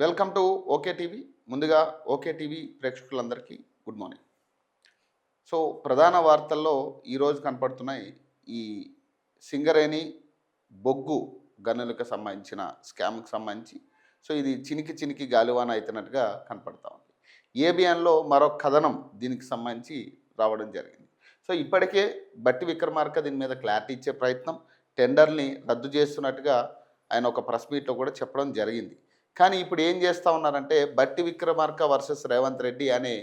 Welcome to okay TV. ముందుగా okay TV ప్రేక్షకులందరికీ good morning. So ప్రధాన వార్తల్లో ఈరోజు కనపడుతున్నాయి ఈ సింగరేణి బొగ్గు గనులకు సంబంధించిన స్కామ్కి సంబంధించి. సో ఇది చినికి చినికి గాలివాన అవుతున్నట్టుగా కనపడతా ఉంది. ఏబిఎన్లో మరో కథనం దీనికి సంబంధించి రావడం జరిగింది. సో ఇప్పటికే బట్టి విక్రమార్క దీని మీద క్లారిటీ ఇచ్చే ప్రయత్నం, టెండర్ని రద్దు చేస్తున్నట్టుగా ఆయన ఒక ప్రెస్ మీట్లో కూడా చెప్పడం జరిగింది. కానీ ఇప్పుడు ఏం చేస్తూ ఉన్నారంటే బట్టి విక్రమార్క వర్సెస్ రేవంత్ రెడ్డి అనే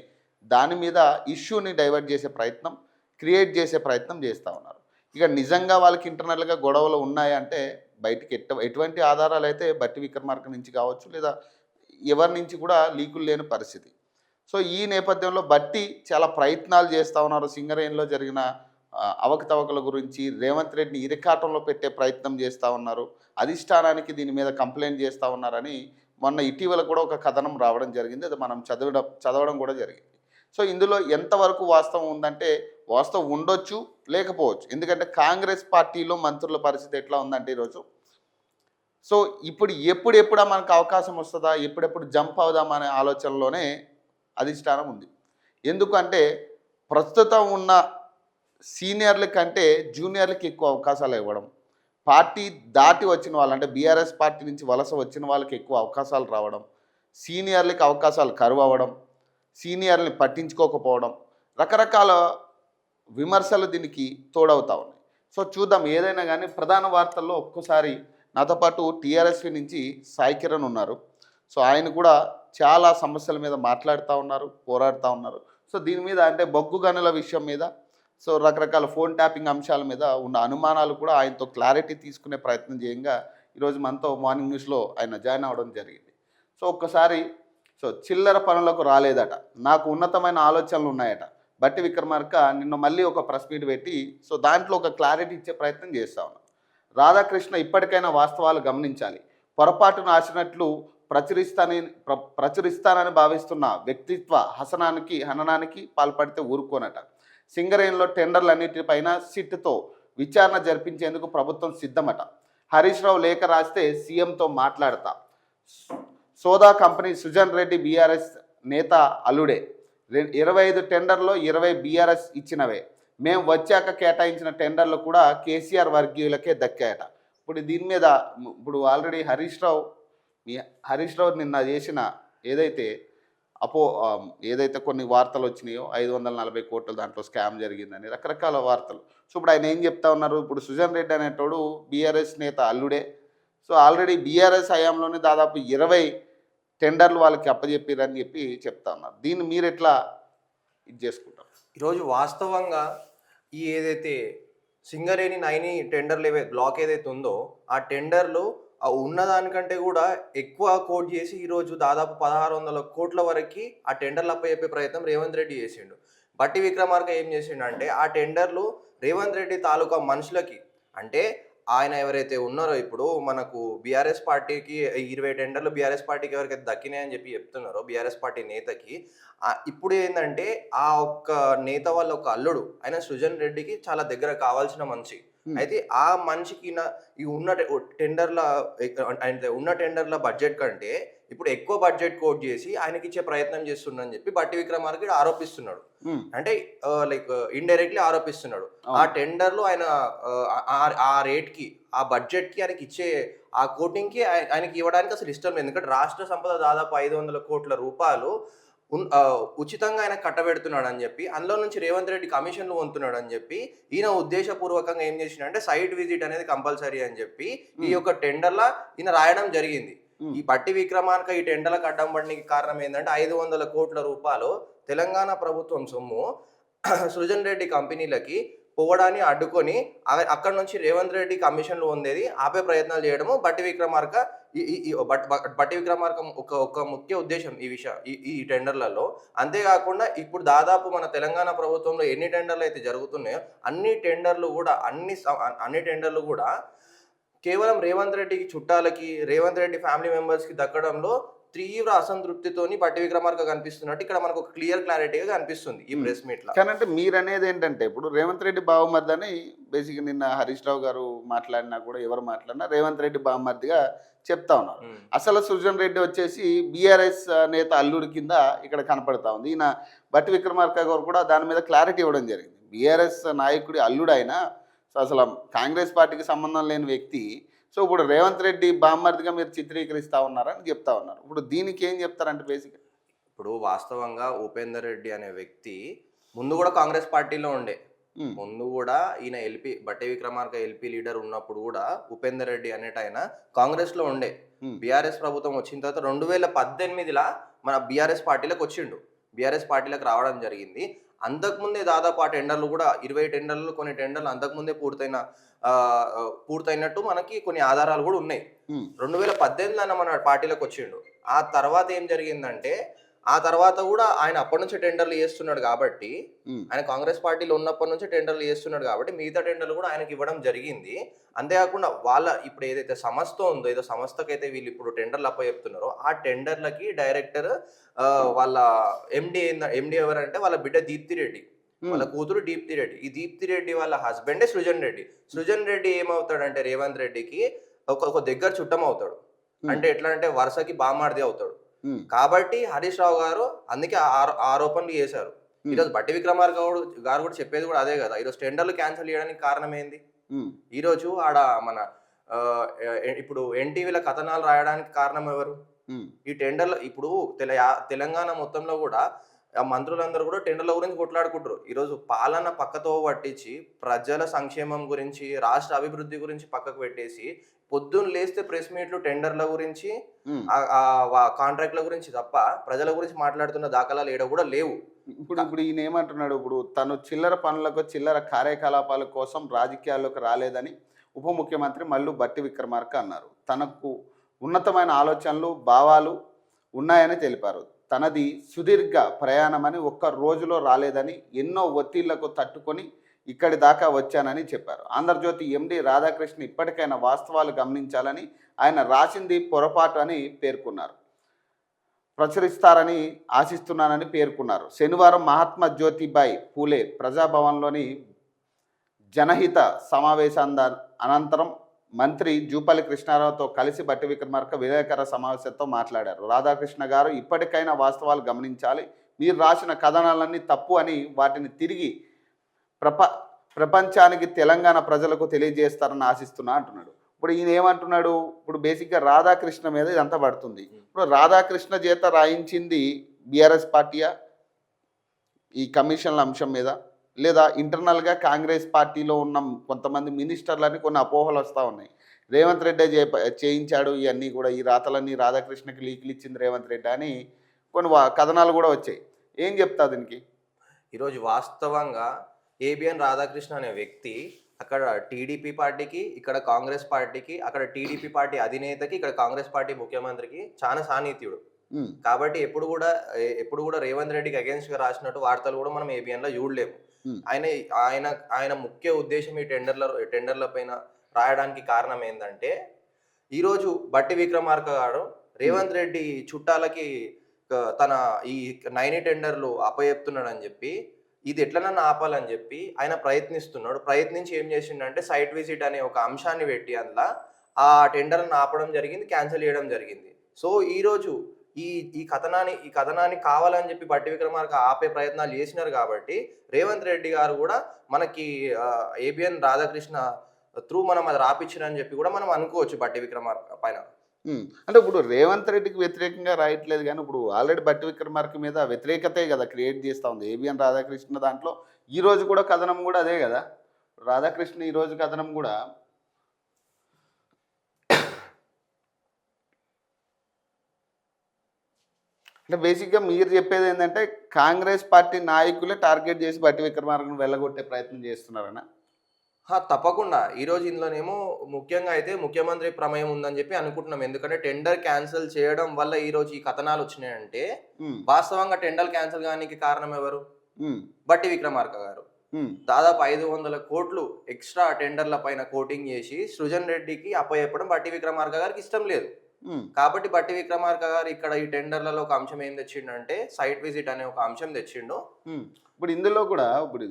దాని మీద ఇష్యూని డైవర్ట్ చేసే ప్రయత్నం, క్రియేట్ చేసే ప్రయత్నం చేస్తూ ఉన్నారు. ఇక నిజంగా వాళ్ళకి ఇంటర్నల్గా గొడవలు ఉన్నాయంటే బయటికి ఎటువంటి ఆధారాలు అయితే బట్టి విక్రమార్క నుంచి కావచ్చు, లేదా ఎవరి నుంచి కూడా లీకులు లేని పరిస్థితి. సో ఈ నేపథ్యంలో బట్టి చాలా ప్రయత్నాలు చేస్తూ ఉన్నారు. సింగరేణిలో జరిగిన అవకతవకల గురించి రేవంత్ రెడ్డిని ఇరకాటంలో పెట్టే ప్రయత్నం చేస్తూ ఉన్నారు. అధిష్టానానికి దీని మీద కంప్లైంట్ చేస్తూ ఉన్నారని మొన్న ఇటీవల కూడా ఒక కథనం రావడం జరిగింది. అది మనం చదవడం కూడా జరిగింది. సో ఇందులో ఎంతవరకు వాస్తవం ఉందంటే వాస్తవం ఉండొచ్చు, లేకపోవచ్చు. ఎందుకంటే కాంగ్రెస్ పార్టీలో మంత్రుల పరిస్థితి ఎట్లా ఉందంటే ఈరోజు, సో ఇప్పుడు ఎప్పుడెప్పుడా మనకు అవకాశం వస్తుందా, ఎప్పుడెప్పుడు జంప్ అవుదామనే ఆలోచనలోనే అధిష్టానం ఉంది. ఎందుకంటే ప్రస్తుతం ఉన్న సీనియర్ల కంటే జూనియర్లకి ఎక్కువ అవకాశాలు ఇవ్వడం, పార్టీ దాటి వచ్చిన వాళ్ళు అంటే బీఆర్ఎస్ పార్టీ నుంచి వలస వచ్చిన వాళ్ళకి ఎక్కువ అవకాశాలు రావడం, సీనియర్లకి అవకాశాలు కరువు అవ్వడం, సీనియర్ని పట్టించుకోకపోవడం, రకరకాల విమర్శలు దీనికి తోడవుతూ ఉన్నాయి. సో చూద్దాం. ఏదైనా కానీ ప్రధాన వార్తల్లో ఒక్కసారి నాతో పాటు టీఆర్ఎస్వి నుంచి సాయి కిరణ్ ఉన్నారు. సో ఆయన కూడా చాలా సమస్యల మీద మాట్లాడుతూ ఉన్నారు, పోరాడుతూ ఉన్నారు. సో దీని మీద అంటే బొగ్గు గనుల విషయం మీద, సో రకరకాల ఫోన్ ట్యాపింగ్ అంశాల మీద ఉన్న అనుమానాలు కూడా ఆయనతో క్లారిటీ తీసుకునే ప్రయత్నం చేయంగా ఈరోజు మనతో మార్నింగ్ న్యూస్లో ఆయన జాయిన్ అవ్వడం జరిగింది. సో ఒక్కసారి చిల్లర పనులకు రాలేదట, నాకు ఉన్నతమైన ఆలోచనలు ఉన్నాయట. బట్టి విక్రమార్క నిన్న మళ్ళీ ఒక ప్రెస్ మీట్ పెట్టి దాంట్లో ఒక క్లారిటీ ఇచ్చే ప్రయత్నం చేస్తా ఉన్నాను. రాధాకృష్ణ ఇప్పటికైనా వాస్తవాలు గమనించాలి, పొరపాటును ఆసినట్లు ప్రచురిస్తానని భావిస్తున్న వ్యక్తిత్వ హననానికి పాల్పడితే ఊరుకోనట. సింగరేణిలో టెండర్లన్నిటిపైన సిట్తో విచారణ జరిపించేందుకు ప్రభుత్వం సిద్ధమట. హరీష్ రావు లేఖ రాస్తే సీఎంతో మాట్లాడతా. సోదా కంపెనీ సుజన్ రెడ్డి బీఆర్ఎస్ నేత అల్లుడే. 25 టెండర్లో 20 బీఆర్ఎస్ ఇచ్చినవే. మేము వచ్చాక కేటాయించిన టెండర్లు కూడా కేసీఆర్ వర్గీయులకే దక్కాయట. ఇప్పుడు దీని మీద ఆల్రెడీ హరీష్ రావు నిన్న చేసిన ఏదైతే కొన్ని వార్తలు వచ్చినాయో 540 కోట్ల దాంట్లో స్కామ్ జరిగిందని రకరకాల వార్తలు. సో ఇప్పుడు ఆయన ఏం చెప్తా ఉన్నారు, ఇప్పుడు సుజన్ రెడ్డి అనేటోడు బీఆర్ఎస్ నేత అల్లుడే. సో ఆల్రెడీ బీఆర్ఎస్ హయాంలోనే దాదాపు 20 టెండర్లు వాళ్ళకి అప్పచెప్పారని చెప్తా ఉన్నారు. దీన్ని మీరు ఎట్లా ఇది చేసుకుంటారు? ఈరోజు వాస్తవంగా ఏదైతే సింగరేణి 9 టెండర్లు బ్లాక్ ఏదైతే ఉందో ఆ టెండర్లు ఉన్నదానికంటే కూడా ఎక్కువ కోట్ చేసి ఈరోజు దాదాపు 1600 కోట్ల వరకు ఆ టెండర్లు అప్పచెప్పే ప్రయత్నం రేవంత్ రెడ్డి చేసిండు. బట్టి విక్రమార్క ఏం చేసిండు అంటే ఆ టెండర్లు రేవంత్ రెడ్డి తాలూకా మనుషులకి, అంటే ఆయన ఎవరైతే ఉన్నారో ఇప్పుడు మనకు బీఆర్ఎస్ పార్టీకి 20 టెండర్లు బీఆర్ఎస్ పార్టీకి ఎవరికైతే దక్కినాయని చెప్తున్నారో బీఆర్ఎస్ పార్టీ నేతకి, ఇప్పుడు ఏంటంటే ఆ ఒక్క నేత వాళ్ళ ఒక అల్లుడు ఆయన సృజన్ రెడ్డికి చాలా దగ్గర కావాల్సిన మనిషి. అయితే ఆ మనిషికి ఈ ఉన్న టెండర్ల బడ్జెట్ కంటే ఇప్పుడు ఎక్కువ బడ్జెట్ కోట్ చేసి ఆయనకి ఇచ్చే ప్రయత్నం చేస్తున్నాడని చెప్పి బట్టి విక్రమార్క ఆరోపిస్తున్నాడు. అంటే ఇండైరెక్ట్లీ ఆరోపిస్తున్నాడు. ఆ టెండర్లు ఆయన ఆ రేట్కి ఆ బడ్జెట్కి ఆయనకి ఇచ్చే ఆ కోటింగ్కి ఆయనకి ఇవ్వడానికి అసలు ఇష్టం లేదు. ఎందుకంటే రాష్ట్ర సంపద దాదాపు 500 కోట్ల రూపాయలు ఉచితంగా ఆయన కట్టబెడుతున్నాడు అని చెప్పి, అందులో నుంచి రేవంత్ రెడ్డి కమిషన్లు పొందుతున్నాడు అని చెప్పి ఈయన ఉద్దేశపూర్వకంగా ఏం చేసిండంటే సైట్ విజిట్ అనేది కంపల్సరీ అని చెప్పి ఈ యొక్క టెండర్లా ఈయన రాయడం జరిగింది. ఈ బట్టి విక్రమార్క ఈ టెండర్లకు అడ్డం పడడానికి కారణం ఏంటంటే 500 కోట్ల రూపాయలు తెలంగాణ ప్రభుత్వం సొమ్ము సృజన్ రెడ్డి కంపెనీలకి పోవడాన్ని అడ్డుకొని అక్కడ నుంచి రేవంత్ రెడ్డి కమిషన్లు పొందేది ఆపే ప్రయత్నాలు చేయడము బట్టి విక్రమార్క ఒక ముఖ్య ఉద్దేశం ఈ టెండర్లలో. అంతేకాకుండా ఇప్పుడు దాదాపు మన తెలంగాణ ప్రభుత్వంలో ఎన్ని టెండర్లు అయితే జరుగుతున్నాయో అన్ని టెండర్లు కూడా కేవలం రేవంత్ రెడ్డికి చుట్టాలకి, రేవంత్ రెడ్డి ఫ్యామిలీ మెంబర్స్‌కి దక్కడంలో తీవ్ర అసంతృప్తితోని బట్టి విక్రమార్క కనిపిస్తున్నట్టు ఇక్కడ మనకు ఒక క్లారిటీగా కనిపిస్తుంది ఈ ప్రెస్ మీట్‌ల. కానంటే మీరనేది ఏంటంటే ఇప్పుడు రేవంత్ రెడ్డి బావమరిదని బేసిక్‌గా నిన్న హరీష్ రావు గారు మాట్లాడినా కూడా ఎవరు మాట్లాడినా రేవంత్ రెడ్డి బావమరిదిగా చెప్తా ఉన్నారు. అసలు సృజన్ రెడ్డి వచ్చేసి బీఆర్ఎస్ నేత అల్లుడి కింద ఇక్కడ కనపడతా ఉంది. ఈయన బట్టి విక్రమార్క గారు కూడా దాని మీద క్లారిటీ ఇవ్వడం జరిగింది. బీఆర్ఎస్ నాయకుడి అల్లుడు ఆయన, సో అసలు కాంగ్రెస్ పార్టీకి సంబంధం లేని వ్యక్తి. సో ఇప్పుడు రేవంత్ రెడ్డి బామ్మర్దిగా మీరు చిత్రీకరిస్తా ఉన్నారని చెప్తా ఉన్నారు. ఇప్పుడు దీనికి ఏం చెప్తారంటే బేసిక్గా ఇప్పుడు వాస్తవంగా ఉపేందర్ రెడ్డి అనే వ్యక్తి ముందు కూడా కాంగ్రెస్ పార్టీలో ఉండే. ముందు కూడా ఈయన బట్టి విక్రమార్క ఎల్పీ లీడర్ ఉన్నప్పుడు కూడా ఉపేందర్ రెడ్డి అనేటాయన కాంగ్రెస్ లో ఉండే. బీఆర్ఎస్ ప్రభుత్వం వచ్చిన తర్వాత 2018లా మన బీఆర్ఎస్ పార్టీలకు వచ్చిండు. బీఆర్ఎస్ పార్టీలకు రావడం జరిగింది. అంతకుముందే దాదాపు ఆ టెండర్లు కూడా 20 టెండర్లు, కొన్ని టెండర్లు అంతకుముందే పూర్తయినట్టు మనకి కొన్ని ఆధారాలు కూడా ఉన్నాయి. 2018లో మన పార్టీలకు వచ్చిండు. ఆ తర్వాత ఏం జరిగిందంటే ఆ తర్వాత కూడా ఆయన అప్పటి నుంచే టెండర్లు చేస్తున్నాడు కాబట్టి, ఆయన కాంగ్రెస్ పార్టీలో ఉన్నప్పటి నుంచే టెండర్లు చేస్తున్నాడు కాబట్టి మిగతా టెండర్లు కూడా ఆయనకి ఇవ్వడం జరిగింది. అంతేకాకుండా ఇప్పుడు ఏదైతే సంస్థ ఉందో, ఏదో సంస్థకైతే వీళ్ళు ఇప్పుడు టెండర్లు అప్పచెప్తున్నారో ఆ టెండర్లకి డైరెక్టర్ వాళ్ళ ఎండి ఎవరంటే వాళ్ళ బిడ్డ దీప్తి రెడ్డి, వాళ్ళ కూతురు దీప్తి రెడ్డి. ఈ దీప్తి రెడ్డి వాళ్ళ హస్బెండే సృజన్ రెడ్డి. సృజన్ రెడ్డి ఏమవుతాడంటే రేవంత్ రెడ్డికి ఒక దగ్గర చుట్టం అవుతాడు. అంటే ఎట్లా అంటే వరుసకి బామార్ది అవుతాడు. కాబట్టి హరీష్ రావు గారు అందుకే ఆరోపణలు చేశారు. ఈరోజు బట్టి విక్రమార్క గారు కూడా చెప్పేది కూడా అదే కదా. ఈరోజు టెండర్లు క్యాన్సిల్ చేయడానికి కారణం ఏంది? ఈరోజు ఆడ మన ఇప్పుడు ఎన్టీవీల కథనాలు రాయడానికి కారణం ఎవరు? ఈ టెండర్లు ఇప్పుడు తెలంగాణ మొత్తంలో కూడా మంత్రులందరూ కూడా టెండర్ల గురించి కొట్లాడుకుంటారు. ఈరోజు పాలన పక్కతో పట్టించి ప్రజల సంక్షేమం గురించి, రాష్ట్ర అభివృద్ధి గురించి పక్కకు పెట్టేసి పొద్దున్న లేస్తే ప్రెస్ మీట్లు టెండర్ల గురించి, కాంట్రాక్ట్ల గురించి తప్ప ప్రజల గురించి మాట్లాడుతున్న దాఖలాలు ఏడ కూడా లేవు. ఇప్పుడు ఈయన ఏమంటున్నాడు, ఇప్పుడు తను చిల్లర పనులకు, చిల్లర కార్యకలాపాల కోసం రాజకీయాల్లోకి రాలేదని ఉప ముఖ్యమంత్రి మల్లు బట్టి విక్రమార్క అన్నారు. తనకు ఉన్నతమైన ఆలోచనలు, భావాలు ఉన్నాయని తెలిపారు. తనది సుదీర్ఘ ప్రయాణమని, ఒక్క రోజులో రాలేదని, ఎన్నో ఒత్తిళ్లకు తట్టుకొని ఇక్కడి దాకా వచ్చానని చెప్పారు. ఆంధ్రజ్యోతి ఎండి రాధాకృష్ణ ఇప్పటికైనా వాస్తవాలు గమనించాలని, ఆయన రాసింది పొరపాటు అని పేర్కొన్నారు. ప్రచురిస్తారని ఆశిస్తున్నానని పేర్కొన్నారు. శనివారం మహాత్మా జ్యోతిబాయ్ పూలే ప్రజాభవన్లోని జనహిత సమావేశాంద అనంతరం మంత్రి జూపల్లి కృష్ణారావుతో కలిసి బట్టి విక్రమార్క విలేకరుల సమావేశంతో మాట్లాడారు. రాధాకృష్ణ గారు ఇప్పటికైనా వాస్తవాలు గమనించాలి, మీరు రాసిన కథనాలన్నీ తప్పు అని వాటిని తిరిగి ప్రపంచానికి, తెలంగాణ ప్రజలకు తెలియజేస్తారని ఆశిస్తున్నా అంటున్నాడు. ఇప్పుడు ఈయన ఏమంటున్నాడు, ఇప్పుడు బేసిక్గా రాధాకృష్ణ మీద ఇదంతా పడుతుంది. ఇప్పుడు రాధాకృష్ణ చేత రాయించింది బీఆర్ఎస్ పార్టీయా ఈ కమిషన్ల అంశం మీద, లేదా ఇంటర్నల్గా కాంగ్రెస్ పార్టీలో ఉన్న కొంతమంది మినిస్టర్లని కొన్ని అపోహలు వస్తూ ఉన్నాయి. రేవంత్ రెడ్డి చేయించాడు ఇవన్నీ కూడా, ఈ రాతలన్నీ రాధాకృష్ణకి లీకులు ఇచ్చింది రేవంత్ రెడ్డి అని కొన్ని కథనాలు కూడా వచ్చాయి. ఏం చెప్తా దీనికి? ఈరోజు వాస్తవంగా ఏబిఎన్ రాధాకృష్ణ అనే వ్యక్తి అక్కడ టీడీపీ పార్టీకి, ఇక్కడ కాంగ్రెస్ పార్టీకి, అక్కడ టీడీపీ పార్టీ అధినేతకి, ఇక్కడ కాంగ్రెస్ పార్టీ ముఖ్యమంత్రికి చాలా సాన్నిహిత్యుడు. కాబట్టి ఎప్పుడు కూడా రేవంత్ రెడ్డికి అగేన్స్ట్ గా రాసినట్టు వార్తలు కూడా మనం ఏబిఎన్ లో చూడలేము. ఆయన ముఖ్య ఉద్దేశం ఈ టెండర్ల పైన రాయడానికి కారణం ఏంటంటే, ఈరోజు బట్టి విక్రమార్క గారు రేవంత్ రెడ్డి చుట్టాలకి తన ఈ 9 టెండర్లు అప్పచెప్తున్నాడు అని చెప్పి, ఇది ఎట్లనన్నా ఆపాలని చెప్పి ఆయన ప్రయత్నించి ఏం చేసిండంటే సైట్ విజిట్ అనే ఒక అంశాన్ని పెట్టి అందులో ఆ టెండర్ని ఆపడం జరిగింది, క్యాన్సిల్ చేయడం జరిగింది. సో ఈరోజు ఈ కథనాన్ని కావాలని చెప్పి బట్టి విక్రమార్క ఆపే ప్రయత్నాలు చేసినారు. కాబట్టి రేవంత్ రెడ్డి గారు కూడా మనకి ఏబిఎన్ రాధాకృష్ణ త్రూ మనం అది రాపిచ్చినని చెప్పి కూడా మనం అనుకోవచ్చు బట్టి విక్రమార్క పైన. అంటే ఇప్పుడు రేవంత్ రెడ్డికి వ్యతిరేకంగా రాయట్లేదు, కానీ ఇప్పుడు ఆల్రెడీ బట్టి విక్రమార్క మీద వ్యతిరేకతే కదా క్రియేట్ చేస్తూ ఉంది ఏబిఎన్ రాధాకృష్ణ. దాంట్లో ఈరోజు కూడా కథనం కూడా అదే కదా, రాధాకృష్ణ ఈరోజు కథనం కూడా అంటే బేసిక్గా మీరు చెప్పేది ఏంటంటే కాంగ్రెస్ పార్టీ నాయకులే టార్గెట్ చేసి బట్టి విక్రమార్కను వెళ్ళగొట్టే ప్రయత్నం చేస్తున్నారనా? తప్పకుండా. ఈరోజు ఇందులోనేమో ముఖ్యంగా అయితే ముఖ్యమంత్రి ప్రమేయం ఉందని చెప్పి అనుకుంటున్నాం. ఎందుకంటే టెండర్ క్యాన్సిల్ చేయడం వల్ల ఈరోజు ఈ కథనాలు వచ్చినాయంటే, వాస్తవంగా టెండర్ క్యాన్సిల్ కానికి కారణం ఎవరు? బట్టి విక్రమార్క గారు. దాదాపు 500 కోట్లు ఎక్స్ట్రా టెండర్ల పైన కోటింగ్ చేసి సృజన్ రెడ్డికి అప్పచెప్పడం బట్టి విక్రమార్క గారికి ఇష్టం లేదు. కాబట్టి బట్టి విక్రమార్క గారు ఇక్కడ ఈ టెండర్లలో ఒక అంశం ఏం తెచ్చిండంటే సైట్ విజిట్ అనే ఒక అంశం తెచ్చిండు. ఇప్పుడు ఇందులో కూడా ఇప్పుడు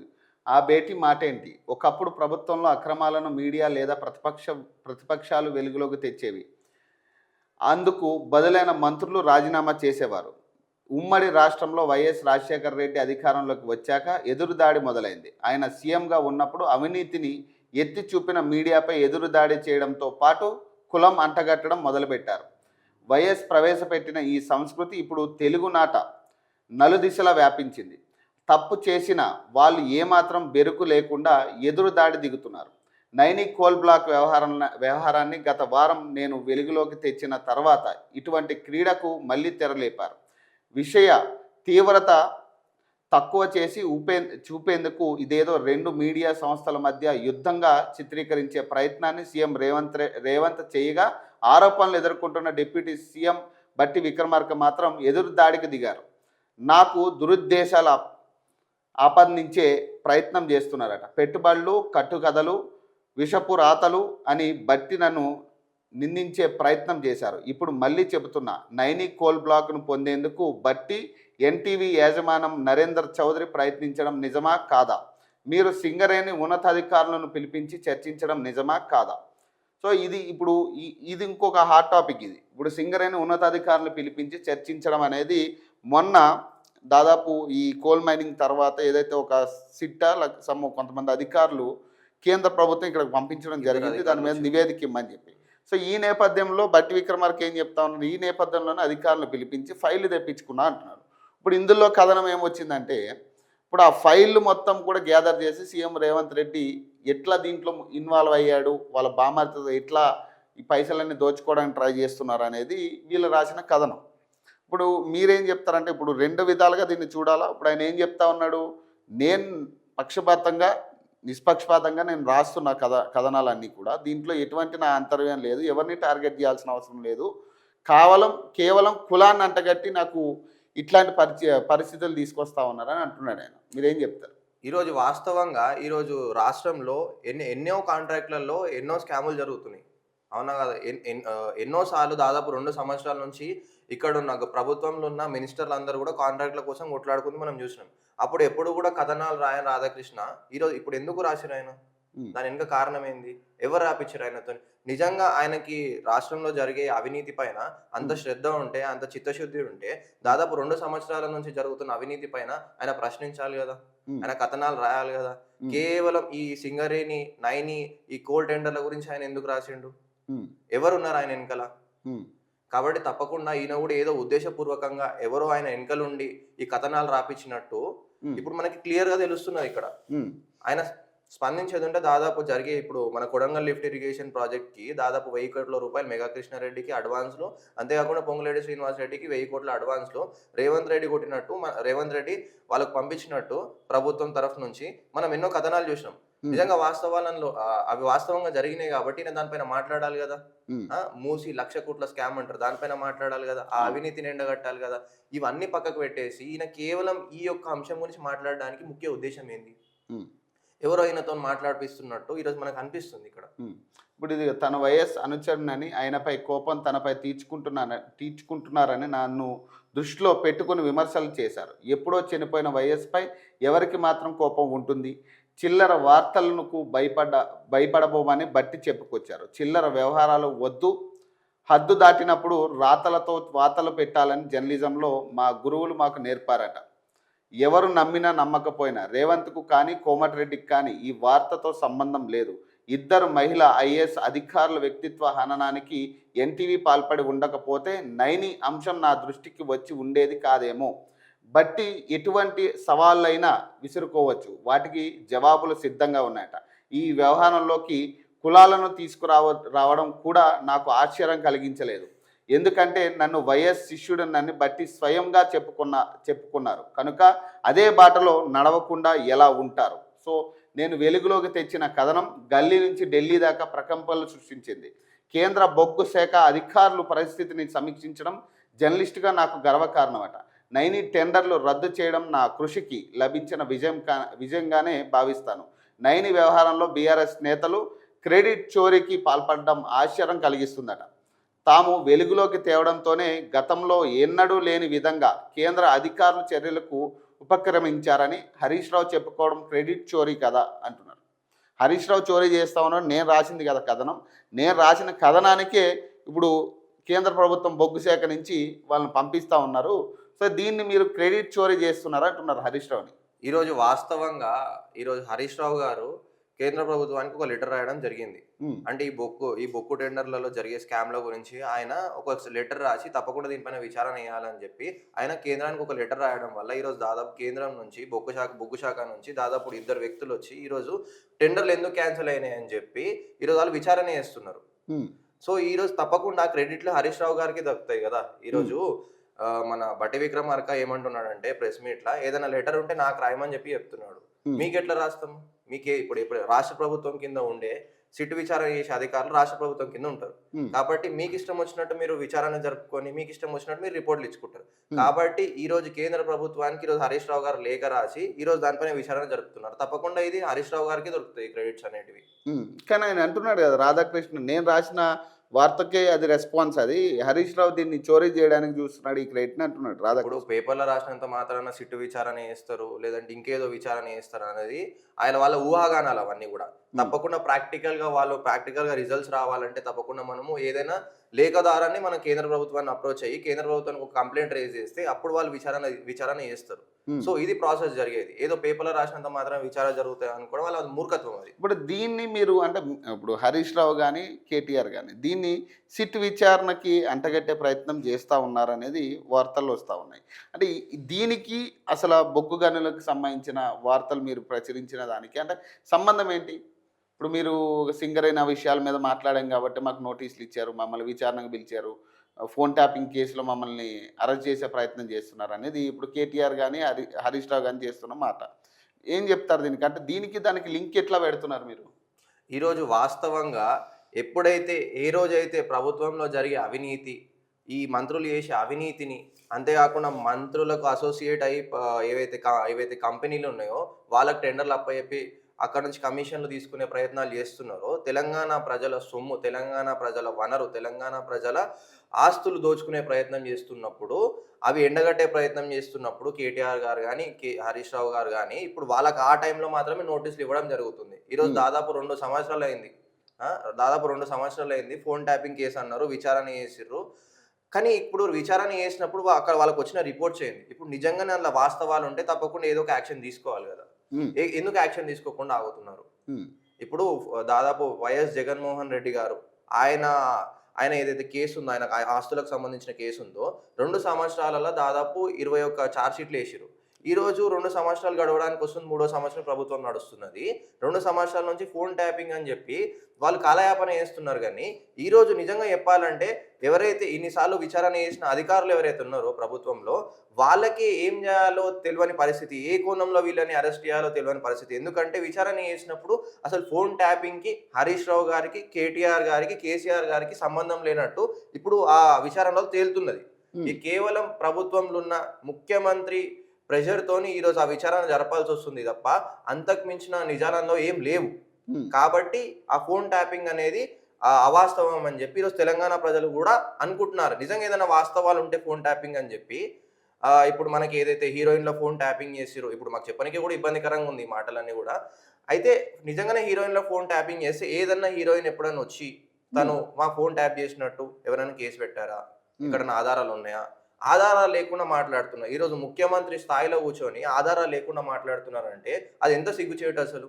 ఆ భేటీ మాట ఏంటి? ఒకప్పుడు ప్రభుత్వంలో అక్రమాలను మీడియా లేదా ప్రతిపక్షాలు వెలుగులోకి తెచ్చేవి. అందుకు బదులైన మంత్రులు రాజీనామా చేసేవారు. ఉమ్మడి రాష్ట్రంలో వైఎస్ రాజశేఖర రెడ్డి అధికారంలోకి వచ్చాక ఎదురుదాడి మొదలైంది. ఆయన సీఎంగా ఉన్నప్పుడు అవినీతిని ఎత్తి చూపిన మీడియాపై ఎదురుదాడి చేయడంతో పాటు కులం అంటగట్టడం మొదలుపెట్టారు. వైఎస్ ప్రవేశపెట్టిన ఈ సంస్కృతి ఇప్పుడు తెలుగునాట నలుదిశలా వ్యాపించింది. తప్పు చేసిన వాళ్ళు ఏమాత్రం బెరుకు లేకుండా ఎదురుదాడి దిగుతున్నారు. నైని కోల్ బ్లాక్ వ్యవహారాన్ని గత వారం నేను వెలుగులోకి తెచ్చిన తర్వాత ఇటువంటి క్రీడకు మళ్ళీ తెరలేపారు. విషయ తీవ్రత తక్కువ చేసి చూపేందుకు ఇదేదో రెండు మీడియా సంస్థల మధ్య యుద్ధంగా చిత్రీకరించే ప్రయత్నాన్ని సీఎం రేవంత్ చేయగా ఆరోపణలు ఎదుర్కొంటున్న డిప్యూటీ సీఎం బట్టి విక్రమార్క మాత్రం ఎదురు దాడికి దిగారు. నాకు దురుద్దేశాలు ఆపాదించే ప్రయత్నం చేస్తున్నారట. పెట్టుబడులు, కట్టుకథలు, విషపు రాతలు అని బట్టి నన్ను నిందించే ప్రయత్నం చేశారు. ఇప్పుడు మళ్ళీ చెబుతున్నా, నైని కోల్ బ్లాక్ను పొందేందుకు బట్టి ఎన్టీవీ యాజమానం నరేందర్ చౌదరి ప్రయత్నించడం నిజమా కాదా? మీరు సింగరేణి ఉన్నతాధికారులను పిలిపించి చర్చించడం నిజమా కాదా? సో ఇది ఇంకొక హాట్ టాపిక్. ఇప్పుడు సింగరేణి ఉన్నతాధికారులను పిలిపించి చర్చించడం అనేది మొన్న దాదాపు ఈ కోల్ మైనింగ్ తర్వాత ఏదైతే ఒక కొంతమంది అధికారులు కేంద్ర ప్రభుత్వం ఇక్కడికి పంపించడం జరిగింది, దాని మీద నివేదిక ఇమ్మని చెప్పి. సో ఈ నేపథ్యంలో బట్టి విక్రమార్క ఏం చెప్తా ఉన్నారు, ఈ నేపథ్యంలోనే అధికారులను పిలిపించి ఫైళ్ళు తెప్పించుకున్నా అంటున్నారు. ఇప్పుడు ఇందులో కథనం ఏమొచ్చిందంటే, ఇప్పుడు ఆ ఫైళ్ళు మొత్తం కూడా గ్యాదర్ చేసి సీఎం రేవంత్ రెడ్డి ఎట్లా దీంట్లో ఇన్వాల్వ్ అయ్యాడు, వాళ్ళ బామర్తో ఎట్లా ఈ పైసలన్నీ దోచుకోవడానికి ట్రై చేస్తున్నారు అనేది వీళ్ళు రాసిన కథనం. ఇప్పుడు మీరేం చెప్తారంటే, ఇప్పుడు రెండు విధాలుగా దీన్ని చూడాలా. ఇప్పుడు ఆయన ఏం చెప్తా ఉన్నాడు, నేను నిష్పక్షపాతంగా నేను రాస్తున్న కథనాలన్నీ కూడా దీంట్లో ఎటువంటి నా అంతర్వ్యం లేదు, ఎవరిని టార్గెట్ చేయాల్సిన అవసరం లేదు, కేవలం కులాన్ని అంటగట్టి నాకు ఇట్లాంటి పరిస్థితులు తీసుకొస్తా ఉన్నారని అంటున్నాడు ఆయన. మీరేం చెప్తారు? ఈరోజు వాస్తవంగా ఈరోజు రాష్ట్రంలో ఎన్నో కాంట్రాక్ట్లలో ఎన్నో స్కాములు జరుగుతున్నాయి, అవునా కదా? ఎన్నోసార్లు దాదాపు 2 సంవత్సరాల నుంచి ఇక్కడ ఉన్న ప్రభుత్వంలో ఉన్న మినిస్టర్లు అందరూ కూడా కాంట్రాక్ట్ల కోసం కొట్లాడుకుంది మనం చూసినాం. అప్పుడు ఎప్పుడు కూడా కథనాలు రాయని రాధాకృష్ణ ఇప్పుడు ఎందుకు రాసిరు ఆయన? దాని వెనుక కారణం ఏంది? ఎవరు రాపించారు ఆయనతో? నిజంగా ఆయనకి రాష్ట్రంలో జరిగే అవినీతి పైన అంత శ్రద్ధ ఉంటే, అంత చిత్తశుద్ధి ఉంటే దాదాపు 2 సంవత్సరాల నుంచి జరుగుతున్న అవినీతి పైన ఆయన ప్రశ్నించాలి కదా, ఆయన కథనాలు రాయాలి కదా. కేవలం ఈ సింగరేణి, నైని, ఈ కోల్ టెండర్ల గురించి ఆయన ఎందుకు రాసిండు? ఎవరున్నారు ఆయన వెనకాల? కాబట్టి తప్పకుండా ఈయన కూడా ఏదో ఉద్దేశపూర్వకంగా ఎవరో ఆయన వెనకలుండి ఈ కథనాలు రాపించినట్టు ఇప్పుడు మనకి క్లియర్ గా తెలుస్తున్నది. ఇక్కడ ఆయన స్పందించేది ఉంటే దాదాపు జరిగే ఇప్పుడు మన కొడంగల్ లిఫ్ట్ ఇరిగేషన్ ప్రాజెక్ట్ కి దాదాపు 1000 కోట్ల రూపాయలు మెగా కృష్ణారెడ్డికి అడ్వాన్స్ లో, అంతేకాకుండా పొంగులేటి శ్రీనివాస్ రెడ్డికి 1000 కోట్ల అడ్వాన్స్ లో రేవంత్ రెడ్డి కొట్టినట్టు, రేవంత్ రెడ్డి వాళ్ళకు పంపించినట్టు ప్రభుత్వం తరఫు నుంచి మనం ఎన్నో కథనాలు చూసినాం. నిజంగా వాస్తవాలలో అవి వాస్తవంగా జరిగినాయి కాబట్టి నేను దానిపైన మాట్లాడాలి కదా. మూసి 1,00,000 కోట్ల స్కామ్ అంటారు, దానిపైన మాట్లాడాలి కదా, ఆ అవినీతిని ఎండగట్టాలి కదా. ఇవన్నీ పక్కకు పెట్టేసి ఈయన కేవలం ఈ యొక్క అంశం గురించి మాట్లాడడానికి ముఖ్య ఉద్దేశం ఏంది? ఎవరో ఆయనతో మాట్లాడిపిస్తున్నట్టు ఈరోజు మనకు అనిపిస్తుంది ఇక్కడ. ఇప్పుడు ఇది తన వైఎస్ అనుచరునని, ఆయనపై కోపం తనపై తీర్చుకుంటున్నారని నన్ను దృష్టిలో పెట్టుకుని విమర్శలు చేశారు. ఎప్పుడో చనిపోయిన వైఎస్పై ఎవరికి మాత్రం కోపం ఉంటుంది? చిల్లర వార్తలకు భయపడబోమని బట్టి చెప్పుకొచ్చారు. చిల్లర వ్యవహారాలు వద్దు, హద్దు దాటినప్పుడు వార్తలు పెట్టాలని జర్నలిజంలో మా గురువులు మాకు నేర్పారట. ఎవరు నమ్మినా నమ్మకపోయినా రేవంత్కు కానీ కోమటిరెడ్డికి కానీ ఈ వార్తతో సంబంధం లేదు. ఇద్దరు మహిళా ఐఏఎస్ అధికారుల వ్యక్తిత్వ హననానికి ఎన్టీవీ పాల్పడి ఉండకపోతే నైని అంశం నా దృష్టికి వచ్చి ఉండేది కాదేమో. బట్టి ఎటువంటి సవాళ్ళైనా విసురుకోవచ్చు, వాటికి జవాబులు సిద్ధంగా ఉన్నాయట. ఈ వ్యవహారంలోకి కులాలను రావడం కూడా నాకు ఆశ్చర్యం కలిగించలేదు. ఎందుకంటే నన్ను వైఎస్ శిష్యుడు నన్ను బట్టి స్వయంగా చెప్పుకున్నారు కనుక అదే బాటలో నడవకుండా ఎలా ఉంటారు? సో నేను వెలుగులోకి తెచ్చిన కథనం గల్లీ నుంచి ఢిల్లీ దాకా ప్రకంపనలు సృష్టించింది. కేంద్ర బొగ్గు శాఖ అధికారులు పరిస్థితిని సమీక్షించడం జర్నలిస్టుగా నాకు గర్వకారణమట. నైని టెండర్లు రద్దు చేయడం నా కృషికి లభించిన విజయంగానే భావిస్తాను. నైని వ్యవహారంలో బీఆర్ఎస్ నేతలు క్రెడిట్ చోరీకి పాల్పడడం ఆశ్చర్యం కలిగిస్తుందట. తాము వెలుగులోకి తేవడంతోనే గతంలో ఎన్నడూ లేని విధంగా కేంద్ర అధికారులు చర్యలకు ఉపక్రమించారని హరీష్ రావు చెప్పుకోవడం క్రెడిట్ చోరీ కదా అంటున్నారు. హరీష్ రావు చోరీ చేస్తా ఉన్నాడు, నేను రాసింది కదా కథనం, నేను రాసిన కథనానికే ఇప్పుడు కేంద్ర ప్రభుత్వం బొగ్గు శాఖ నుంచి వాళ్ళని పంపిస్తూ ఉన్నారు. సో దీన్ని మీరు క్రెడిట్ చోరీ చేస్తున్నారు అంటున్నారు హరీష్ రావుని. ఈరోజు వాస్తవంగా ఈరోజు హరీష్ రావు గారు కేంద్ర ప్రభుత్వానికి ఒక లెటర్ రాయడం జరిగింది. అంటే ఈ బొక్కు టెండర్లలో జరిగే స్కామ్ల గురించి ఆయన ఒక లెటర్ రాసి తప్పకుండా దీనిపైన విచారణ చేయాలని చెప్పి ఆయన కేంద్రానికి ఒక లెటర్ రాయడం వల్ల ఈరోజు దాదాపు కేంద్రం నుంచి బొగ్గు శాఖ నుంచి దాదాపు 2 వ్యక్తులు వచ్చి ఈరోజు టెండర్లు ఎందుకు క్యాన్సిల్ అయినాయి అని చెప్పి ఈరోజు వాళ్ళు విచారణ చేస్తున్నారు. సో ఈరోజు తప్పకుండా క్రెడిట్లు హరీష్ రావు గారికి దక్కుతాయి కదా. ఈరోజు మన బట్టి విక్రమార్క ఏమంటున్నాడంటే ప్రెస్ మీట్లా ఏదైనా లెటర్ ఉంటే నాకు రాయమని చెప్పి చెప్తున్నాడు. మీకు ఎట్లా రాస్తాం? మీకే ఇప్పుడు రాష్ట్ర ప్రభుత్వం కింద ఉండే సిట్ విచారణ చేసే అధికారులు రాష్ట్ర ప్రభుత్వం కింద ఉంటారు. కాబట్టి మీకు ఇష్టం వచ్చినట్టు మీరు విచారణ జరుపుకొని మీకు ఇష్టం వచ్చినట్టు మీరు రిపోర్ట్లు ఇచ్చుకుంటారు. కాబట్టి ఈ రోజు కేంద్ర ప్రభుత్వానికి ఈరోజు హరీష్ రావు గారు లేఖ రాసి ఈ రోజు దానిపైన విచారణ జరుపుతున్నారు. తప్పకుండా ఇది హరీష్ రావు గారికి దొరుకుతాయి క్రెడిట్స్ అనేటివి. కానీ ఆయన అంటున్నాడు కదా, రాధాకృష్ణ నేను రాసిన వార్తకే అది రెస్పాన్స్, అది హరీష్ రావు దీన్ని చోరీ చేయడానికి చూస్తున్నాడు ఈ క్రెడిట్ని అంటున్నాడు రాధా. ఇప్పుడు పేపర్లో రాసినంత మాత్రాన సిట్టు విచారణ చేస్తారు లేదంటే ఇంకేదో విచారణ చేస్తారు అనేది ఆయన వాళ్ళ ఊహాగానాలు అవన్నీ కూడా. తప్పకుండా ప్రాక్టికల్ గా రిజల్ట్స్ రావాలంటే తప్పకుండా మనము ఏదైనా లేఖదారాన్ని మన కేంద్ర ప్రభుత్వాన్ని అప్రోచ్ అయ్యి కేంద్ర ప్రభుత్వానికి ఒక కంప్లైంట్ రేజ్ చేస్తే అప్పుడు వాళ్ళు విచారణ చేస్తారు. సో ఇది ప్రాసెస్ జరిగేది. ఏదో పేపర్లో రాసినంత మాత్రం విచారణ జరుగుతాయి అనుకోవడం వాళ్ళ మూర్ఖత్వం అది. ఇప్పుడు దీన్ని మీరు అంటే ఇప్పుడు హరీష్ రావు కానీ కేటీఆర్ కానీ దీన్ని సిట్ విచారణకి అంటగట్టే ప్రయత్నం చేస్తూ ఉన్నారనేది వార్తల్లో వస్తూ ఉన్నాయి. అంటే దీనికి అసలు బొగ్గు గనులకు సంబంధించిన వార్తలు మీరు ప్రచురించిన దానికి అంటే సంబంధం ఏంటి? ఇప్పుడు మీరు సింగర్ అయిన విషయాల మీద మాట్లాడాం కాబట్టి మాకు నోటీసులు ఇచ్చారు, మమ్మల్ని విచారణకు పిలిచారు, ఫోన్ ట్యాపింగ్ కేసులో మమ్మల్ని అరెస్ట్ చేసే ప్రయత్నం చేస్తున్నారు అనేది ఇప్పుడు కేటీఆర్ కానీ హరీష్ రావు కానీ చేస్తున్న మాట. ఏం చెప్తారు దీనికి? అంటే దీనికి దానికి లింక్ ఎట్లా పెడుతున్నారు మీరు? ఈరోజు వాస్తవంగా ఏ రోజైతే ప్రభుత్వంలో జరిగే అవినీతి, ఈ మంత్రులు చేసే అవినీతిని, అంతేకాకుండా మంత్రులకు అసోసియేట్ అయ్యి ఏవైతే కంపెనీలు ఉన్నాయో వాళ్ళకి టెండర్లు అప్పచెప్పి అక్కడ నుంచి కమిషన్లు తీసుకునే ప్రయత్నాలు చేస్తున్నారో, తెలంగాణ ప్రజల సొమ్ము, తెలంగాణ ప్రజల వనరు, తెలంగాణ ప్రజల ఆస్తులు దోచుకునే ప్రయత్నం చేస్తున్నప్పుడు, అవి ఎండగట్టే ప్రయత్నం చేస్తున్నప్పుడు కేటీఆర్ గారు కానీ హరీష్ రావు గారు కానీ ఇప్పుడు వాళ్ళకి ఆ టైంలో మాత్రమే నోటీసులు ఇవ్వడం జరుగుతుంది. ఈరోజు దాదాపు 2 సంవత్సరాలు అయింది. ఫోన్ ట్యాపింగ్ కేసు అన్నారు, విచారణ చేసిర్రు. కానీ ఇప్పుడు విచారణ చేసినప్పుడు అక్కడ వాళ్ళకి వచ్చిన రిపోర్ట్స్ ఏంది? ఇప్పుడు నిజంగానే అందులో వాస్తవాలు ఉంటే తప్పకుండా ఏదో ఒక యాక్షన్ తీసుకోవాలి కదా. ఎందుకు యాక్షన్ తీసుకోకుండా ఆగుతున్నారు? ఇప్పుడు దాదాపు వైఎస్ జగన్మోహన్ రెడ్డి గారు ఆయన ఏదైతే కేసు ఉందో, ఆయన ఆస్తులకు సంబంధించిన కేసు ఉందో 2 సంవత్సరాలలో దాదాపు 21 ఛార్జ్ షీట్లు వేసిరు. ఈరోజు 2 సంవత్సరాలు గడవడానికి వస్తుంది, 3వ సంవత్సరం ప్రభుత్వం నడుస్తున్నది. 2 సంవత్సరాల నుంచి ఫోన్ ట్యాపింగ్ అని చెప్పి వాళ్ళు కాలయాపన చేస్తున్నారు. కానీ ఈరోజు నిజంగా చెప్పాలంటే ఎవరైతే ఇన్నిసార్లు విచారణ చేసిన అధికారులు ఎవరైతే ఉన్నారో ప్రభుత్వంలో వాళ్ళకి ఏం చేయాలో తెలియని పరిస్థితి, ఏ కోణంలో వీళ్ళని అరెస్ట్ చేయాలో తెలియని పరిస్థితి. ఎందుకంటే విచారణ చేసినప్పుడు అసలు ఫోన్ ట్యాపింగ్కి హరీష్ రావు గారికి, కేటీఆర్ గారికి, కేసీఆర్ గారికి సంబంధం లేనట్టు ఇప్పుడు ఆ విచారణలో తేలుతున్నది. ఈ కేవలం ప్రభుత్వంలో ఉన్న ముఖ్యమంత్రి ప్రెషర్తోని ఈరోజు ఆ విచారణ జరపాల్సి వస్తుంది తప్ప అంతకు మించిన నిజాలలో ఏం లేవు. కాబట్టి ఆ ఫోన్ ట్యాపింగ్ అనేది అవాస్తవం అని చెప్పి ఈరోజు తెలంగాణ ప్రజలు కూడా అనుకుంటున్నారు. నిజంగా ఏదైనా వాస్తవాలు ఉంటే ఫోన్ ట్యాపింగ్ అని చెప్పి ఇప్పుడు మనకి ఏదైతే హీరోయిన్లో ఫోన్ ట్యాపింగ్ చేసిరో ఇప్పుడు మాకు చెప్పడానికి కూడా ఇబ్బందికరంగా ఉంది ఈ మాటలన్నీ కూడా. అయితే నిజంగానే హీరోయిన్లో ఫోన్ ట్యాపింగ్ చేస్తే ఏదన్నా హీరోయిన్ ఎప్పుడైనా వచ్చి తను మా ఫోన్ ట్యాప్ చేసినట్టు ఎవరైనా కేసు పెట్టారా, ఎక్కడన్నా ఆధారాలు ఉన్నాయా? ఆధారాలు లేకుండా మాట్లాడుతున్నారు. ఈరోజు ముఖ్యమంత్రి స్థాయిలో కూర్చొని ఆధారాలు లేకుండా మాట్లాడుతున్నారంటే అది ఎంత సిగ్గుచేటు అసలు.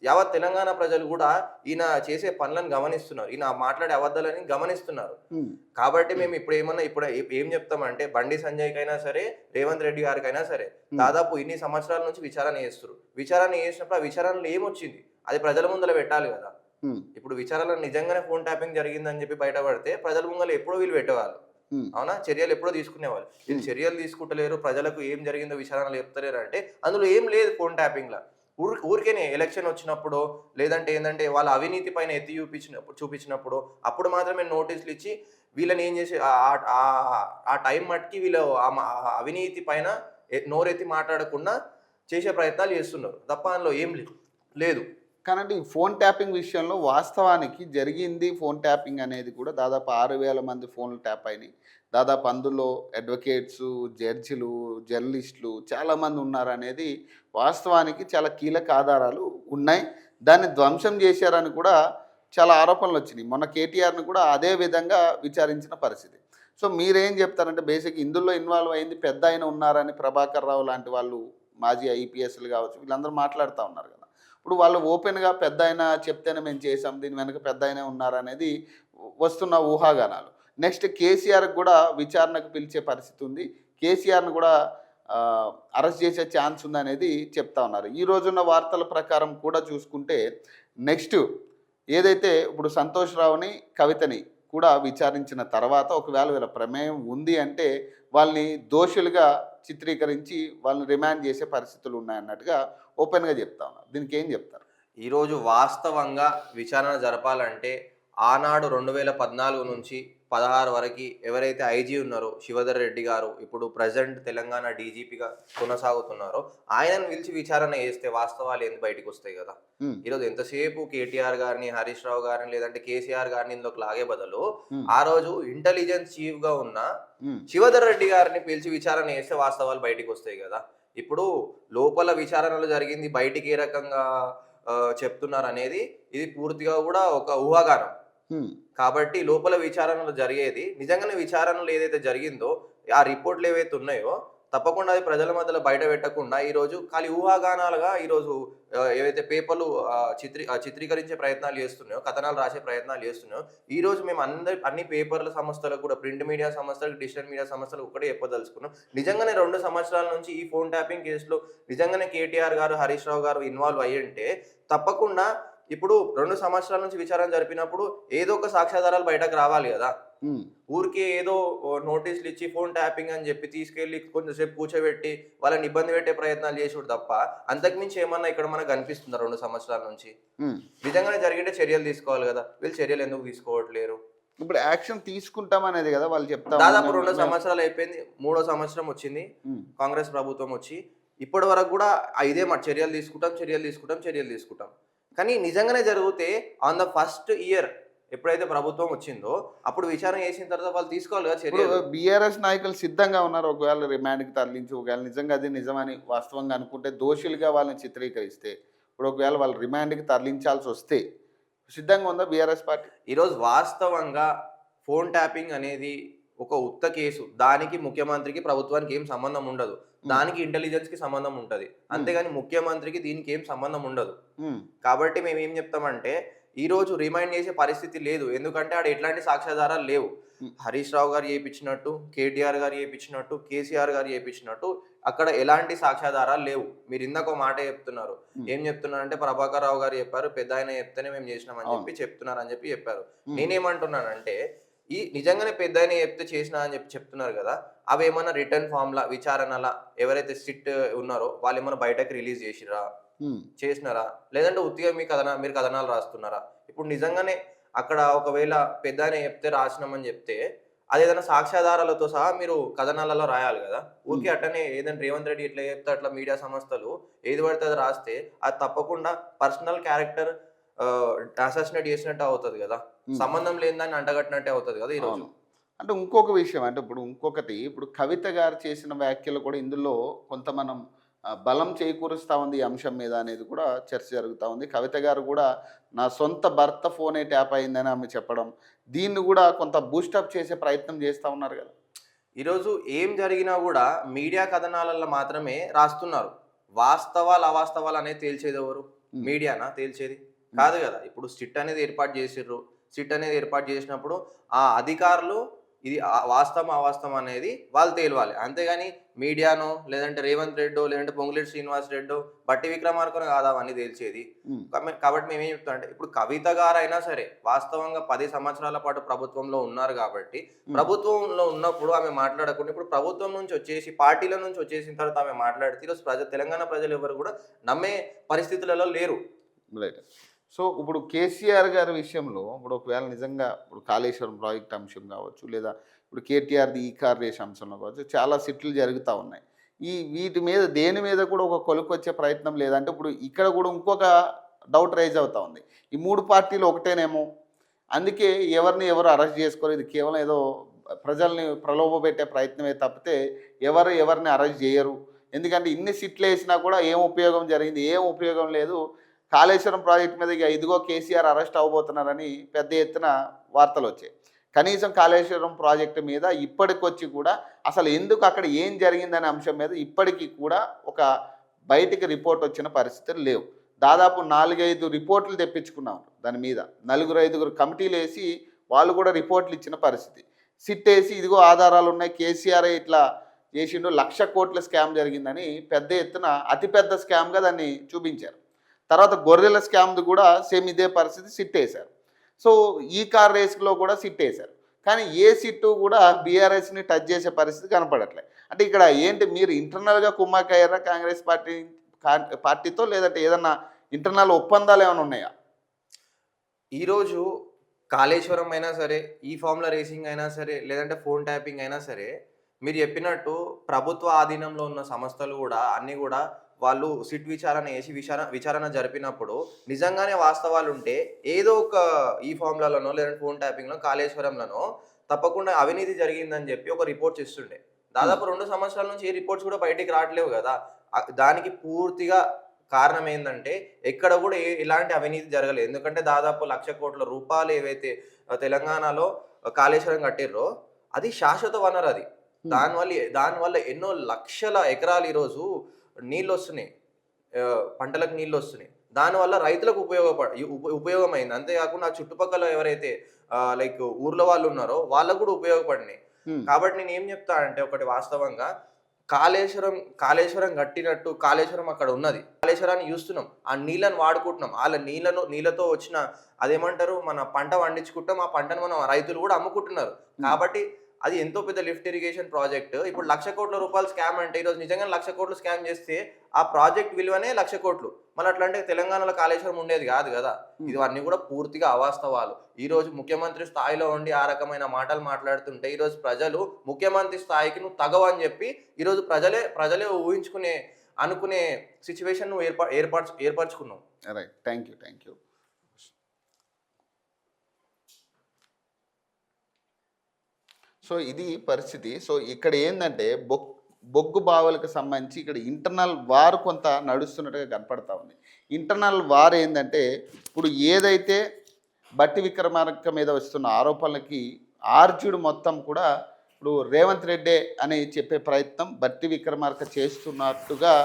యావత్ తెలంగాణ ప్రజలు కూడా ఈయన చేసే పనులను గమనిస్తున్నారు, ఈయన మాట్లాడే అబద్ధాలని గమనిస్తున్నారు. కాబట్టి మేము ఇప్పుడు ఏం చెప్తామంటే బండి సంజయ్కైనా సరే, రేవంత్ రెడ్డి గారికైనా సరే దాదాపు ఇన్ని సంవత్సరాల నుంచి విచారణ చేస్తున్నారు. విచారణ చేసినప్పుడు ఆ విచారణలో ఏమొచ్చింది అది ప్రజల ముందర పెట్టాలి కదా. ఇప్పుడు విచారణలో నిజంగానే ఫోన్ ట్యాపింగ్ జరిగిందని చెప్పి బయటపడితే ప్రజల ముందర ఎప్పుడో వీళ్ళు పెట్టేవాళ్ళు, అవునా, చర్యలు ఎప్పుడో తీసుకునేవాళ్ళు. వీళ్ళు చర్యలు తీసుకుంటలేరు, ప్రజలకు ఏం జరిగిందో విచారణలు చెప్తలేరు అంటే అందులో ఏం లేదు ఫోన్ ట్యాపింగ్ లా. ఊరికేనే ఎలక్షన్ వచ్చినప్పుడు లేదంటే ఏంటంటే వాళ్ళ అవినీతి పైన ఎత్తి చూపించినప్పుడు అప్పుడు మాత్రమే నోటీసులు ఇచ్చి వీళ్ళని ఏం చేసి ఆ టైం మట్టుకి వీళ్ళు ఆ అవినీతి పైన నోరెత్తి మాట్లాడకుండా చేసే ప్రయత్నాలు చేస్తున్నారు తప్ప అందులో ఏం లేదు. కానండి ఫోన్ ట్యాపింగ్ విషయంలో వాస్తవానికి జరిగింది ఫోన్ ట్యాపింగ్ అనేది కూడా దాదాపు 6,000 మంది ఫోన్లు ట్యాప్ అయినాయి. దాదాపు అందులో అడ్వకేట్సు, జడ్జిలు, జర్నలిస్టులు చాలామంది ఉన్నారనేది వాస్తవానికి చాలా కీలక ఆధారాలు ఉన్నాయి. దాన్ని ధ్వంసం చేశారని కూడా చాలా ఆరోపణలు వచ్చినాయి. మొన్న కేటీఆర్‌ని కూడా అదే విధంగా విచారించిన పరిస్థితి. సో మీరేం చెప్తారంటే బేసిక్ ఇందులో ఇన్వాల్వ్ అయింది పెద్దాయన ఉన్నారని ప్రభాకర్ రావు లాంటి వాళ్ళు మాజీ ఐపీఎస్‌లు కావచ్చు వీళ్ళందరూ మాట్లాడుతూ ఉన్నారు కదా! ఇప్పుడు వాళ్ళు ఓపెన్‌గా పెద్దాయన చెప్తేనే మేము చేసాం. దీని వెనక పెద్దాయనే ఉన్నారనేది వస్తున్న ఊహాగానాలు. నెక్స్ట్ కేసీఆర్‌కి కూడా విచారణకు పిలిచే పరిస్థితి ఉంది. కేసీఆర్‌ని కూడా అరెస్ట్ చేసే ఛాన్స్ ఉందనేది చెప్తా ఉన్నారు. ఈ రోజున్న వార్తల ప్రకారం కూడా చూసుకుంటే నెక్స్ట్ ఏదైతే ఇప్పుడు సంతోష్ రావుని, కవితని కూడా విచారించిన తర్వాత ఒకవేళ వీళ్ళ ప్రమేయం ఉంది అంటే వాళ్ళని దోషులుగా చిత్రీకరించి వాళ్ళని రిమాండ్ చేసే పరిస్థితులు ఉన్నాయన్నట్టుగా ఓపెన్‌గా చెప్తా ఉన్నారు. దీనికి ఏం చెప్తారు? ఈరోజు వాస్తవంగా విచారణ జరపాలంటే ఆనాడు 2014 నుంచి 16 వరకు ఎవరైతే ఐజీ ఉన్నారో శివధర్ రెడ్డి గారు ఇప్పుడు ప్రజెంట్ తెలంగాణ డీజీపీగా కొనసాగుతున్నారో ఆయనను పిలిచి విచారణ చేస్తే వాస్తవాలు ఎందుకు బయటకు వస్తాయి కదా. ఈరోజు ఎంతసేపు కేటీఆర్ గారిని, హరీష్ రావు గారిని లేదంటే కేసీఆర్ గారిని ఇందులోకి లాగే బదులు ఆ రోజు ఇంటెలిజెన్స్ చీఫ్ గా ఉన్న శివధర్ రెడ్డి గారిని పిలిచి విచారణ చేస్తే వాస్తవాలు బయటకు వస్తాయి కదా. ఇప్పుడు లోపల విచారణలు జరిగింది బయటికి ఏ రకంగా చెప్తున్నారు అనేది ఇది పూర్తిగా కూడా ఒక ఊహాగానం. కాబట్టి లోపల విచారణలు జరిగేది నిజంగానే విచారణలు ఏదైతే జరిగిందో ఆ రిపోర్ట్లు ఏవైతే ఉన్నాయో తప్పకుండా అది ప్రజల మధ్యలో బయట పెట్టకుండా ఈరోజు ఖాళీ ఊహాగానాలుగా ఈరోజు ఏవైతే పేపర్లు చిత్రీకరించే ప్రయత్నాలు చేస్తున్నాయో, కథనాలు రాసే ప్రయత్నాలు చేస్తున్నాయో ఈరోజు మేము అన్ని పేపర్ల సంస్థలకు కూడా ప్రింట్ మీడియా సంస్థలకు, డిజిటల్ మీడియా సంస్థలకు ఒకటే చెప్పదలుచుకున్నాం. నిజంగానే 2 సంవత్సరాల నుంచి ఈ ఫోన్ ట్యాపింగ్ కేసులో నిజంగానే కేటీఆర్ గారు, హరీష్ రావు గారు ఇన్వాల్వ్ అయ్యింటే తప్పకుండా ఇప్పుడు 2 సంవత్సరాల నుంచి విచారణ జరిపినప్పుడు ఏదో ఒక సాక్ష్యాధారాలు బయటకు రావాలి కదా. ఊరికే ఏదో నోటీసులు ఇచ్చి ఫోన్ ట్యాపింగ్ అని చెప్పి తీసుకెళ్లి కొంచెంసేపు కూర్చోబెట్టి వాళ్ళని ఇబ్బంది పెట్టే ప్రయత్నాలు చేసుడు తప్ప అంతకుమించి ఏమన్నా ఇక్కడ మనకు కనిపిస్తుందా 2 సంవత్సరాల నుంచి? నిజంగానే జరిగింటే చర్యలు తీసుకోవాలి కదా. వీళ్ళు చర్యలు ఎందుకు తీసుకోవట్లేరు? ఇప్పుడు యాక్షన్ తీసుకుంటాం అనేది కదా వాళ్ళు చెప్తారు. దాదాపు 2 సంవత్సరాలు అయిపోయింది, 3వ సంవత్సరం వచ్చింది కాంగ్రెస్ ప్రభుత్వం వచ్చి. ఇప్పటి వరకు కూడా ఇదే మాట చర్యలు తీసుకుంటాం. కానీ నిజంగానే జరిగితే ఆన్ ద ఫస్ట్ ఇయర్ ఎప్పుడైతే ప్రభుత్వం వచ్చిందో అప్పుడు విచారణ చేసిన తర్వాత వాళ్ళు తీసుకోవాలి కదా చర్యలు. బీఆర్ఎస్ నాయకులు సిద్ధంగా ఉన్నారు. ఒకవేళ రిమాండ్కి తరలించి ఒకవేళ నిజంగా అది నిజమని వాస్తవంగా అనుకుంటే దోషులుగా వాళ్ళని చిత్రీకరిస్తే ఇప్పుడు ఒకవేళ వాళ్ళు రిమాండ్కి తరలించాల్సి వస్తే సిద్ధంగా ఉందా బీఆర్ఎస్ పార్టీ? ఈరోజు వాస్తవంగా ఫోన్ ట్యాపింగ్ అనేది ఒక ఉత్త కేసు. దానికి ముఖ్యమంత్రికి, ప్రభుత్వానికి ఏం సంబంధం ఉండదు. దానికి ఇంటెలిజెన్స్ కి సంబంధం ఉంటది. అంతేగాని ముఖ్యమంత్రికి దీనికి ఏం సంబంధం ఉండదు. కాబట్టి మేము ఏం చెప్తామంటే ఈ రోజు రిమైండ్ చేసే పరిస్థితి లేదు. ఎందుకంటే ఆడ ఎట్లాంటి సాక్ష్యాధారాలు లేవు. హరీష్ రావు గారు చేయించినట్టు, కేటీఆర్ గారు చేయించినట్టు, కేసీఆర్ గారు చేయించినట్టు అక్కడ ఎలాంటి సాక్ష్యాధారాలు లేవు. మీరు ఇందాక ఒక మాట చెప్తున్నారు. ఏం చెప్తున్నారంటే ప్రభాకర్ రావు గారు చెప్పారు, పెద్ద ఆయన చెప్తేనే మేము చేసినామని చెప్పి చెప్తున్నారు అని చెప్పారు. నేనేమంటున్నానంటే ఈ నిజంగానే పెద్ద ఆయన చెప్తే చేసినా అని చెప్తున్నారు కదా. అవి ఏమన్నా రిటర్న్ ఫామ్లా విచారణలా ఎవరైతే సిట్ ఉన్నారో వాళ్ళు ఏమన్నా బయటకు రిలీజ్ చేసినారా లేదంటే ఉత్తిగా మీరు కథనాలు రాస్తున్నారా? ఇప్పుడు నిజంగానే అక్కడ ఒకవేళ పెద్ద ఆయన చెప్తే రాసినామని చెప్తే అది ఏదైనా సాక్ష్యాధారాలతో సహా మీరు కథనాలలో రాయాలి కదా. ఊరికే అట్లనే ఏదైనా రేవంత్ రెడ్డి ఎట్లా చెప్తే అట్లా మీడియా సంస్థలు ఏది పడితే అది రాస్తే అది తప్పకుండా పర్సనల్ క్యారెక్టర్ అసాసినేట్ చేసినట్టు అవుతుంది కదా. సంబంధం లేని దాన్ని అంటగట్టినట్టే అవుతుంది కదా ఈరోజు. అంటే ఇంకొక విషయం అంటే ఇప్పుడు కవిత గారు చేసిన వ్యాఖ్యలు కూడా ఇందులో కొంత మనం బలం చేకూరుస్తూ ఉంది ఈ అంశం మీద అనేది కూడా చర్చ జరుగుతూ ఉంది. కవిత గారు కూడా నా సొంత భర్త ఫోనే ట్యాప్ అయిందని ఆమె చెప్పడం, దీన్ని కూడా కొంత బూస్టప్ చేసే ప్రయత్నం చేస్తూ ఉన్నారు కదా. ఈరోజు ఏం జరిగినా కూడా మీడియా కథనాలలో మాత్రమే రాస్తున్నారు. వాస్తవాలు అవాస్తవాలు అనేది తేల్చేది ఎవరు? మీడియానా తేల్చేది? కాదు కదా. ఇప్పుడు సిట్ అనేది ఏర్పాటు చేసిర్రు. సిట్ అనేది ఏర్పాటు చేసినప్పుడు ఆ అధికారులు ఇది వాస్తవం అవాస్తవం అనేది వాళ్ళు తేలవాలి. అంతేగాని మీడియానో, లేదంటే రేవంత్ రెడ్డో, లేదంటే పొంగులేటి శ్రీనివాస్ రెడ్డో, బట్టి విక్రమార్కనో కాదు అవన్నీ తేల్చేది. కాబట్టి మేమేం చెప్తామంటే, ఇప్పుడు కవిత గారైనా సరే వాస్తవంగా 10 సంవత్సరాల పాటు ప్రభుత్వంలో ఉన్నారు కాబట్టి, ప్రభుత్వంలో ఉన్నప్పుడు ఆమె మాట్లాడకుండా ఇప్పుడు ప్రభుత్వం నుంచి వచ్చేసి, పార్టీల నుంచి వచ్చేసిన తర్వాత ఆమె మాట్లాడితే ఈరోజు తెలంగాణ ప్రజలు ఎవరు కూడా నమ్మే పరిస్థితులలో లేరు. రైట్. సో ఇప్పుడు కేసీఆర్ గారి విషయంలో ఇప్పుడు ఒకవేళ నిజంగా ఇప్పుడు కాళేశ్వరం ప్రాజెక్ట్ అంశం కావచ్చు, లేదా ఇప్పుడు కేటీఆర్ది ఈ కార్ రేస్ అంశంలో కావచ్చు, చాలా సిట్లు జరుగుతూ ఉన్నాయి. వీటి మీద దేని మీద కూడా ఒక కొలుకు వచ్చే ప్రయత్నం లేదంటే ఇప్పుడు ఇక్కడ కూడా ఇంకొక డౌట్ రైజ్ అవుతా ఉంది. ఈ 3 పార్టీలు ఒకటేనేమో, అందుకే ఎవరిని ఎవరు అరెస్ట్ చేసుకోరు, ఇది కేవలం ఏదో ప్రజల్ని ప్రలోభపెట్టే ప్రయత్నమే తప్పితే ఎవరిని అరెస్ట్ చేయరు. ఎందుకంటే ఇన్ని సిట్లు వేసినా కూడా ఏం ఉపయోగం జరిగింది, ఏం ఉపయోగం లేదు. కాళేశ్వరం ప్రాజెక్టు మీద ఇదిగో కేసీఆర్ అరెస్ట్ అవ్వబోతున్నారని పెద్ద ఎత్తున వార్తలు వచ్చాయి. కనీసం కాళేశ్వరం ప్రాజెక్టు మీద ఇప్పటికొచ్చి కూడా అసలు ఎందుకు అక్కడ ఏం జరిగిందనే అంశం మీద ఇప్పటికీ కూడా ఒక బయటికి రిపోర్ట్ వచ్చిన పరిస్థితులు లేవు. దాదాపు 4-5 రిపోర్ట్లు తెప్పించుకున్నాం దాని మీద. 4-5 కమిటీలు వేసి వాళ్ళు కూడా రిపోర్ట్లు ఇచ్చిన పరిస్థితి. సిట్ వేసి ఇదిగో ఆధారాలు ఉన్నాయి, కేసీఆర్ ఇట్లా చేసిండు, 1,00,000 కోట్ల స్కామ్ జరిగిందని పెద్ద ఎత్తున అతిపెద్ద స్కామ్గా దాన్ని చూపించారు. తర్వాత గొర్రెల స్కామ్ది కూడా సేమ్ ఇదే పరిస్థితి, సిట్ వేశారు. సో ఈ కార్ రేస్లో కూడా సిట్ వేశారు. కానీ ఏ సిట్టు కూడా బీఆర్ఎస్ని టచ్ చేసే పరిస్థితి కనపడట్లేదు. అంటే ఇక్కడ ఏంటి, మీరు ఇంటర్నల్గా కుమ్మక్కయ్యారా కాంగ్రెస్ పార్టీతో, లేదంటే ఏదన్నా ఇంటర్నల్ ఒప్పందాలు ఏమైనా ఉన్నాయా? ఈరోజు కాళేశ్వరం అయినా సరే, ఈ ఫార్ములా రేసింగ్ అయినా సరే, లేదంటే ఫోన్ ట్యాపింగ్ అయినా సరే, మీరు చెప్పినట్టు ప్రభుత్వ ఆధీనంలో ఉన్న సంస్థలు కూడా అన్నీ కూడా వాళ్ళు సిట్ విచారణ చేసి విచారణ జరిపినప్పుడు నిజంగానే వాస్తవాలు ఉంటే ఏదో ఒక ఈ ఫార్ములాలోనో, లేదంటే ఫోన్ ట్యాపింగ్లో, కాళేశ్వరంలోనో తప్పకుండా అవినీతి జరిగిందని చెప్పి ఒక రిపోర్ట్స్ ఇస్తుండే. దాదాపు 2 సంవత్సరాల నుంచి ఏ రిపోర్ట్స్ కూడా బయటికి రావట్లేవు కదా. దానికి పూర్తిగా కారణం ఏంటంటే ఎక్కడ కూడా ఎలాంటి అవినీతి జరగలేదు. ఎందుకంటే దాదాపు 1,00,000 కోట్ల రూపాయలు ఏవైతే తెలంగాణలో కాళేశ్వరం కట్టిర్రో అది శాశ్వత వనరు. అది దానివల్ల ఎన్నో లక్షల ఎకరాలు ఈరోజు నీళ్ళు వస్తున్నాయి, పంటలకు నీళ్ళు వస్తున్నాయి. దానివల్ల రైతులకు ఉపయోగమైంది. అంతేకాకుండా చుట్టుపక్కల ఎవరైతే లైక్ ఊర్లో వాళ్ళు ఉన్నారో వాళ్ళకు కూడా ఉపయోగపడినాయి. కాబట్టి నేను ఏం చెప్తా అంటే, ఒకటి వాస్తవంగా కాళేశ్వరం కట్టినట్టు కాళేశ్వరం అక్కడ ఉన్నది, కాళేశ్వరాన్ని చూస్తున్నాం, ఆ నీళ్ళని వాడుకుంటున్నాం, వాళ్ళ నీళ్ళతో వచ్చిన అదేమంటారు మన పంట పండించుకుంటాం, ఆ పంటను మనం రైతులు కూడా అమ్ముకుంటున్నారు. కాబట్టి అది ఎంతో పెద్ద లిఫ్ట్ ఇరిగేషన్ ప్రాజెక్ట్. ఇప్పుడు 1,00,000 కోట్ల రూపాయలు స్కామ్ అంటే ఈరోజు నిజంగా 1,00,000 కోట్లు స్కామ్ చేస్తే ఆ ప్రాజెక్ట్ విలువనే 1,00,000 కోట్లు. మళ్ళీ అట్లాంటి తెలంగాణలో కాళేశ్వరం ఉండేది కాదు కదా. ఇవన్నీ కూడా పూర్తిగా అవాస్తవాలు. ఈ రోజు ముఖ్యమంత్రి స్థాయిలో ఉండి ఆ రకమైన మాటలు మాట్లాడుతుంటే ఈరోజు ప్రజలు ముఖ్యమంత్రి స్థాయికి నువ్వు తగవు అని చెప్పి ఈరోజు ప్రజలే అనుకునే సిచ్యువేషన్ నువ్వు ఏర్పరచుకున్నావు. Right, thank you. సో ఇది పరిస్థితి. సో ఇక్కడ ఏంటంటే బొగ్గు బావులకు సంబంధించి ఇక్కడ ఇంటర్నల్ వార్ కొంత నడుస్తున్నట్టుగా కనపడతా ఉంది. ఇంటర్నల్ వార్ ఏంటంటే, ఇప్పుడు ఏదైతే బట్టి విక్రమార్క మీద వస్తున్న ఆరోపణలకి ఆర్జుడు మొత్తం కూడా ఇప్పుడు రేవంత్ రెడ్డి అని చెప్పే ప్రయత్నం బట్టి విక్రమార్క చేస్తున్నట్టుగా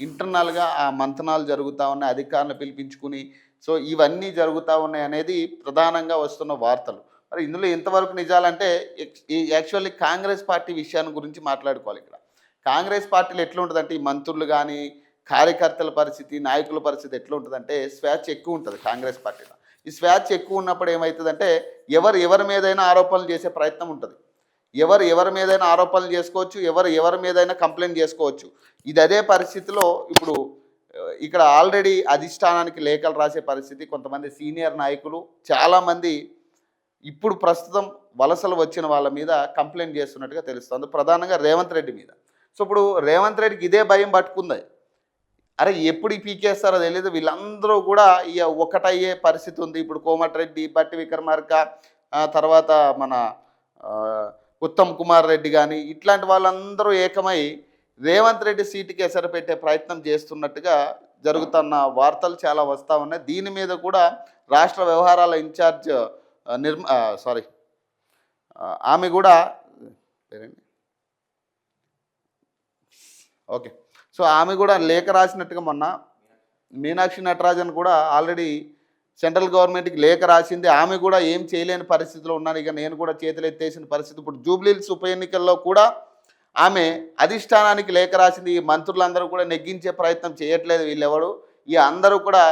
ఇంటర్నల్గా ఆ మంతనాలు జరుగుతూ ఉన్నాయి, అధికారులను పిలిపించుకుని. సో ఇవన్నీ జరుగుతూ ఉన్నాయి అనేది ప్రధానంగా వస్తున్న వార్తలు. మరి ఇందులో ఎంతవరకు నిజాలంటే యాక్చువల్లీ కాంగ్రెస్ పార్టీ విషయాన్ని గురించి మాట్లాడుకోవాలి. ఇక్కడ కాంగ్రెస్ పార్టీలో ఎట్లా ఉంటుందంటే, ఈ మంత్రులు కానీ కార్యకర్తల పరిస్థితి, నాయకుల పరిస్థితి ఎట్లా ఉంటుందంటే స్వేచ్ఛ ఎక్కువ ఉంటుంది కాంగ్రెస్ పార్టీలో. ఈ స్వేచ్ఛ ఎక్కువ ఉన్నప్పుడు ఏమవుతుందంటే ఎవరి మీదైనా ఆరోపణలు చేసే ప్రయత్నం ఉంటుంది. ఎవరి మీదైనా ఆరోపణలు చేసుకోవచ్చు, ఎవరి మీదైనా కంప్లైంట్ చేసుకోవచ్చు. ఇది అదే పరిస్థితిలో ఇప్పుడు ఇక్కడ ఆల్రెడీ అధిష్టానానికి లేఖలు రాసే పరిస్థితి. కొంతమంది సీనియర్ నాయకులు చాలామంది ఇప్పుడు ప్రస్తుతం వలసలు వచ్చిన వాళ్ళ మీద కంప్లైంట్ చేస్తున్నట్టుగా తెలుస్తుంది, ప్రధానంగా రేవంత్ రెడ్డి మీద. సో ఇప్పుడు రేవంత్ రెడ్డికి ఇదే భయం పట్టుకుంది. అరే ఎప్పుడు పీకేస్తారో తెలియదు, వీళ్ళందరూ కూడా ఒకటయ్యే పరిస్థితి ఉంది. ఇప్పుడు కోమటిరెడ్డి, బట్టి విక్రమార్క, తర్వాత మన ఉత్తమ్ కుమార్ రెడ్డి కానీ ఇట్లాంటి వాళ్ళందరూ ఏకమై రేవంత్ రెడ్డి సీటుకి ఎసరు పెట్టే ప్రయత్నం చేస్తున్నట్టుగా జరుగుతున్న వార్తలు చాలా వస్తూ ఉన్నాయి. దీని మీద కూడా రాష్ట్ర వ్యవహారాల ఇన్ఛార్జ్ ఆమె కూడా సో ఆమె కూడా లేఖ రాసినట్టుగా మొన్న మీనాక్షి నటరాజన్ కూడా ఆల్రెడీ సెంట్రల్ గవర్నమెంట్కి లేఖ రాసింది. ఆమె కూడా ఏం చేయలేని పరిస్థితిలో ఉన్నాను, ఇక నేను కూడా చేతులు ఎత్తేసిన పరిస్థితి. ఇప్పుడు జూబ్లీహిల్స్ ఉప ఎన్నికల్లో కూడా ఆమె అధిష్టానానికి లేఖ రాసింది. ఈ మంత్రులందరూ కూడా నెగ్గించే ప్రయత్నం చేయట్లేదు వీళ్ళెవడు, ఈ అందరూ కూడా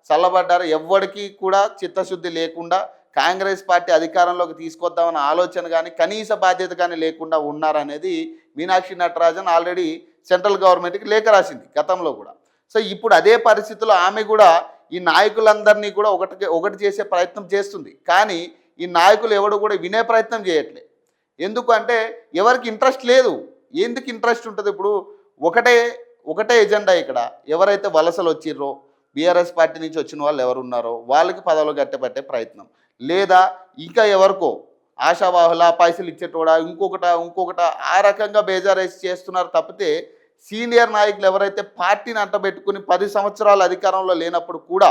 చల్లబడ్డారు. ఎవ్వడికి కూడా చిత్తశుద్ధి లేకుండా కాంగ్రెస్ పార్టీ అధికారంలోకి తీసుకొద్దామన్న ఆలోచన కానీ కనీస బాధ్యత కానీ లేకుండా ఉన్నారనేది మీనాక్షి నటరాజన్ ఆల్రెడీ సెంట్రల్ గవర్నమెంట్కి లేఖ రాసింది గతంలో కూడా. సో ఇప్పుడు అదే పరిస్థితుల్లో ఆమె కూడా ఈ నాయకులందరినీ కూడా ఒకటి చేసే ప్రయత్నం చేస్తుంది. కానీ ఈ నాయకులు ఎవడు కూడా వినే ప్రయత్నం చేయట్లే. ఎందుకు అంటే ఎవరికి ఇంట్రెస్ట్ లేదు. ఎందుకు ఇంట్రెస్ట్ ఉంటుంది? ఇప్పుడు ఒకటే ఎజెండా ఇక్కడ. ఎవరైతే వలసలు వచ్చిర్రో, బీఆర్ఎస్ పార్టీ నుంచి వచ్చిన వాళ్ళు ఎవరు ఉన్నారో వాళ్ళకి పదవులు గట్టబట్టే ప్రయత్నం, లేదా ఇంకా ఎవరికో ఆశావాహుల పైసలు ఇచ్చేటోడా ఇంకొకట ఆ రకంగా బేజారేసి చేస్తున్నారు తప్పితే సీనియర్ నాయకులు ఎవరైతే పార్టీని అంటబెట్టుకుని 10 సంవత్సరాలు అధికారంలో లేనప్పుడు కూడా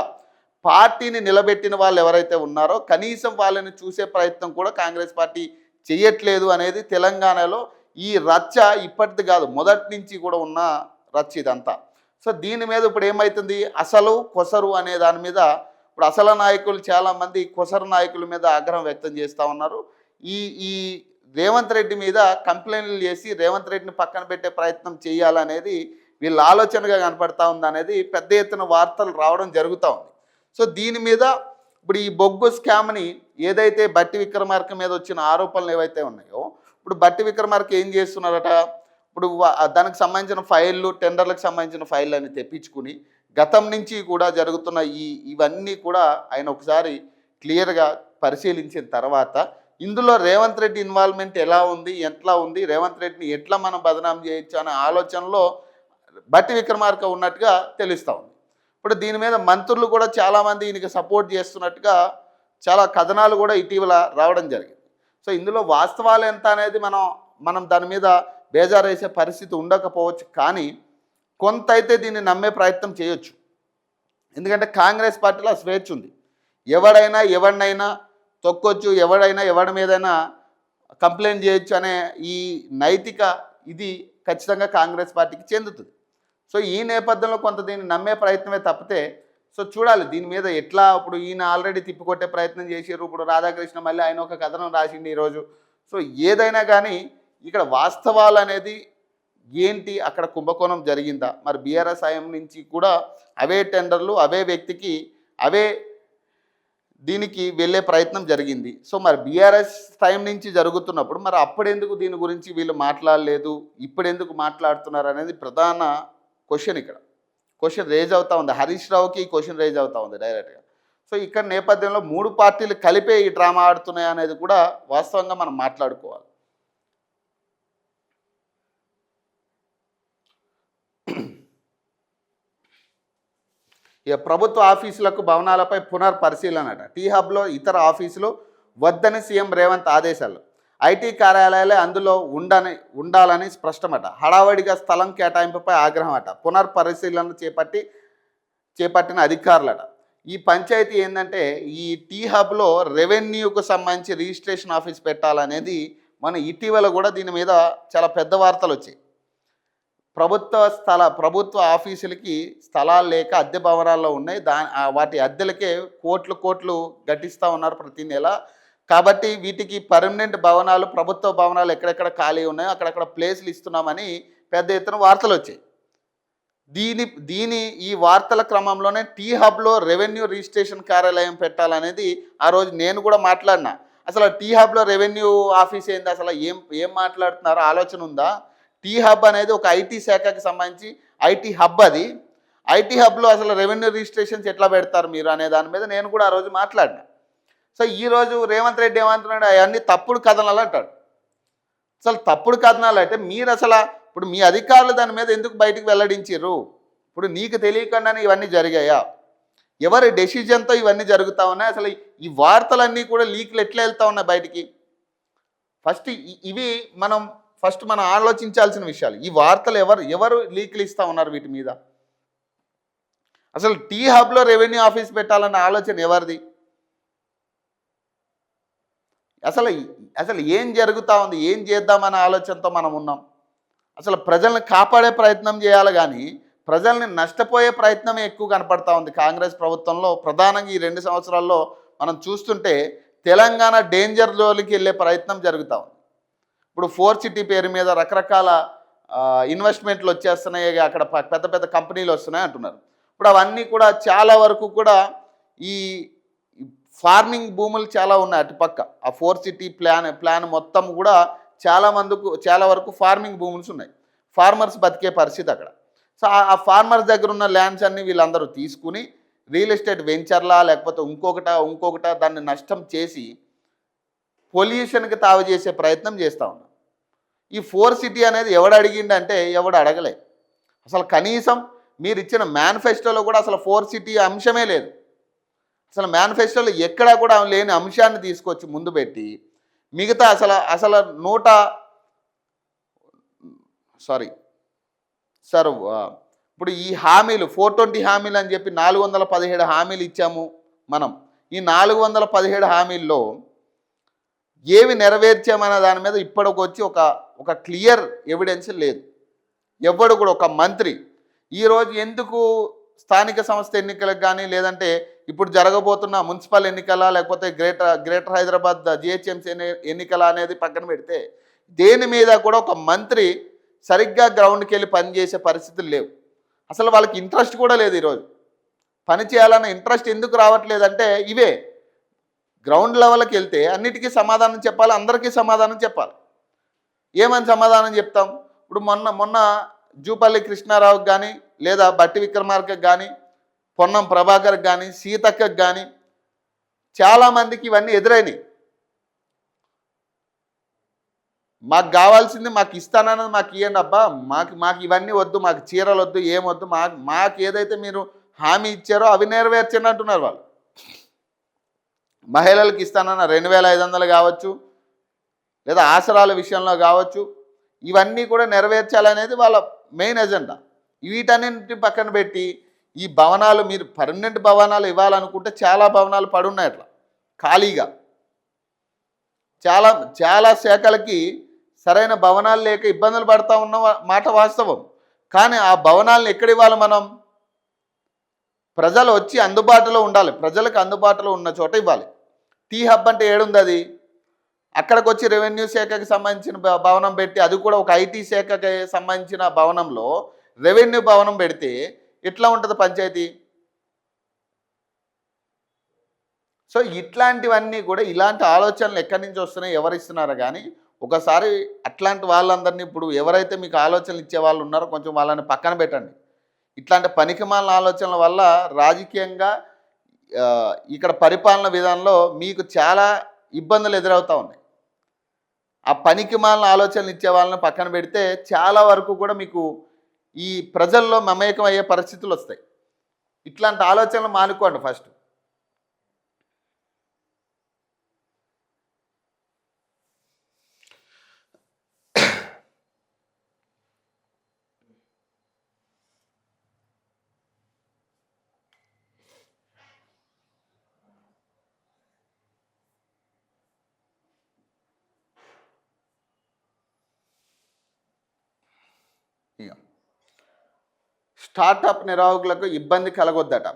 పార్టీని నిలబెట్టిన వాళ్ళు ఎవరైతే ఉన్నారో కనీసం వాళ్ళని చూసే ప్రయత్నం కూడా కాంగ్రెస్ పార్టీ చేయట్లేదు అనేది తెలంగాణలో ఈ రచ్చ ఇప్పటిది కాదు, మొదటి నుంచి కూడా ఉన్న రచ్చ ఇదంతా. సో దీని మీద ఇప్పుడు ఏమవుతుంది, అసలు కొసరు అనే దాని మీద ఇప్పుడు అసలు నాయకులు చాలామంది కొసరు నాయకుల మీద ఆగ్రహం వ్యక్తం చేస్తూ ఉన్నారు. ఈ రేవంత్ రెడ్డి మీద కంప్లైంట్లు చేసి రేవంత్ రెడ్డిని పక్కన పెట్టే ప్రయత్నం చేయాలనేది వీళ్ళ ఆలోచనగా కనపడతా ఉంది అనేది పెద్ద ఎత్తున వార్తలు రావడం జరుగుతూ ఉంది. సో దీని మీద ఇప్పుడు ఈ బొగ్గు స్కామ్ని ఏదైతే బట్టి విక్రమార్క మీద వచ్చిన ఆరోపణలు ఏవైతే ఉన్నాయో, ఇప్పుడు బట్టి విక్రమార్క ఏం చేస్తున్నారట, ఇప్పుడు దానికి సంబంధించిన ఫైళ్ళు, టెండర్లకు సంబంధించిన ఫైళ్ళు అని తెప్పించుకుని గతం నుంచి కూడా జరుగుతున్న ఇవన్నీ కూడా ఆయన ఒకసారి క్లియర్గా పరిశీలించిన తర్వాత ఇందులో రేవంత్ రెడ్డి ఇన్వాల్వ్మెంట్ ఎలా ఉంది, ఎట్లా ఉంది, రేవంత్ రెడ్డిని ఎట్లా మనం బదనాం చేయొచ్చు అనే ఆలోచనలో బట్టి విక్రమార్క ఉన్నట్టుగా తెలుస్తూ ఉంది. ఇప్పుడు దీని మీద మంత్రులు కూడా చాలామంది ఈయనకి సపోర్ట్ చేస్తున్నట్టుగా చాలా కథనాలు కూడా ఇటీవల రావడం జరిగింది. సో ఇందులో వాస్తవాలు ఎంత అనేది మనం దాని మీద బేజారేసే పరిస్థితి ఉండకపోవచ్చు, కానీ కొంత అయితే దీన్ని నమ్మే ప్రయత్నం చేయొచ్చు. ఎందుకంటే కాంగ్రెస్ పార్టీలో స్వేచ్ఛ ఉంది. ఎవరినైనా తొక్కొచ్చు, ఎవడి మీదైనా కంప్లైంట్ చేయొచ్చు అనే ఈ నైతిక ఇది ఖచ్చితంగా కాంగ్రెస్ పార్టీకి చెందుతుంది. సో ఈ నేపథ్యంలో కొంత దీన్ని నమ్మే ప్రయత్నమే తప్పితే, సో చూడాలి దీని మీద ఎట్లా. ఇప్పుడు ఈయన ఆల్రెడీ తిప్పికొట్టే ప్రయత్నం చేసారు. ఇప్పుడు రాధాకృష్ణ మళ్ళీ ఆయన ఒక కథనం రాసిండు ఈరోజు. సో ఏదైనా కానీ ఇక్కడ వాస్తవాలు అనేది ఏంటి, అక్కడ కుంభకోణం జరిగిందా, మరి బీఆర్ఎస్ హయాం నుంచి కూడా అవే టెండర్లు అవే వ్యక్తికి అవే దీనికి వెళ్ళే ప్రయత్నం జరిగింది. సో మరి బీఆర్ఎస్ టైం నుంచి జరుగుతున్నప్పుడు మరి అప్పుడెందుకు దీని గురించి వీళ్ళు మాట్లాడలేదు, ఇప్పుడెందుకు మాట్లాడుతున్నారు అనేది ప్రధాన క్వశ్చన్. ఇక్కడ క్వశ్చన్ రేజ్ అవుతూ ఉంది. హరీష్ రావుకి ఈ క్వశ్చన్ రేజ్ అవుతూ ఉంది డైరెక్ట్గా. సో ఇక్కడ నేపథ్యంలో 3 పార్టీలు కలిపే ఈ డ్రామా ఆడుతున్నాయి అనేది కూడా వాస్తవంగా మనం మాట్లాడుకోవాలి. ఇక ప్రభుత్వ ఆఫీసులకు భవనాలపై పునర్పరిశీలనట. టీ హబ్లో ఇతర ఆఫీసులు వద్దని సీఎం రేవంత్ ఆదేశాలు. ఐటీ కార్యాలయాలే అందులో ఉండాలని స్పష్టమట. హడావడిగా స్థలం కేటాయింపుపై ఆగ్రహం అట. పునర్పరిశీలన చేపట్టిన అధికారులట. ఈ పంచాయతీ ఏంటంటే ఈ టీ హబ్లో రెవెన్యూకు సంబంధించి రిజిస్ట్రేషన్ ఆఫీస్ పెట్టాలనేది మన ఇటీవల కూడా దీని మీద చాలా పెద్ద వార్తలు వచ్చాయి. ప్రభుత్వ ఆఫీసులకి స్థలాలు లేక అద్దె భవనాల్లో ఉన్నాయి. వాటి అద్దెలకే కోట్లు గట్టిస్తూ ఉన్నారు ప్రతి నెల. కాబట్టి వీటికి పర్మనెంట్ భవనాలు, ప్రభుత్వ భవనాలు ఎక్కడెక్కడ ఖాళీ ఉన్నాయో అక్కడక్కడ ప్లేసులు ఇస్తున్నామని పెద్ద ఎత్తున వార్తలు వచ్చాయి. ఈ వార్తల క్రమంలోనే టీ హబ్లో రెవెన్యూ రిజిస్ట్రేషన్ కార్యాలయం పెట్టాలనేది ఆ రోజు నేను కూడా మాట్లాడినా. అసలు టీ హబ్లో రెవెన్యూ ఆఫీస్ ఏంది, అసలు ఏం మాట్లాడుతున్నారో ఆలోచన ఉందా? టీ హబ్ అనేది ఒక ఐటీ శాఖకి సంబంధించి ఐటీ హబ్. అది ఐటీ హబ్లో అసలు రెవెన్యూ రిజిస్ట్రేషన్స్ ఎట్లా పెడతారు మీరు అనే దాని మీద నేను కూడా ఆ రోజు మాట్లాడినా. సో ఈరోజు రేవంత్ రెడ్డి ఏమంటున్నాడు, అవన్నీ తప్పుడు కథనాలు అంటాడు. అసలు తప్పుడు కథనాలు అంటే మీరు అసలు ఇప్పుడు మీ అధికారులు దాని మీద ఎందుకు బయటకు వెల్లడించారు? ఇప్పుడు నీకు తెలియకుండానే ఇవన్నీ జరిగాయా? ఎవరి డెసిజన్తో ఇవన్నీ జరుగుతూ ఉన్నాయి? అసలు ఈ వార్తలన్నీ కూడా లీక్లు ఎట్లా వెళ్తూ ఉన్నాయి బయటికి? ఇవి మనం ఆలోచించాల్సిన విషయాలు. ఈ వార్తలు ఎవరు లీక్లు ఇస్తూ ఉన్నారు వీటి మీద? అసలు టీ హబ్లో రెవెన్యూ ఆఫీస్ పెట్టాలన్న ఆలోచన ఎవరిది? అసలు ఏం జరుగుతూ ఉంది, ఏం చేద్దామనే ఆలోచనతో మనం ఉన్నాం. అసలు ప్రజల్ని కాపాడే ప్రయత్నం చేయాలి, కానీ ప్రజల్ని నష్టపోయే ప్రయత్నమే ఎక్కువ కనపడతా ఉంది కాంగ్రెస్ ప్రభుత్వంలో. ప్రధానంగా ఈ 2 సంవత్సరాల్లో మనం చూస్తుంటే తెలంగాణ డేంజర్ జోలికి వెళ్ళే ప్రయత్నం జరుగుతూ ఉంది. ఇప్పుడు 4 సిటీ పేరు మీద రకరకాల ఇన్వెస్ట్మెంట్లు వచ్చేస్తున్నాయి, అక్కడ పెద్ద పెద్ద కంపెనీలు వస్తున్నాయి అంటున్నారు. ఇప్పుడు అవన్నీ కూడా చాలా వరకు కూడా ఈ ఫార్మింగ్ భూములు చాలా ఉన్నాయి అటుపక్క. ఆ 4 సిటీ ప్లాన్ మొత్తం కూడా చాలా వరకు ఫార్మింగ్ భూములు ఉన్నాయి. ఫార్మర్స్ బతికే పరిస్థితి అక్కడ. సో ఆ ఫార్మర్స్ దగ్గర ఉన్న ల్యాండ్స్ అన్ని వీళ్ళందరూ తీసుకుని రియల్ ఎస్టేట్ వెంచర్లా లేకపోతే ఇంకొకట దాన్ని నష్టం చేసి పొల్యూషన్కి తావు చేసే ప్రయత్నం చేస్తూ ఉన్నాం. ఈ 4 సిటీ అనేది ఎవడు అడిగిండంటే ఎవడు అడగలే. అసలు కనీసం మీరు ఇచ్చిన మేనిఫెస్టోలో కూడా అసలు 4 సిటీ అంశమే లేదు. అసలు మేనిఫెస్టోలో ఎక్కడా కూడా లేని అంశాన్ని తీసుకొచ్చి ముందు పెట్టి మిగతా అసలు సార్ ఇప్పుడు ఈ హామీలు 420 హామీలు అని చెప్పి 417 హామీలు ఇచ్చాము మనం. ఈ 417 హామీల్లో ఏవి నెరవేర్చామన్న దాని మీద ఇప్పటికొచ్చి ఒక క్లియర్ ఎవిడెన్స్ లేదు. ఎవడు కూడా ఒక మంత్రి ఈరోజు ఎందుకు స్థానిక సంస్థ ఎన్నికలకు కానీ లేదంటే ఇప్పుడు జరగబోతున్న మున్సిపల్ ఎన్నికల లేకపోతే గ్రేటర్ హైదరాబాద్ జిహెచ్ఎంసీ ఎన్నికల అనేది పక్కన పెడితే దేని మీద కూడా ఒక మంత్రి సరిగ్గా గ్రౌండ్కి వెళ్ళి పనిచేసే పరిస్థితులు లేవు. అసలు వాళ్ళకి ఇంట్రెస్ట్ కూడా లేదు. ఈరోజు పని చేయాలన్న ఇంట్రెస్ట్ ఎందుకు రావట్లేదంటే ఇవే గ్రౌండ్ లెవెల్కి వెళ్తే అన్నిటికీ సమాధానం చెప్పాలి, అందరికీ సమాధానం చెప్పాలి. ఏమని సమాధానం చెప్తాం? ఇప్పుడు మొన్న జూపల్లి కృష్ణారావుకి కానీ లేదా బట్టి విక్రమార్కకి కానీ పొన్నం ప్రభాకర్కి కానీ సీతక్కకి కానీ చాలామందికి ఇవన్నీ ఎదురైనాయి. మాకు కావాల్సింది మాకు ఇస్తానన్నది మాకు ఇవ్వండి అబ్బా, మాకు ఇవన్నీ వద్దు, మాకు చీరలు వద్దు, ఏమొద్దు, మాకు ఏదైతే మీరు హామీ ఇచ్చారో అవి నెరవేర్చండి అంటున్నారు వాళ్ళు. మహిళలకు ఇస్తానన్న 2500 కావచ్చు లేదా ఆసరాల విషయంలో కావచ్చు, ఇవన్నీ కూడా నెరవేర్చాలనేది వాళ్ళ మెయిన్ ఎజెండా. వీటన్నింటి పక్కన పెట్టి ఈ భవనాలు మీరు పర్మనెంట్ భవనాలు ఇవ్వాలనుకుంటే చాలా భవనాలు పడున్నాయి అట్లా ఖాళీగా. చాలా శాఖలకి సరైన భవనాలు లేక ఇబ్బందులు పడుతూ ఉన్న మాట వాస్తవం. కానీ ఆ భవనాలను ఎక్కడ ఇవ్వాలి? మనం ప్రజలు వచ్చి అందుబాటులో ఉండాలి, ప్రజలకు అందుబాటులో ఉన్న చోట ఇవ్వాలి. టీ హబ్ అంటే ఏడుంది అది? అక్కడికి వచ్చి రెవెన్యూ శాఖకి సంబంధించిన భవనం పెట్టి అది కూడా ఒక ఐటీ శాఖకి సంబంధించిన భవనంలో రెవెన్యూ భవనం పెడితే ఎట్లా ఉంటుంది పంచాయతీ? సో ఇట్లాంటివన్నీ కూడా ఇలాంటి ఆలోచనలు ఎక్కడి నుంచి వస్తున్నాయి, ఎవరు ఇస్తున్నారో కానీ ఒకసారి అట్లాంటి వాళ్ళందరినీ ఇప్పుడు ఎవరైతే మీకు ఆలోచనలు ఇచ్చే వాళ్ళు ఉన్నారో కొంచెం వాళ్ళని పక్కన పెట్టండి. ఇట్లాంటి పనికిమాలిన ఆలోచనల వల్ల రాజకీయంగా ఇక్కడ పరిపాలన విధానంలో మీకు చాలా ఇబ్బందులు ఎదురవుతూ ఉన్నాయి. ఆ పనికిమాలిన ఆలోచనలు ఇచ్చే వాళ్ళని పక్కన పెడితే చాలా వరకు కూడా మీకు ఈ ప్రజల్లో మమేకం అయ్యే పరిస్థితులు వస్తాయి. ఇట్లాంటి ఆలోచనలు మానుకోండి ఫస్ట్. స్టార్టప్ నిర్వాహకులకు ఇబ్బంది కలగొద్దట.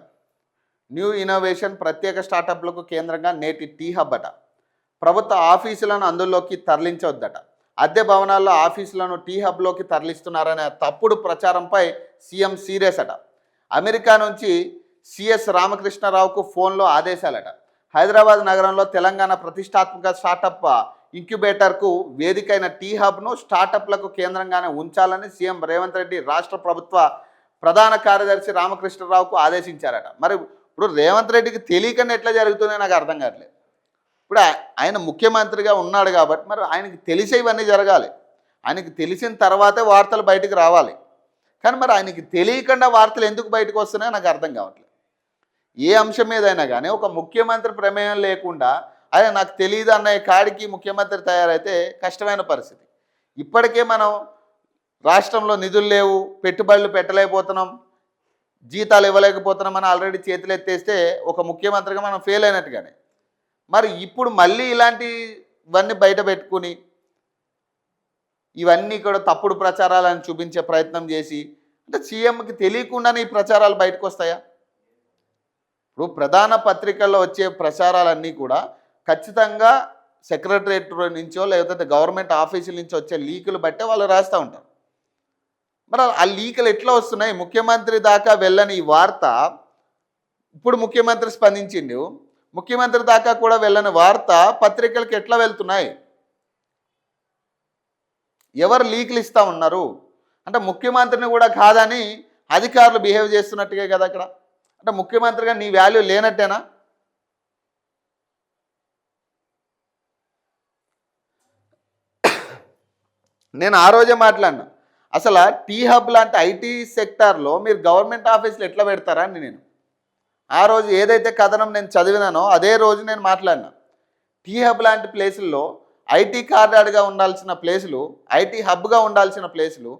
న్యూ ఇన్నోవేషన్ ప్రత్యేక స్టార్టప్లకు కేంద్రంగా నేటి టీ హబ్ అట. ప్రభుత్వ ఆఫీసులను అందులోకి తరలించవద్దట. అద్దె భవనాల్లో ఆఫీసులను టీ హబ్లోకి తరలిస్తున్నారనే తప్పుడు ప్రచారంపై సీఎం సీరియస్ అట. అమెరికా నుంచి సిఎస్ రామకృష్ణారావుకు ఫోన్లో ఆదేశాలట. హైదరాబాద్ నగరంలో తెలంగాణ ప్రతిష్టాత్మక స్టార్టప్ ఇంక్యుబేటర్కు వేదికైన టీ హబ్ను స్టార్టప్లకు కేంద్రంగానే ఉంచాలని సీఎం రేవంత్ రెడ్డి రాష్ట్ర ప్రభుత్వ ప్రధాన కార్యదర్శి రామకృష్ణరావుకు ఆదేశించారట. మరి ఇప్పుడు రేవంత్ రెడ్డికి తెలియకుండా ఎట్లా జరుగుతుందో నాకు అర్థం కావట్లేదు. ఇప్పుడు ఆయన ముఖ్యమంత్రిగా ఉన్నాడు కాబట్టి మరి ఆయనకి తెలిసే ఇవన్నీ జరగాలి. ఆయనకి తెలిసిన తర్వాతే వార్తలు బయటకు రావాలి. కానీ మరి ఆయనకి తెలియకుండా వార్తలు ఎందుకు బయటకు వస్తున్నాయో నాకు అర్థం కావట్లేదు. ఏ అంశం మీదైనా కానీ ఒక ముఖ్యమంత్రి ప్రమేయం లేకుండా ఆయన నాకు తెలియదు అన్న కాడికి ముఖ్యమంత్రి తయారైతే కష్టమైన పరిస్థితి. ఇప్పటికే మనం రాష్ట్రంలో నిధులు లేవు, పెట్టుబడులు పెట్టలేకపోతున్నాం, జీతాలు ఇవ్వలేకపోతున్నాం అని ఆల్రెడీ చేతులు ఎత్తేస్తే ఒక ముఖ్యమంత్రిగా మనం ఫెయిల్ అయినట్టుగానే. మరి ఇప్పుడు మళ్ళీ ఇలాంటివన్నీ బయట పెట్టుకుని ఇవన్నీ కూడా తప్పుడు ప్రచారాలను చూపించే ప్రయత్నం చేసి అంటే సీఎంకి తెలియకుండానే ఈ ప్రచారాలు బయటకు వస్తాయా? ఇప్పుడు ప్రధాన పత్రికల్లో వచ్చే ప్రచారాలన్నీ కూడా ఖచ్చితంగా సెక్రటరేట్ నుంచో లేకపోతే గవర్నమెంట్ ఆఫీసుల నుంచి వచ్చే లీకులు బట్టే వాళ్ళు రాస్తూ ఉంటారు. మరి ఆ లీకులు ఎట్లా వస్తున్నాయి? ముఖ్యమంత్రి దాకా వెళ్ళని ఈ వార్త ఇప్పుడు ముఖ్యమంత్రి స్పందించిండు. ముఖ్యమంత్రి దాకా కూడా వెళ్ళని వార్త పత్రికలకు ఎట్లా వెళ్తున్నాయి? ఎవరు లీకులు ఇస్తూ ఉన్నారు? అంటే ముఖ్యమంత్రిని కూడా కాదని అధికారులు బిహేవ్ చేస్తున్నట్టుగా కదా అక్కడ. అంటే ముఖ్యమంత్రిగా నీ వాల్యూ లేనట్టేనా? నేను ఆ రోజే మాట్లాడినా, అసలు టీ హబ్ లాంటి ఐటీ సెక్టార్లో మీరు గవర్నమెంట్ ఆఫీసులు ఎట్లా పెడతారా అని. నేను ఆ రోజు ఏదైతే కథనం నేను చదివినానో అదే రోజు నేను మాట్లాడినా. టీ హబ్ లాంటి ప్లేసుల్లో ఐటీ కార్డాడుగా ఉండాల్సిన ప్లేసులు, ఐటీ హబ్గా ఉండాల్సిన ప్లేసులు,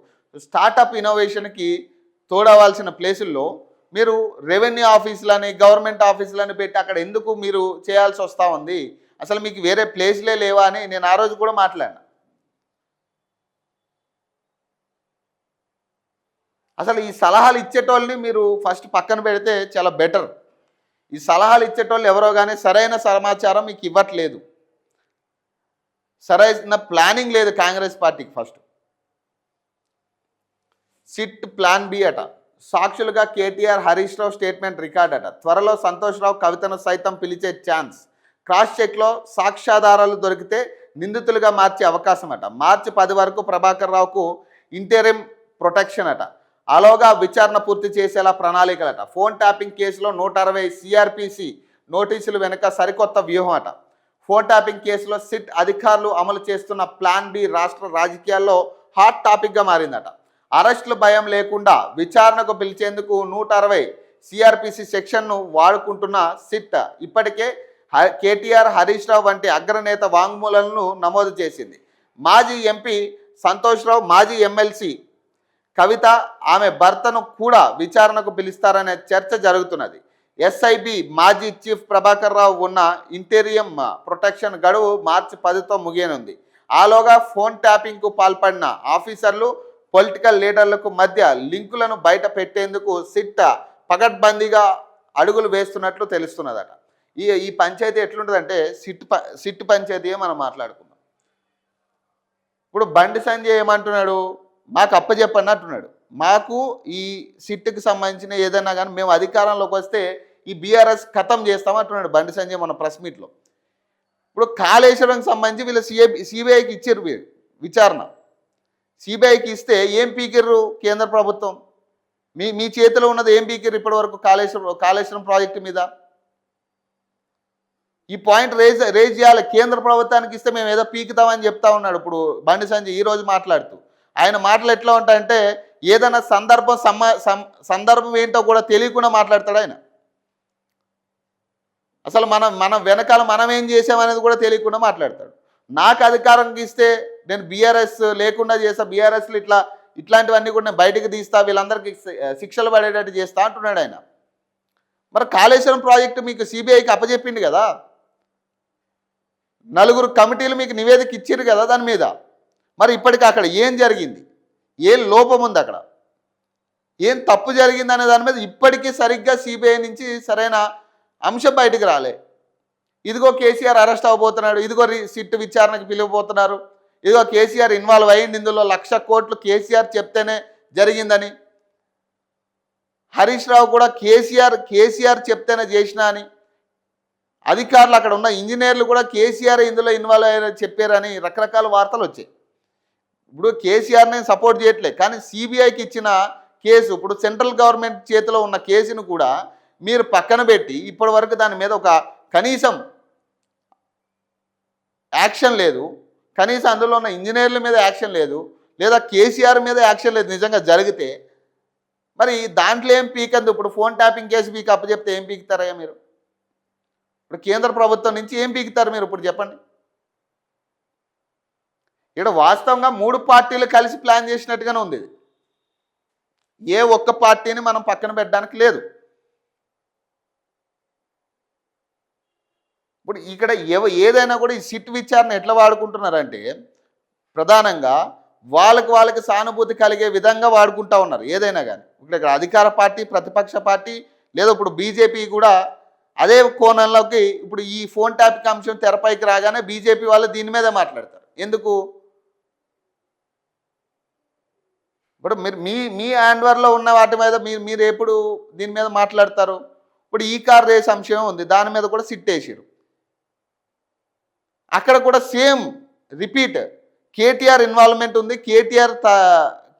స్టార్టప్ ఇన్నోవేషన్కి తోడవలసిన ప్లేసుల్లో మీరు రెవెన్యూ ఆఫీసులని గవర్నమెంట్ ఆఫీసులని పెట్టి అక్కడ ఎందుకు మీరు చేయాల్సి వస్తూ ఉంది? అసలు మీకు వేరే ప్లేస్లే లేవా అని నేను ఆ రోజు కూడా మాట్లాడినా. అసలు ఈ సలహాలు ఇచ్చేటోళ్ళని మీరు ఫస్ట్ పక్కన పెడితే చాలా బెటర్. ఈ సలహాలు ఇచ్చేటోళ్ళు ఎవరో కానీ సరైన సమాచారం మీకు ఇవ్వట్లేదు, సరైన ప్లానింగ్ లేదు కాంగ్రెస్ పార్టీకి. ఫస్ట్ సిట్ ప్లాన్ బి అట, సాక్షులుగా కేటీఆర్ హరీష్ రావు స్టేట్మెంట్ రికార్డ్ అట, త్వరలో సంతోష్ రావు కవితను సైతం పిలిచే ఛాన్స్, క్రాస్ చెక్లో సాక్ష్యాధారాలు దొరికితే నిందితులుగా మార్చే అవకాశం అట, మార్చి 10 వరకు ప్రభాకర్ రావుకు ఇంటరిమ్ ప్రొటెక్షన్ అట, ఆలోగా విచారణ పూర్తి చేసేలా ప్రణాళికలట, ఫోన్ ట్యాపింగ్ కేసులో 160 సిఆర్పిసి నోటీసులు వెనుక సరికొత్త వ్యూహం అట, ఫోన్ ట్యాపింగ్ కేసులో సిట్ అధికారులు అమలు చేస్తున్న ప్లాన్ బి రాష్ట్ర రాజకీయాల్లో హాట్ టాపిక్గా మారిందట, అరెస్టులు భయం లేకుండా విచారణకు పిలిచేందుకు 160 సిఆర్పిసి సెక్షన్ను వాడుకుంటున్న సిట్ ఇప్పటికే కేటీఆర్ హరీష్ రావు వంటి అగ్రనేత వాంగ్మూలాలను నమోదు చేసింది. మాజీ ఎంపీ సంతోష్ రావు, మాజీ ఎమ్మెల్సీ కవిత, ఆమె భర్తను కూడా విచారణకు పిలుస్తారనే చర్చ జరుగుతున్నది. ఎస్ఐబి మాజీ చీఫ్ ప్రభాకర్ రావు ఉన్న ఇంటీరియం ప్రొటెక్షన్ గడువు మార్చి 10తో ముగియనుంది. ఆలోగా ఫోన్ ట్యాపింగ్కు పాల్పడిన ఆఫీసర్లు, పొలిటికల్ లీడర్లకు మధ్య లింకులను బయట పెట్టేందుకు సిట్ పకడ్బందీగా అడుగులు వేస్తున్నట్లు తెలుస్తున్నదట. ఈ పంచాయతీ ఎట్లుంటుందంటే సిట్ పంచాయతీయే మనం మాట్లాడుకుందాం. ఇప్పుడు బండి సంజయ్ ఏమంటున్నాడు? మాకు అప్పచెప్పండి అంటున్నాడు. మాకు ఈ సిట్కి సంబంధించిన ఏదైనా కానీ మేము అధికారంలోకి వస్తే ఈ బీఆర్ఎస్ ఖతం చేస్తామంటున్నాడు బండి సంజయ్ మన ప్రెస్ మీట్లో. ఇప్పుడు కాళేశ్వరంకి సంబంధించి వీళ్ళు సిబిఐకి ఇచ్చారు విచారణ. సిబిఐకి ఇస్తే ఏం పీకిర్రు కేంద్ర ప్రభుత్వం? మీ చేతిలో ఉన్నది ఏం పీకిర్రు ఇప్పటి వరకు కాళేశ్వరం ప్రాజెక్టు మీద? ఈ పాయింట్ రేజ్ చేయాలి. కేంద్ర ప్రభుత్వానికి ఇస్తే మేము ఏదో పీకుతామని చెప్తా ఉన్నాడు ఇప్పుడు బండి సంజయ్ ఈరోజు మాట్లాడుతూ. ఆయన మాటలు ఎట్లా ఉంటాయంటే ఏదైనా సందర్భం ఏంటో కూడా తెలియకుండా మాట్లాడతాడు ఆయన. అసలు మనం వెనకాల మనం ఏం చేసామనేది కూడా తెలియకుండా మాట్లాడతాడు. నాకు అధికారం ఇస్తే నేను బీఆర్ఎస్ లేకుండా చేస్తా, బీఆర్ఎస్లు ఇట్లాంటివన్నీ కూడా నేను బయటకు తీస్తా, వీళ్ళందరికీ శిక్షలు పడేటట్టు చేస్తా అంటున్నాడు ఆయన. మరి కాళేశ్వరం ప్రాజెక్టు మీకు సిబిఐకి అప్పచెప్పింది కదా, 4 కమిటీలు మీకు నివేదిక ఇచ్చారు కదా దాని మీద. మరి ఇప్పటికీ అక్కడ ఏం జరిగింది, ఏం లోపం ఉంది, అక్కడ ఏం తప్పు జరిగింది అనే దాని మీద ఇప్పటికీ సరిగ్గా సిబిఐ నుంచి సరైన అంశం బయటకు రాలే. ఇదిగో కేసీఆర్ అరెస్ట్ అవ్వబోతున్నాడు, ఇదిగో సిట్ విచారణకు పిలువబోతున్నారు, ఇదిగో కేసీఆర్ ఇన్వాల్వ్ అయ్యింది, ఇందులో 1,00,000 కోట్లు కేసీఆర్ చెప్తేనే జరిగిందని, హరీష్ రావు కూడా కేసీఆర్ చెప్తేనే చేసినా అని, అధికారులు అక్కడ ఉన్న ఇంజనీర్లు కూడా కేసీఆర్ ఇందులో ఇన్వాల్వ్ అయ్యారని చెప్పారని రకరకాల వార్తలు వచ్చాయి. ఇప్పుడు కేసీఆర్ని సపోర్ట్ చేయట్లేదు, కానీ సిబిఐకి ఇచ్చిన కేసు, ఇప్పుడు సెంట్రల్ గవర్నమెంట్ చేతిలో ఉన్న కేసును కూడా మీరు పక్కన పెట్టి ఇప్పటి వరకు దాని మీద ఒక కనీసం యాక్షన్ లేదు, కనీసం అందులో ఉన్న ఇంజనీర్ల మీద యాక్షన్ లేదు, లేదా కేసీఆర్ మీద యాక్షన్ లేదు నిజంగా జరిగితే. మరి దాంట్లో ఏం పీకందు? ఇప్పుడు ఫోన్ ట్యాపింగ్ కేసు మీకు అప్పచెప్తే ఏం పీకుతారయ్యా మీరు? ఇప్పుడు కేంద్ర ప్రభుత్వం నుంచి ఏం పీకుతారు మీరు ఇప్పుడు చెప్పండి? ఇక్కడ వాస్తవంగా 3 పార్టీలు కలిసి ప్లాన్ చేసినట్టుగానే ఉంది. ఇది ఏ ఒక్క పార్టీని మనం పక్కన పెట్టడానికి లేదు. ఇప్పుడు ఇక్కడ ఏదైనా కూడా ఈ సిట్ విచారణ ఎట్లా వాడుకుంటున్నారంటే ప్రధానంగా వాళ్ళకి సానుభూతి కలిగే విధంగా వాడుకుంటా ఉన్నారు ఏదైనా కానీ. ఇక్కడ అధికార పార్టీ, ప్రతిపక్ష పార్టీ, లేదా ఇప్పుడు బీజేపీ కూడా అదే కోణంలోకి ఇప్పుడు ఈ ఫోన్ ట్యాపింగ్ అంశం తెరపైకి రాగానే బీజేపీ వాళ్ళు దీని మీదే మాట్లాడతారు. ఎందుకు? ఇప్పుడు మీరు మీ హ్యాండ్వర్లో ఉన్న వాటి మీద మీరు ఎప్పుడు దీని మీద మాట్లాడతారు? ఇప్పుడు ఈ కార్ రేస్ అంశం ఉంది, దాని మీద కూడా సిట్ వేసారు. అక్కడ కూడా సేమ్ రిపీట్ కేటీఆర్ ఇన్వాల్వ్మెంట్ ఉంది.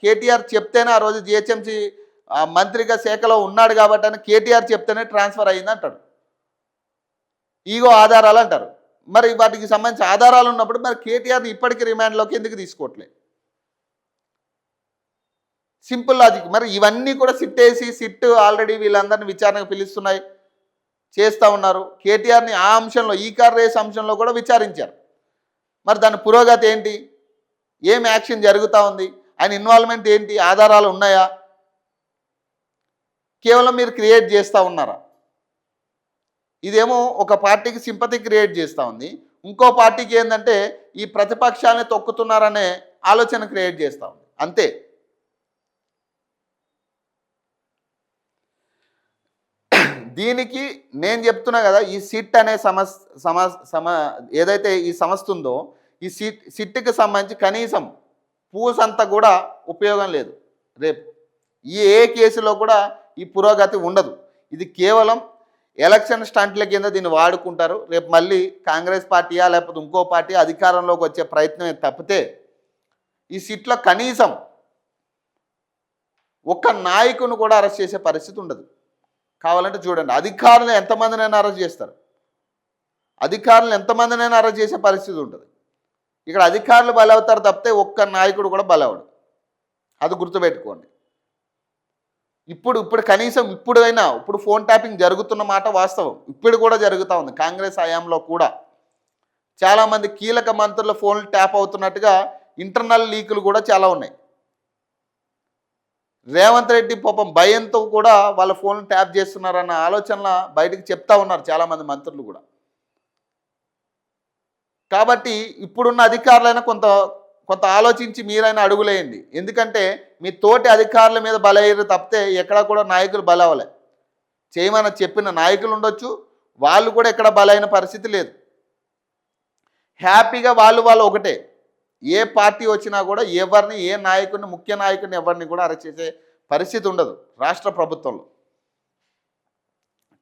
కేటీఆర్ చెప్తేనే ఆ రోజు జిహెచ్ఎంసీ మంత్రిగా శాఖలో ఉన్నాడు కాబట్టి అని కేటీఆర్ చెప్తేనే ట్రాన్స్ఫర్ అయింది అంటాడు. ఈగో ఆధారాలు అంటారు. మరి వాటికి సంబంధించి ఆధారాలు ఉన్నప్పుడు మరి కేటీఆర్ని ఇప్పటికీ రిమాండ్లోకి ఎందుకు తీసుకోవట్లేదు? Simple logic. మరి ఇవన్నీ కూడా సిట్ ఆల్రెడీ వీళ్ళందరినీ విచారణకు పిలుస్తున్నాయి, చేస్తూ ఉన్నారు. కేటీఆర్ని ఆ అంశంలో, ఈ కార్ రేస్ అంశంలో కూడా విచారించారు. మరి దాని పురోగతి ఏంటి? ఏం యాక్షన్ జరుగుతూ ఉంది? ఆయన ఇన్వాల్వ్మెంట్ ఏంటి? ఆధారాలు ఉన్నాయా? కేవలం మీరు క్రియేట్ చేస్తూ ఉన్నారా? ఇదేమో ఒక పార్టీకి సింపతి క్రియేట్ చేస్తూ ఉంది, ఇంకో పార్టీకి ఏంటంటే ఈ ప్రతిపక్షాన్ని తొక్కుతున్నారనే ఆలోచన క్రియేట్ చేస్తూ ఉంది, అంతే. దీనికి నేను చెప్తున్నా కదా, ఈ సిట్ అనే ఏదైతే ఈ సంస్థ ఉందో, ఈ సిట్కి సంబంధించి కనీసం పూసంతా కూడా ఉపయోగం లేదు. రేపు ఏ కేసులో కూడా ఈ పురోగతి ఉండదు. ఇది కేవలం ఎలక్షన్ స్టంట్ల కింద దీన్ని వాడుకుంటారు. రేపు మళ్ళీ కాంగ్రెస్ పార్టీయా లేకపోతే ఇంకో పార్టీ అధికారంలోకి వచ్చే ప్రయత్నమే తప్పితే ఈ సిట్లో కనీసం ఒక్క నాయకుని కూడా అరెస్ట్ చేసే పరిస్థితి ఉండదు. కావాలంటే చూడండి, అధికారులు ఎంతమందినైనా అరెస్ట్ చేస్తారు, అధికారులు ఎంతమందినైనా అరెస్ట్ చేసే పరిస్థితి ఉంటుంది. ఇక్కడ అధికారులు బలవుతారు తప్పితే ఒక్క నాయకుడు కూడా బలవడు. అది గుర్తుపెట్టుకోండి. ఇప్పుడు కనీసం ఇప్పుడు ఫోన్ ట్యాపింగ్ జరుగుతున్న మాట వాస్తవం. ఇప్పుడు కూడా జరుగుతూ ఉంది. కాంగ్రెస్ హయాంలో కూడా చాలామంది కీలక మంత్రుల ఫోన్లు ట్యాప్ అవుతున్నట్టుగా ఇంటర్నల్ లీకులు కూడా చాలా ఉన్నాయి. రేవంత్ రెడ్డి పాపం భయంతో కూడా వాళ్ళ ఫోన్లు ట్యాప్ చేస్తున్నారన్న ఆలోచనల బయటకు చెప్తా ఉన్నారు చాలామంది మంత్రులు కూడా. కాబట్టి ఇప్పుడున్న అధికారులైనా కొంత ఆలోచించి మీరైనా అడుగులేయండి. ఎందుకంటే మీ తోటి అధికారుల మీద బలయ్యారు తప్పితే ఎక్కడా కూడా నాయకులు బలవలే. చేయమని చెప్పిన నాయకులు ఉండొచ్చు, వాళ్ళు కూడా ఎక్కడ బలైన పరిస్థితి లేదు. హ్యాపీగా వాళ్ళు ఒకటే. ఏ పార్టీ వచ్చినా కూడా ఎవరిని, ఏ నాయకుడిని, ముఖ్య నాయకుడిని ఎవరిని కూడా అరెస్ట్ చేసే పరిస్థితి ఉండదు రాష్ట్ర ప్రభుత్వంలో.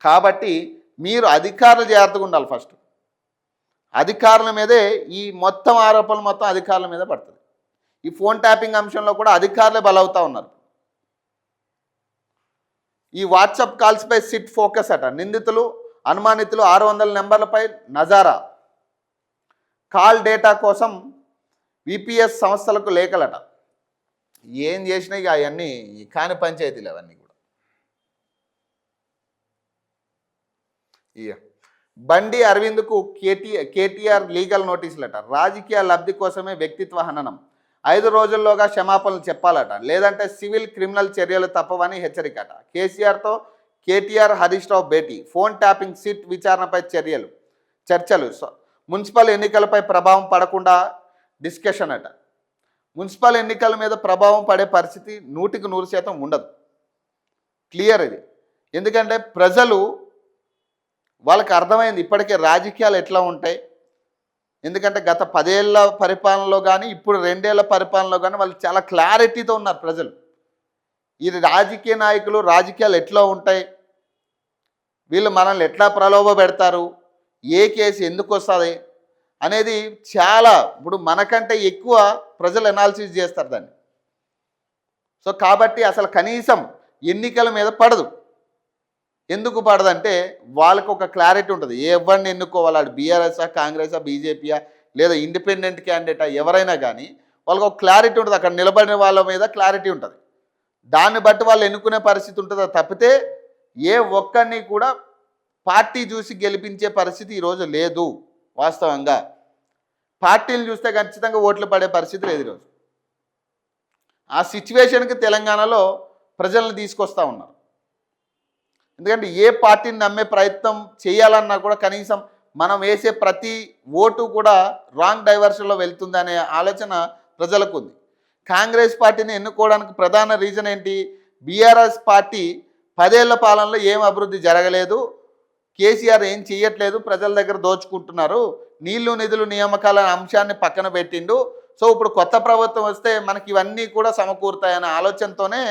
కాబట్టి మీరు అధికారులు జాగ్రత్తగా ఉండాలి. ఫస్ట్ అధికారుల మీదే ఈ మొత్తం ఆరోపణలు మొత్తం అధికారుల మీద పడుతుంది. ఈ ఫోన్ ట్యాపింగ్ అంశంలో కూడా అధికారులే బలవుతూ ఉన్నారు. ఈ వాట్సాప్ కాల్స్పై సిట్ ఫోకస్ అట. నిందితులు, అనుమానితులు 600 నెంబర్లపై నజారా. కాల్ డేటా కోసం విపిఎస్ సంస్థలకు లేఖలట. ఏం చేసినా ఇక అవన్నీ కాని పంచాయతీలు అవన్నీ కూడా. బండి అరవింద్కు కేటీఆర్ లీగల్ నోటీసులట. రాజకీయ లబ్ధి కోసమే వ్యక్తిత్వ హననం. 5 రోజుల్లోగా క్షమాపణలు చెప్పాలట, లేదంటే సివిల్ క్రిమినల్ చర్యలు తప్పవని హెచ్చరికట. కేసీఆర్తో కేటీఆర్, హరీష్ రావు భేటీ. ఫోన్ ట్యాపింగ్ సిట్ విచారణపై చర్చలు. మున్సిపల్ ఎన్నికలపై ప్రభావం పడకుండా డిస్కషన్ అట. మున్సిపల్ ఎన్నికల మీద ప్రభావం పడే పరిస్థితి 100% ఉండదు. క్లియర్ ఇది. ఎందుకంటే ప్రజలు వాళ్ళకి అర్థమైంది ఇప్పటికే రాజకీయాలు ఎట్లా ఉంటాయి. ఎందుకంటే గత 10 ఏళ్ళ పరిపాలనలో కానీ ఇప్పుడు 2 ఏళ్ళ పరిపాలనలో కానీ వాళ్ళు చాలా క్లారిటీతో ఉన్నారు ప్రజలు. ఈ రాజకీయ నాయకులు రాజకీయాలు ఎట్లా ఉంటాయి, వీళ్ళు మనల్ని ఎట్లా ప్రలోభ పెడతారు, ఏ కేసు ఎందుకు వస్తుంది అనేది చాలా ఇప్పుడు మనకంటే ఎక్కువ ప్రజలు అనాలిసిస్ చేస్తారు దాన్ని. సో కాబట్టి అసలు కనీసం ఎన్నికల మీద పడదు. ఎందుకు పడదంటే వాళ్ళకు ఒక క్లారిటీ ఉంటుంది. ఎవరిని ఎన్నుకోవాలి, బీఆర్ఎస్ఆ, కాంగ్రెసా, బీజేపీయా, లేదా ఇండిపెండెంట్ క్యాండిడేటా, ఎవరైనా కానీ వాళ్ళకు ఒక క్లారిటీ ఉంటుంది. అక్కడ నిలబడిన వాళ్ళ మీద క్లారిటీ ఉంటుంది. దాన్ని బట్టి వాళ్ళు ఎన్నుకునే పరిస్థితి ఉంటుంది. తప్పితే ఏ ఒక్కరిని కూడా పార్టీ చూసి గెలిపించే పరిస్థితి ఈరోజు లేదు. వాస్తవంగా పార్టీలు చూస్తే ఖచ్చితంగా ఓట్లు పడే పరిస్థితి లేదు ఈరోజు. ఆ సిచ్యువేషన్కి తెలంగాణలో ప్రజలను తీసుకొస్తూ ఉన్నారు. ఎందుకంటే ఏ పార్టీని నమ్మే ప్రయత్నం చేయాలన్నా కూడా కనీసం మనం వేసే ప్రతి ఓటు కూడా రాంగ్ డైవర్షన్లో వెళ్తుందనే ఆలోచన ప్రజలకు ఉంది. కాంగ్రెస్ పార్టీని ఎన్నుకోవడానికి ప్రధాన రీజన్ ఏంటి? బీఆర్ఎస్ పార్టీ 10 ఏళ్ల పాలనలో ఏం అభివృద్ధి జరగలేదు, కేసీఆర్ ఏం చేయట్లేదు, ప్రజల దగ్గర దోచుకుంటున్నారు, నీళ్లు నిధులు నియామకాల అంశాన్ని పక్కన పెట్టిండు, సో ఇప్పుడు కొత్త ప్రభుత్వం వస్తే మనకి ఇవన్నీ కూడా సమకూరుతాయనే ఆలోచనతోనే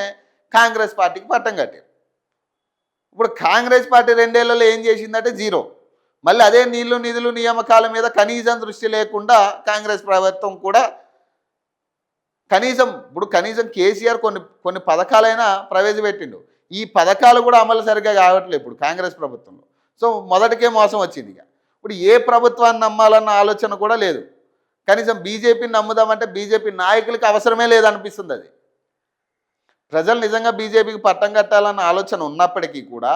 కాంగ్రెస్ పార్టీకి పట్టం కట్టారు. ఇప్పుడు కాంగ్రెస్ పార్టీ 2 ఏళ్లలో ఏం చేసిందంటే జీరో. మళ్ళీ అదే నీళ్లు నిధులు నియామకాల మీద కనీసం దృష్టి లేకుండా కాంగ్రెస్ ప్రభుత్వం కూడా కనీసం కేసీఆర్ కొన్ని పథకాలైనా ప్రవేశపెట్టిండు. ఈ పథకాలు కూడా అమలు సరిగ్గా కావట్లేదు ఇప్పుడు కాంగ్రెస్ ప్రభుత్వంలో. సో మొదటికే మోసం వచ్చింది. ఇక ఇప్పుడు ఏ ప్రభుత్వాన్ని నమ్మాలన్న ఆలోచన కూడా లేదు. కనీసం బీజేపీని నమ్ముదామంటే బీజేపీ నాయకులకి అవసరమే లేదనిపిస్తుంది. అది ప్రజలు నిజంగా బీజేపీకి పట్టం కట్టాలన్న ఆలోచన ఉన్నప్పటికీ కూడా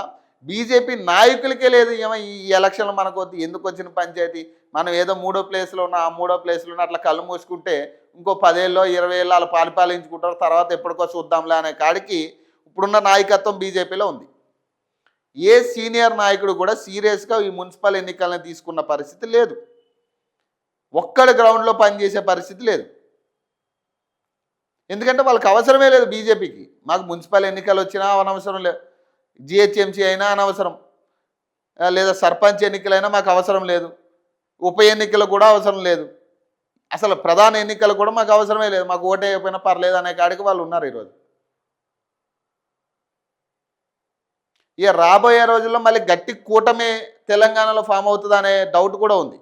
బీజేపీ నాయకులకే లేదు. ఏమో ఈ ఎలక్షన్లు మనకు ఎందుకు వచ్చిన పంచాయతీ, మనం ఏదో 3వ ప్లేస్లో ఉన్న, ఆ 3వ ప్లేస్లో ఉన్న అట్లా కళ్ళు మూసుకుంటే ఇంకో 10 ఏళ్ళో 20 ఏళ్ళు వాళ్ళు పాలించుకుంటారు, తర్వాత ఎప్పటికో చూద్దాంలే అనే కాడికి ఇప్పుడున్న నాయకత్వం బీజేపీలో ఉంది. ఏ సీనియర్ నాయకుడు కూడా సీరియస్గా ఈ మున్సిపల్ ఎన్నికలను తీసుకున్న పరిస్థితి లేదు. ఒక్కడి గ్రౌండ్లో పనిచేసే పరిస్థితి లేదు. ఎందుకంటే వాళ్ళకి అవసరమే లేదు బీజేపీకి. మాకు మున్సిపల్ ఎన్నికలు వచ్చినా అనవసరం లేదు, జిహెచ్ఎంసీ అయినా అనవసరం, లేదా సర్పంచ్ ఎన్నికలైనా మాకు అవసరం లేదు, ఉప ఎన్నికలు కూడా అవసరం లేదు, అసలు ప్రధాన ఎన్నికలు కూడా మాకు అవసరమే లేదు, మాకు ఓటే అయిపోయినా పర్లేదు అనే కాడికి వాళ్ళు ఉన్నారు ఈరోజు. ఇక రాబోయే రోజుల్లో మళ్ళీ గట్టి కూటమి తెలంగాణలో ఫామ్ అవుతుంది అనే డౌట్ కూడా ఉంది.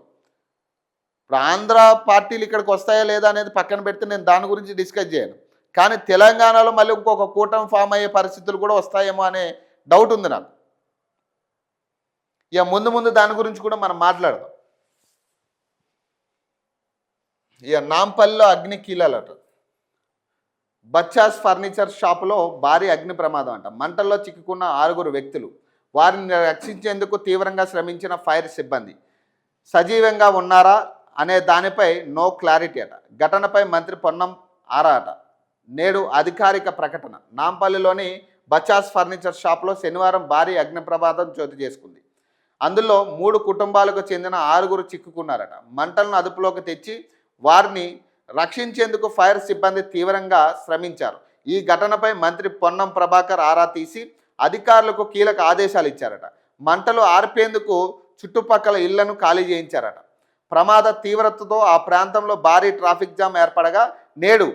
ఇప్పుడు ఆంధ్ర పార్టీలు ఇక్కడికి వస్తాయా లేదా అనేది పక్కన పెడితే నేను దాని గురించి డిస్కస్ చేయను. కానీ తెలంగాణలో మళ్ళీ ఇంకొక కూటమి ఫామ్ అయ్యే పరిస్థితులు కూడా వస్తాయేమో అనే డౌట్ ఉంది నాకు. ఇక ముందు దాని గురించి కూడా మనం మాట్లాడదాం. ఇక నాంపల్లిలో అగ్ని కీలలట. బచ్చాస్ ఫర్నిచర్ షాపులో భారీ అగ్ని ప్రమాదం అంట. మంటల్లో చిక్కుకున్న 6 వ్యక్తులు, వారిని రక్షించేందుకు తీవ్రంగా శ్రమించిన ఫైర్ సిబ్బంది సజీవంగా ఉన్నారా అనే దానిపై నో క్లారిటీ అట. ఘటనపై మంత్రి పొన్నం ఆరా అట. నేడు అధికారిక ప్రకటన. నాంపల్లిలోని బచ్చాస్ ఫర్నిచర్ షాప్లో శనివారం భారీ అగ్ని ప్రమాదం చోటు చేసుకుంది. అందులో 3 కుటుంబాలకు చెందిన 6 చిక్కుకున్నారట. మంటలను అదుపులోకి తెచ్చి వారిని రక్షించేందుకు ఫైర్ సిబ్బంది తీవ్రంగా శ్రమించారు. ఈ ఘటనపై మంత్రి పొన్నం ప్రభాకర్ ఆరా తీసి అధికారులకు కీలక ఆదేశాలు ఇచ్చారట. మంటలు ఆర్పేందుకు చుట్టుపక్కల ఇళ్లను ఖాళీ చేయించారట. ప్రమాద తీవ్రతతో ఆ ప్రాంతంలో భారీ ట్రాఫిక్ జామ్ ఏర్పడగా నేడు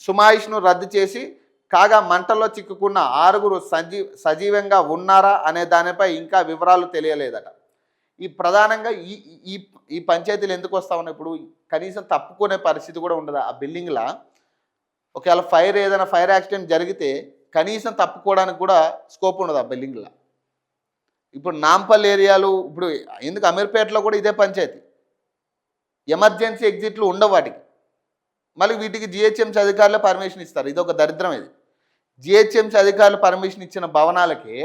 సుమాయిష్ను రద్దు చేసి కాగా మంటల్లో చిక్కుకున్న 6 సజీవంగా ఉన్నారా అనే దానిపై ఇంకా వివరాలు తెలియలేదట. ఈ ప్రధానంగా ఈ పంచాయతీలు ఎందుకు వస్తా ఉన్నాయి? ఇప్పుడు కనీసం తప్పుకునే పరిస్థితి కూడా ఉండదు ఆ బిల్డింగ్లా. ఒకవేళ ఏదైనా ఫైర్ యాక్సిడెంట్ జరిగితే కనీసం తప్పుకోవడానికి కూడా స్కోప్ ఉండదు ఆ బిల్డింగ్లా. ఇప్పుడు నాంపల్లి ఏరియాలు, ఇప్పుడు ఎందుకు అమీర్పేటలో కూడా ఇదే పంచాయతీ, ఎమర్జెన్సీ ఎగ్జిట్లు ఉండవు వాటికి. మళ్ళీ వీటికి జిహెచ్ఎంసీ అధికారులే పర్మిషన్ ఇస్తారు. ఇది ఒక దరిద్రం. ఇది జిహెచ్ఎంసీ అధికారులు పర్మిషన్ ఇచ్చిన భవనాలకే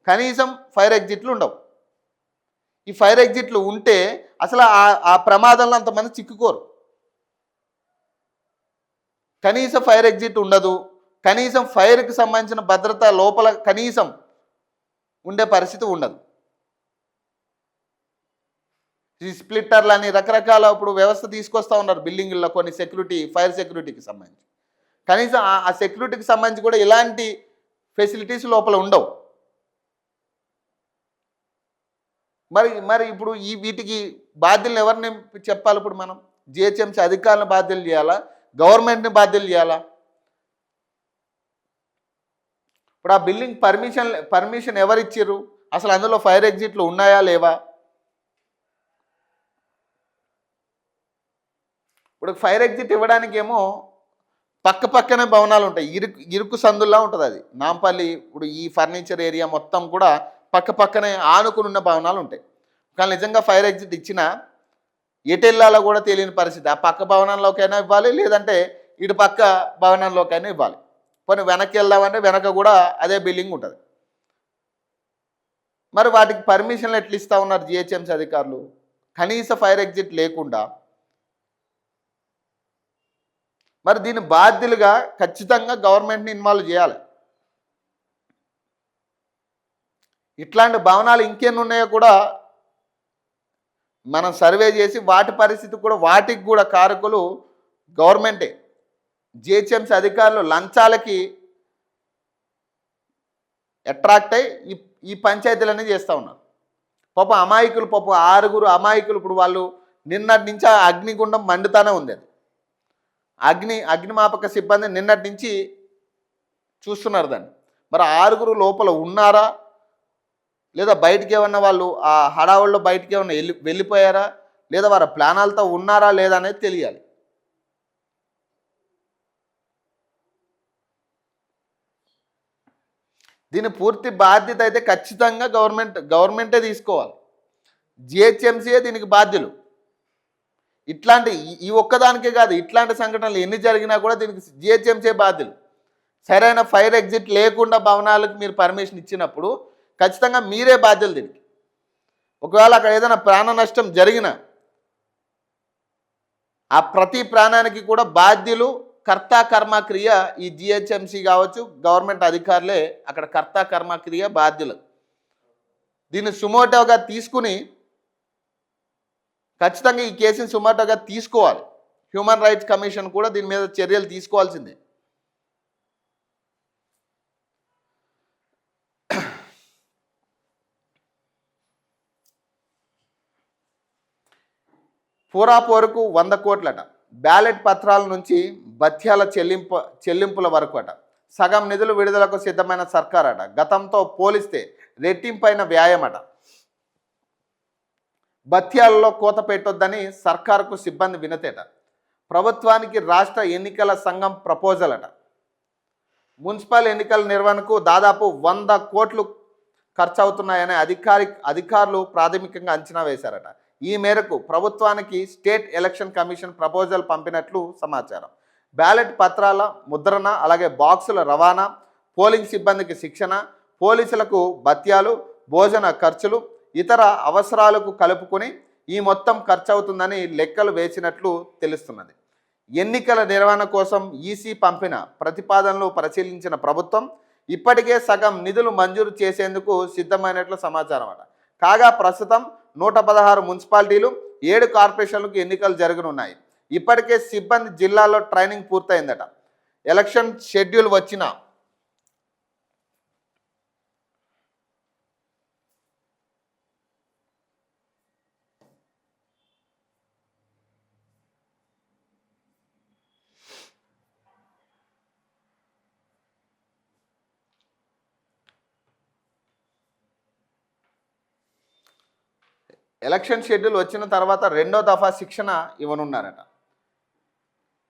కనీసం ఫైర్ ఎగ్జిట్లు ఉండవు. ఈ ఫైర్ ఎగ్జిట్లు ఉంటే అసలు ఆ ప్రమాదంలో అంతమంది చిక్కుకోరు. కనీసం ఫైర్ ఎగ్జిట్ ఉండదు, కనీసం ఫైర్కి సంబంధించిన భద్రత లోపల కనీసం ఉండే పరిస్థితి ఉండదు. ఈ స్ప్లిట్టర్లు అని రకరకాల ఇప్పుడు వ్యవస్థ తీసుకొస్తూ ఉన్నారు బిల్డింగుల్లో, కొన్ని ఫైర్ సెక్యూరిటీకి సంబంధించి. కనీసం ఆ సెక్యూరిటీకి సంబంధించి కూడా ఇలాంటి ఫెసిలిటీస్ లోపల ఉండవు. మరి ఇప్పుడు వీటికి బాధ్యులను ఎవరిని చెప్పాలి? ఇప్పుడు మనం జిహెచ్ఎంసీ అధికారులను బాధ్యులు చేయాలా, గవర్నమెంట్ని బాధ్యులు చేయాలా? ఇప్పుడు ఆ బిల్డింగ్ పర్మిషన్ ఎవరు ఇచ్చారు? అసలు అందులో ఫైర్ ఎగ్జిట్లు ఉన్నాయా లేవా? ఇప్పుడు ఫైర్ ఎగ్జిట్ ఇవ్వడానికి ఏమో పక్కనే భవనాలు ఉంటాయి, ఇరుకు సందుల్లా ఉంటుంది అది. నాంపల్లి ఇప్పుడు ఈ ఫర్నిచర్ ఏరియా మొత్తం కూడా పక్కనే ఆనుకుని ఉన్న భవనాలు ఉంటాయి. కానీ నిజంగా ఫైర్ ఎగ్జిట్ ఇచ్చినా ఎటెల్లాలో కూడా తెలియని పరిస్థితి. ఆ పక్క భవనంలోకైనా ఇవ్వాలి, లేదంటే ఇటు పక్క భవనంలోకైనా ఇవ్వాలి. కొన్ని వెనక్కి వెళ్దామంటే వెనక కూడా అదే బిల్డింగ్ ఉంటుంది. మరి వాటికి పర్మిషన్లు ఎట్లా ఇస్తూ ఉన్నారు జిహెచ్ఎంసీ అధికారులు? కనీస ఫైర్ ఎగ్జిట్ లేకుండా. మరి దీని బాధ్యులుగా ఖచ్చితంగా గవర్నమెంట్ని ఇన్వాల్వ్ చేయాలి. ఇట్లాంటి భవనాలు ఇంకెన్ని ఉన్నాయో కూడా మనం సర్వే చేసి వాటి పరిస్థితి కూడా, వాటికి కూడా కారకులు గవర్నమెంటే. జిహెచ్ఎంసీ అధికారులు లంచాలకి అట్రాక్ట్ అయ్యి ఈ పంచాయతీలన్నీ చేస్తూ ఉన్నారు. పాపం 6 అమాయకులు ఇప్పుడు వాళ్ళు నిన్నటి నుంచి ఆ అగ్నిగుండం మండుతానే ఉంది. అది అగ్నిమాపక సిబ్బంది నిన్నటి నుంచి చూస్తున్నారు దాన్ని. మరి 6 లోపల ఉన్నారా, లేదా బయటికి ఏమన్నా వాళ్ళు ఆ హడావుల్లో బయటికి ఏమన్నా వెళ్ళిపోయారా, లేదా వారి ప్లానాలతో ఉన్నారా లేదా అనేది తెలియాలి. దీని పూర్తి బాధ్యత అయితే ఖచ్చితంగా గవర్నమెంటే తీసుకోవాలి. జిహెచ్ఎంసీయే దీనికి బాధ్యులు. ఇట్లాంటి ఈ ఒక్కదానికే కాదు, ఇట్లాంటి సంఘటనలు ఎన్ని జరిగినా కూడా దీనికి జిహెచ్ఎంసీ బాధ్యులు. సరైన ఫైర్ ఎగ్జిట్ లేకుండా భవనాలకు మీరు పర్మిషన్ ఇచ్చినప్పుడు ఖచ్చితంగా మీరే బాధ్యులు దీనికి. ఒకవేళ అక్కడ ఏదైనా ప్రాణ నష్టం జరిగినా ఆ ప్రతి ప్రాణానికి కూడా బాధ్యులు కర్త కర్మ క్రియ ఈ జిహెచ్ఎంసీ కావచ్చు, గవర్నమెంట్ అధికారులే అక్కడ కర్త కర్మ క్రియ బాధ్యులు. దీన్ని సుమోటోగా తీసుకుని ఖచ్చితంగా ఈ కేసుని సుమోటోగా తీసుకోవాలి. హ్యూమన్ రైట్స్ కమిషన్ కూడా దీని మీద చర్యలు తీసుకోవాల్సిందే. పూరాపోరుకు 100 కోట్లట. బ్యాలెట్ పత్రాల నుంచి భత్యాల చెల్లింపుల వరకు అట. సగం నిధులు విడుదలకు సిద్ధమైన సర్కారట. గతంతో పోలిస్తే రెట్టింపైన వ్యాయమట. భత్యాలలో కోత పెట్టొద్దని సర్కారుకు సిబ్బంది వినతేట. ప్రభుత్వానికి రాష్ట్ర ఎన్నికల సంఘం ప్రపోజల్ అట. మున్సిపల్ ఎన్నికల నిర్వహణకు దాదాపు 100 కోట్లు ఖర్చు అవుతున్నాయని అధికారులు ప్రాథమికంగా అంచనా వేశారట. ఈ మేరకు ప్రభుత్వానికి స్టేట్ ఎలక్షన్ కమిషన్ ప్రపోజల్ పంపినట్లు సమాచారం. బ్యాలెట్ పత్రాల ముద్రణ, అలాగే బాక్సుల రవాణా, పోలింగ్ సిబ్బందికి శిక్షణ, పోలీసులకు భత్యాలు, భోజన ఖర్చులు, ఇతర అవసరాలకు కలుపుకొని ఈ మొత్తం ఖర్చు అవుతుందని లెక్కలు వేసినట్లు తెలుస్తున్నది. ఎన్నికల నిర్వహణ కోసం ఈసీ పంపిన ప్రతిపాదనలు పరిశీలించిన ప్రభుత్వం ఇప్పటికే సగం నిధులు మంజూరు చేసేందుకు సిద్ధమైనట్లు సమాచారం అట. కాగా ప్రస్తుతం 116 మున్సిపాలిటీలు, 7 కార్పొరేషన్లకు ఎన్నికలు జరగనున్నాయి. ఇప్పటికే సిబ్బంది జిల్లాలో ట్రైనింగ్ పూర్తయిందట. ఎలక్షన్ షెడ్యూల్ వచ్చిన ఎలక్షన్ షెడ్యూల్ వచ్చిన తర్వాత 2వ దఫా శిక్షణ ఇవ్వనున్నారట.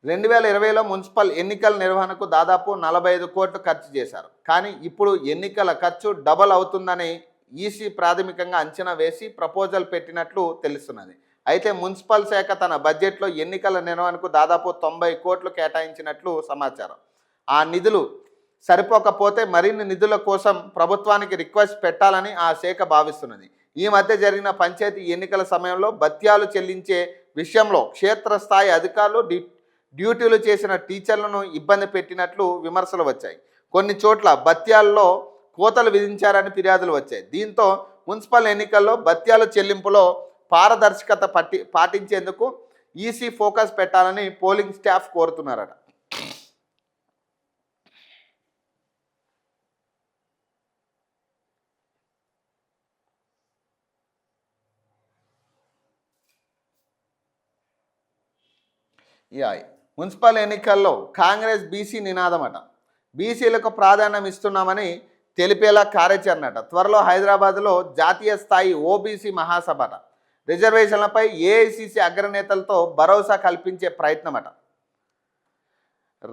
2020లో మున్సిపల్ ఎన్నికల నిర్వహణకు దాదాపు 45 కోట్లు ఖర్చు చేశారు. కానీ ఇప్పుడు ఎన్నికల ఖర్చు డబల్ అవుతుందని ఈసీ ప్రాథమికంగా అంచనా వేసి ప్రపోజల్ పెట్టినట్లు తెలుస్తున్నది. అయితే మున్సిపల్ శాఖ తన బడ్జెట్లో ఎన్నికల నిర్వహణకు దాదాపు 90 కోట్లు కేటాయించినట్లు సమాచారం. ఆ నిధులు సరిపోకపోతే మరిన్ని నిధుల కోసం ప్రభుత్వానికి రిక్వెస్ట్ పెట్టాలని ఆ శాఖ భావిస్తున్నది. ఈ మధ్య జరిగిన పంచాయతీ ఎన్నికల సమయంలో భత్యాలు చెల్లించే విషయంలో క్షేత్రస్థాయి అధికారులు డ్యూటీలు చేసిన టీచర్లను ఇబ్బంది పెట్టినట్లు విమర్శలు వచ్చాయి. కొన్ని చోట్ల భత్యాల్లో కోతలు విధించారని ఫిర్యాదులు వచ్చాయి. దీంతో మున్సిపల్ ఎన్నికల్లో భత్యాల చెల్లింపులో పారదర్శకత పాటించేందుకు ఈసీ ఫోకస్ పెట్టాలని పోలింగ్ స్టాఫ్ కోరుతున్నారట. మున్సిపల్ ఎన్నికల్లో కాంగ్రెస్ బీసీ నినాదం అట. బీసీలకు ప్రాధాన్యం ఇస్తున్నామని తెలిపేలా కార్యాచరణ అట. త్వరలో హైదరాబాద్లో జాతీయ స్థాయి ఓబీసీ మహాసభ అట. రిజర్వేషన్లపై ఏఐసీసీ అగ్రనేతలతో భరోసా కల్పించే ప్రయత్నం అట.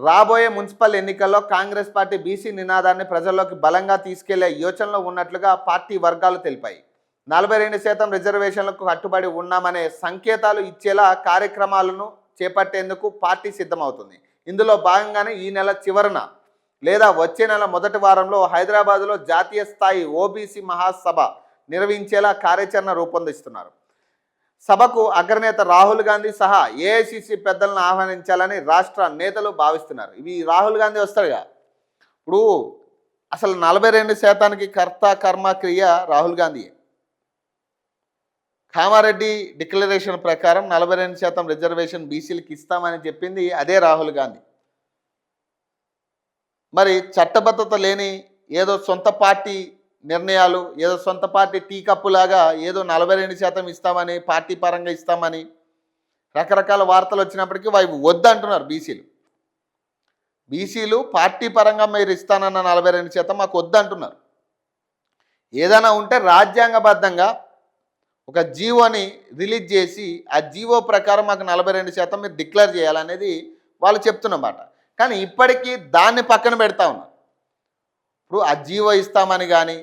రాబోయే మున్సిపల్ ఎన్నికల్లో కాంగ్రెస్ పార్టీ బీసీ నినాదాన్ని ప్రజల్లోకి బలంగా తీసుకెళ్లే యోచనలో ఉన్నట్లుగా పార్టీ వర్గాలు తెలిపాయి. 42% రిజర్వేషన్లకు కట్టుబడి ఉన్నామనే సంకేతాలు ఇచ్చేలా కార్యక్రమాలను చేపట్టేందుకు పార్టీ సిద్ధమవుతుంది. ఇందులో భాగంగానే ఈ నెల చివరన లేదా వచ్చే నెల మొదటి వారంలో హైదరాబాద్లో జాతీయ స్థాయి ఓబీసీ మహాసభ నిర్వహించేలా కార్యాచరణ రూపొందిస్తున్నారు. సభకు అగ్రనేత రాహుల్ గాంధీ సహా ఏఐసీసీ పెద్దలను ఆహ్వానించాలని రాష్ట్ర నేతలు భావిస్తున్నారు. ఇవి రాహుల్ గాంధీ వస్తాడుగా. ఇప్పుడు అసలు 42% కర్త కర్మ క్రియ రాహుల్ గాంధీ. కామారెడ్డి డిక్లరేషన్ ప్రకారం 42% రిజర్వేషన్ బీసీలకు ఇస్తామని చెప్పింది అదే రాహుల్ గాంధీ. మరి చట్టబద్ధత లేని ఏదో సొంత పార్టీ నిర్ణయాలు, ఏదో సొంత పార్టీ టీ కప్పులాగా ఏదో 42% ఇస్తామని, పార్టీ పరంగా ఇస్తామని రకరకాల వార్తలు వచ్చినప్పటికీ అవి వద్దంటున్నారు బీసీలు. బీసీలు పార్టీ పరంగా మీరు ఇస్తానన్న 42% మాకు వద్దంటున్నారు. ఏదైనా ఉంటే రాజ్యాంగబద్ధంగా ఒక జీవోని రిలీజ్ చేసి ఆ జీవో ప్రకారం మాకు 42% మీరు డిక్లేర్ చేయాలనేది వాళ్ళు చెప్తున్నమాట. కానీ ఇప్పటికీ దాన్ని పక్కన పెడతా ఉన్నారు. ఇప్పుడు ఆ జీవో ఇస్తామని కానీ,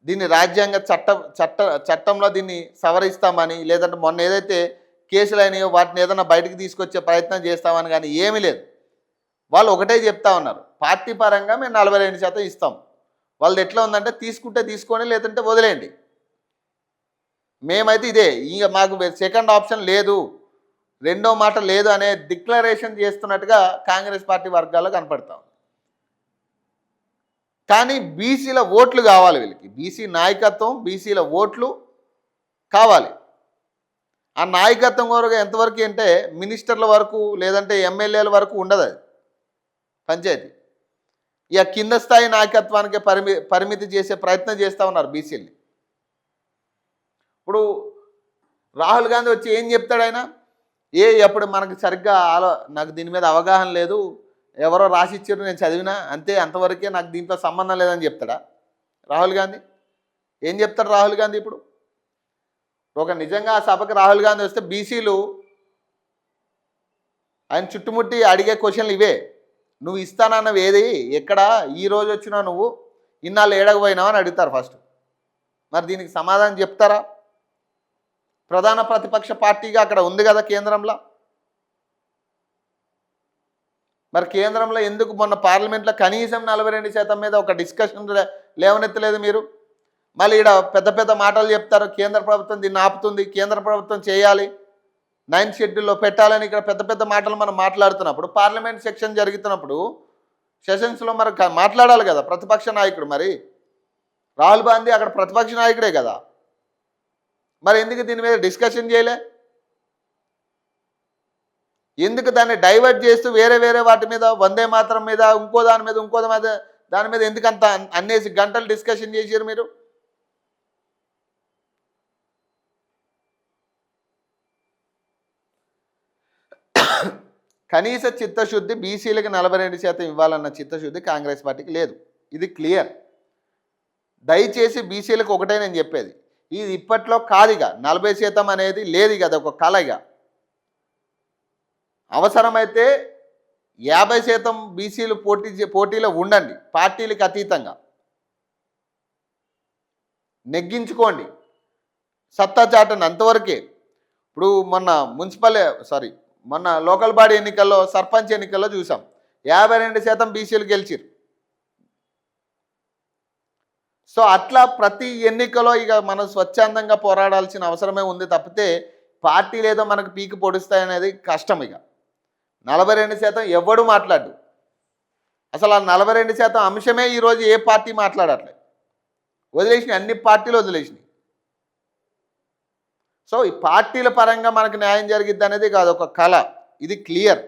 దీన్ని రాజ్యాంగ చట్టంలో దీన్ని సవరిస్తామని, లేదంటే మొన్న ఏదైతే కేసులు అయినాయో వాటిని ఏదైనా బయటకు తీసుకొచ్చే ప్రయత్నం చేస్తామని కానీ ఏమీ లేదు. వాళ్ళు ఒకటే చెప్తా ఉన్నారు, పార్టీ పరంగా మేము 42% ఇస్తాం. వాళ్ళది ఎట్లా ఉందంటే తీసుకుంటే తీసుకోండి, లేదంటే వదిలేయండి, మేమైతే ఇదే, ఇక మాకు సెకండ్ ఆప్షన్ లేదు, రెండో మాట లేదు అనే డిక్లరేషన్ చేస్తున్నట్టుగా కాంగ్రెస్ పార్టీ వర్గాల్లో కనపడతాం. కానీ బీసీల ఓట్లు కావాలి వీళ్ళకి, బీసీ నాయకత్వం, బీసీల ఓట్లు కావాలి. ఆ నాయకత్వం వరకు ఎంతవరకు అంటే మినిస్టర్ల వరకు లేదంటే ఎమ్మెల్యేల వరకు ఉండదు అది పంచాయతీ. ఇక కింద స్థాయి నాయకత్వానికి పరిమితి చేసే ప్రయత్నం చేస్తూ ఉన్నారు బీసీలని. ఇప్పుడు రాహుల్ గాంధీ వచ్చి ఏం చెప్తాడు ఆయన, ఎప్పుడు మనకు సరిగ్గా నాకు దీని మీద అవగాహన లేదు, ఎవరో రాసిచ్చారు నేను చదివినా అంతే, అంతవరకే, నాకు దీంట్లో సంబంధం లేదని చెప్తాడా రాహుల్ గాంధీ? ఏం చెప్తాడు రాహుల్ గాంధీ? ఇప్పుడు ఒక నిజంగా ఆ సభకు రాహుల్ గాంధీ వస్తే బీసీలు ఆయన చుట్టుముట్టి అడిగే క్వశ్చన్లు ఇవే, నువ్వు ఇస్తానన్నవి ఏది, ఎక్కడ, ఈరోజు వచ్చినావు నువ్వు, ఇన్నాళ్ళు ఏడకపోయినావు అని అడుగుతారు ఫస్ట్. మరి దీనికి సమాధానం చెప్తారా? ప్రధాన ప్రతిపక్ష పార్టీగా అక్కడ ఉంది కదా కేంద్రంలో. మరి కేంద్రంలో ఎందుకు మొన్న పార్లమెంట్లో కనీసం 42% మీద ఒక డిస్కషన్ లేవనెత్తలేదు మీరు? మళ్ళీ ఇక్కడ పెద్ద పెద్ద మాటలు చెప్తారు, కేంద్ర ప్రభుత్వం దీన్ని ఆపుతుంది, కేంద్ర ప్రభుత్వం చేయాలి, 9th షెడ్యూల్లో పెట్టాలని ఇక్కడ పెద్ద పెద్ద మాటలు మనం మాట్లాడుతున్నప్పుడు, పార్లమెంట్ సెక్షన్ జరుగుతున్నప్పుడు సెషన్స్లో మరి మాట్లాడాలి కదా ప్రతిపక్ష నాయకుడు. మరి రాహుల్ గాంధీ అక్కడ ప్రతిపక్ష నాయకుడే కదా, మరి ఎందుకు దీని మీద డిస్కషన్ చేయలే? ఎందుకు దాన్ని డైవర్ట్ చేస్తూ వేరే వేరే వాటి మీద, వందే మాతరం మీద, ఇంకో దాని మీద ఎందుకు అంత అన్నేసి గంటలు డిస్కషన్ చేశారు మీరు? కనీస చిత్తశుద్ధి, బీసీలకు 42% ఇవ్వాలన్న చిత్తశుద్ధి కాంగ్రెస్ పార్టీకి లేదు, ఇది క్లియర్. దయచేసి బీసీలకు ఒకటే నేను చెప్పేది, ఇది ఇప్పట్లో కాదుగా 40% అనేది లేదు కదా, ఒక కలగా. అవసరమైతే 50% బీసీలు పోటీలో ఉండండి, పార్టీలకు అతీతంగా నెగ్గించుకోండి, సత్తా చాటండి, అంతవరకే. ఇప్పుడు మొన్న లోకల్ బాడీ ఎన్నికల్లో, సర్పంచ్ ఎన్నికల్లో చూసాం, 52% బీసీలు గెలిచిరు. సో అట్లా ప్రతి ఎన్నికలో ఇక మనం స్వచ్ఛందంగా పోరాడాల్సిన అవసరమే ఉంది తప్పితే పార్టీలు ఏదో మనకు పీకి పొడుస్తాయనేది కష్టం. ఇక 42% ఎవడు మాట్లాడు, అసలు ఆ 42% అంశమే ఈరోజు ఏ పార్టీ మాట్లాడట్లేదు, వదిలేసినాయి, అన్ని పార్టీలు వదిలేసినాయి. సో ఈ పార్టీల పరంగా మనకు న్యాయం జరిగిద్ది అనేది కాదు, ఒక కళ, ఇది క్లియర్.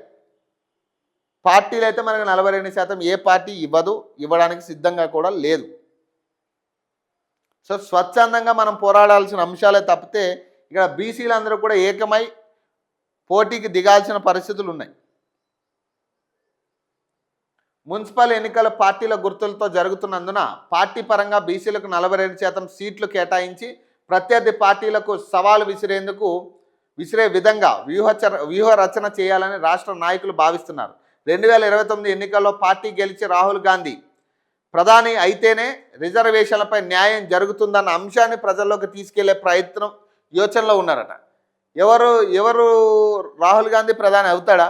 పార్టీలు అయితే మనకు 42% ఏ పార్టీ ఇవ్వదు, ఇవ్వడానికి సిద్ధంగా కూడా లేదు. సో స్వచ్ఛందంగా మనం పోరాడాల్సిన అంశాలే తప్పితే ఇక్కడ బీసీలందరూ కూడా ఏకమై పోటీకి దిగాల్సిన పరిస్థితులు ఉన్నాయి. మున్సిపల్ ఎన్నికల పార్టీల గుర్తులతో జరుగుతున్నందున పార్టీ పరంగా బీసీలకు 42% సీట్లు కేటాయించి ప్రత్యర్థి పార్టీలకు సవాలు విసిరే విధంగా వ్యూహ రచన చేయాలని రాష్ట్ర నాయకులు భావిస్తున్నారు. 2029 ఎన్నికల్లో పార్టీ గెలిచి రాహుల్ గాంధీ ప్రధాని అయితేనే రిజర్వేషన్లపై న్యాయం జరుగుతుందన్న అంశాన్ని ప్రజల్లోకి తీసుకెళ్లే యోచనలో ఉన్నారట. ఎవరు రాహుల్ గాంధీ ప్రధాని అవుతాడా?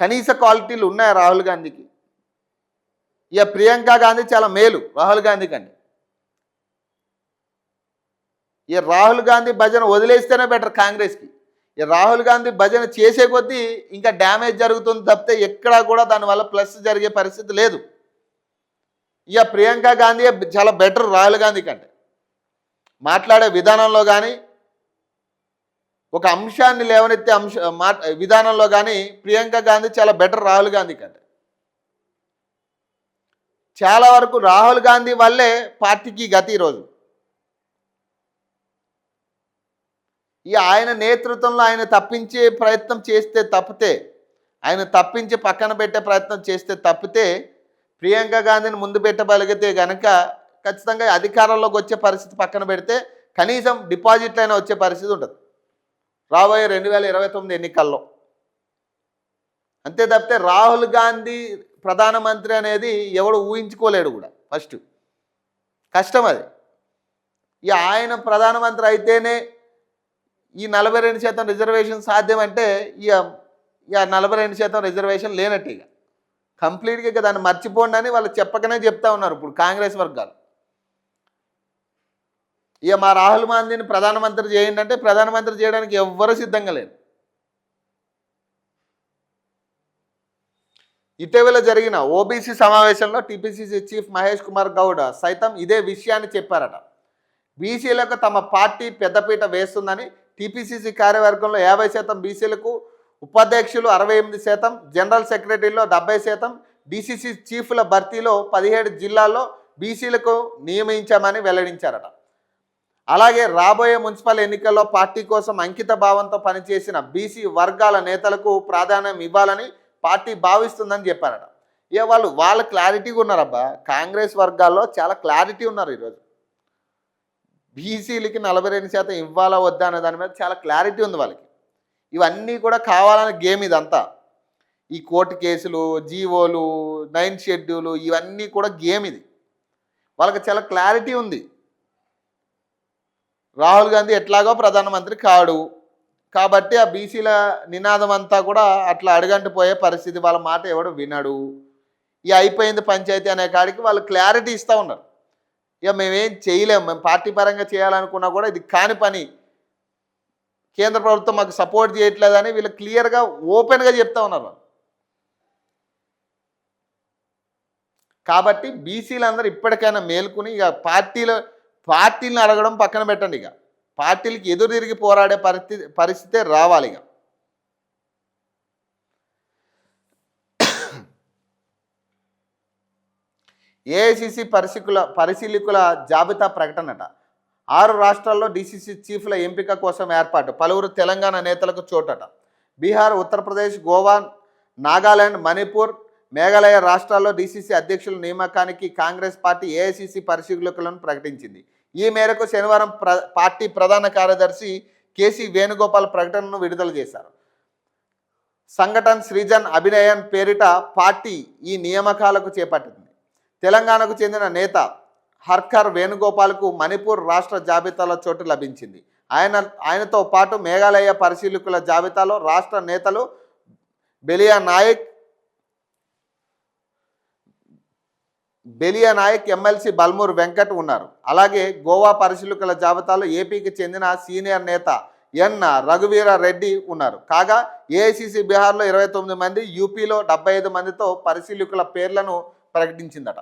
కనీస క్వాలిటీలు ఉన్నాయా రాహుల్ గాంధీకి? ఇక ప్రియాంక గాంధీ చాలా మేలు రాహుల్ గాంధీ కంటే. ఈ రాహుల్ గాంధీ భజన వదిలేస్తేనే బెటర్ కాంగ్రెస్కి. ఈ రాహుల్ గాంధీ భజన చేసే కొద్దీ ఇంకా డ్యామేజ్ జరుగుతుంది తప్పితే ఎక్కడా కూడా దానివల్ల ప్లస్ జరిగే పరిస్థితి లేదు. ఇక ప్రియాంక గాంధీ చాలా బెటర్ రాహుల్ గాంధీ కంటే. మాట్లాడే విధానంలో కానీ, ఒక అంశాన్ని లేవనెత్తే విధానంలో కానీ ప్రియాంక గాంధీ చాలా బెటర్ రాహుల్ గాంధీ కంటే. చాలా వరకు రాహుల్ గాంధీ వల్లే పార్టీకి గతి ఈరోజు. ఈ ఆయన నేతృత్వంలో ఆయన తప్పించే ప్రయత్నం చేస్తే తప్పితే, ఆయన తప్పించి పక్కన పెట్టే ప్రయత్నం చేస్తే తప్పితే, ప్రియాంక గాంధీని ముందు పెట్టగలిగితే గనక ఖచ్చితంగా అధికారంలోకి వచ్చే పరిస్థితి పక్కన పెడితే కనీసం డిపాజిట్లైనా వచ్చే పరిస్థితి ఉంటుంది రాబోయే 2029 ఎన్నికల్లో. అంతే తప్పితే రాహుల్ గాంధీ ప్రధానమంత్రి అనేది ఎవడు ఊహించుకోలేడు కూడా. ఫస్ట్ కష్టం అది. ఇక ఆయన ప్రధానమంత్రి అయితేనే ఈ 42% రిజర్వేషన్ సాధ్యమంటే ఇక 42% రిజర్వేషన్ లేనట్టు ఇక కంప్లీట్గా ఇక దాన్ని మర్చిపోండి అని వాళ్ళు చెప్పకనే చెప్తా ఉన్నారు ఇప్పుడు కాంగ్రెస్ వర్గాలు. ఇక మా రాహుల్ గాంధీని ప్రధానమంత్రి చేయండి అంటే ప్రధానమంత్రి చేయడానికి ఎవ్వరూ సిద్ధంగా లేరు. ఇటీవల జరిగిన ఓబీసీ సమావేశంలో టీపీసీసీ చీఫ్ మహేష్ కుమార్ గౌడ్ సైతం ఇదే విషయాన్ని చెప్పారట. బీసీలకు తమ పార్టీ పెద్దపీట వేస్తుందని, టీపీసీసీ కార్యవర్గంలో 50% బీసీలకు, ఉపాధ్యక్షులు 68%, జనరల్ సెక్రటరీలో 70%, డీసీసీ చీఫ్ల భర్తీలో 17 జిల్లాల్లో బీసీలకు నియమించామని వెల్లడించారట. అలాగే రాబోయే మున్సిపల్ ఎన్నికల్లో పార్టీ కోసం అంకిత భావంతో పనిచేసిన బీసీ వర్గాల నేతలకు ప్రాధాన్యం ఇవ్వాలని పార్టీ భావిస్తుందని చెప్పారట. ఇక వాళ్ళు క్లారిటీగా ఉన్నారబ్బా. కాంగ్రెస్ వర్గాల్లో చాలా క్లారిటీ ఉన్నారు ఈరోజు. బీసీలకి 42% ఇవ్వాలా వద్దా అనే దాని మీద చాలా క్లారిటీ ఉంది వాళ్ళకి. ఇవన్నీ కూడా కావాలనే గేమ్ ఇదంతా. ఈ కోర్టు కేసులు, జీవోలు, 9 షెడ్యూలు ఇవన్నీ కూడా గేమ్ ఇది. వాళ్ళకి చాలా క్లారిటీ ఉంది. రాహుల్ గాంధీ ఎట్లాగో ప్రధానమంత్రి కాడు కాబట్టి ఆ బీసీల నినాదం అంతా కూడా అట్లా అడుగంటి పోయే పరిస్థితి. వాళ్ళ మాట ఎవడు వినడు. ఇక అయిపోయింది పంచాయతీ అనే కాడికి వాళ్ళు క్లారిటీ ఇస్తూ ఉన్నారు. ఇక మేమేం చేయలేము, మేము పార్టీ పరంగా చేయాలనుకున్నా కూడా ఇది కాని పని, కేంద్ర ప్రభుత్వం మాకు సపోర్ట్ చేయట్లేదని వీళ్ళు క్లియర్గా ఓపెన్గా చెప్తా ఉన్నారు. కాబట్టి బీసీలందరూ ఇప్పటికైనా మేల్కొని ఇక పార్టీలను అడగడం పక్కన పెట్టండి. ఇక పార్టీలకి ఎదురు తిరిగి పోరాడే పరిస్థితే రావాలి. ఇక ఏఐసిసి పరిశీలకుల జాబితా ప్రకటనట. 6 రాష్ట్రాల్లో డీసీసీ చీఫ్ల ఎంపిక కోసం ఏర్పాటు, పలువురు తెలంగాణ నేతలకు చోటట. బీహార్, ఉత్తరప్రదేశ్, గోవా, నాగాలాండ్, మణిపూర్, మేఘాలయ రాష్ట్రాల్లో డీసీసీ అధ్యక్షుల నియామకానికి కాంగ్రెస్ పార్టీ ఏఐసిసి పరిశీలకులను ప్రకటించింది. ఈ మేరకు శనివారం పార్టీ ప్రధాన కార్యదర్శి కేసీ వేణుగోపాల్ ప్రకటనను విడుదల చేశారు. సంఘటన్ సృజన్ అభినయన్ పేరిట పార్టీ ఈ నియామకాలకు చేపట్టింది. తెలంగాణకు చెందిన నేత హర్కర్ వేణుగోపాల్కు మణిపూర్ రాష్ట్ర జాబితాలో చోటు లభించింది. ఆయనతో పాటు మేఘాలయ పరిశీలకుల జాబితాలో రాష్ట్ర నేతలు బెలియా నాయక్, ఎమ్మెల్సీ బల్మూర్ వెంకట్ ఉన్నారు. అలాగే గోవా పరిశీలకుల జాబితాలో ఏపీకి చెందిన సీనియర్ నేత ఎన్ రఘువీర రెడ్డి ఉన్నారు. కాగా ఏఐసిసి బీహార్లో 29 మంది, యూపీలో 75 మందితో పరిశీలకుల పేర్లను ప్రకటించిందట.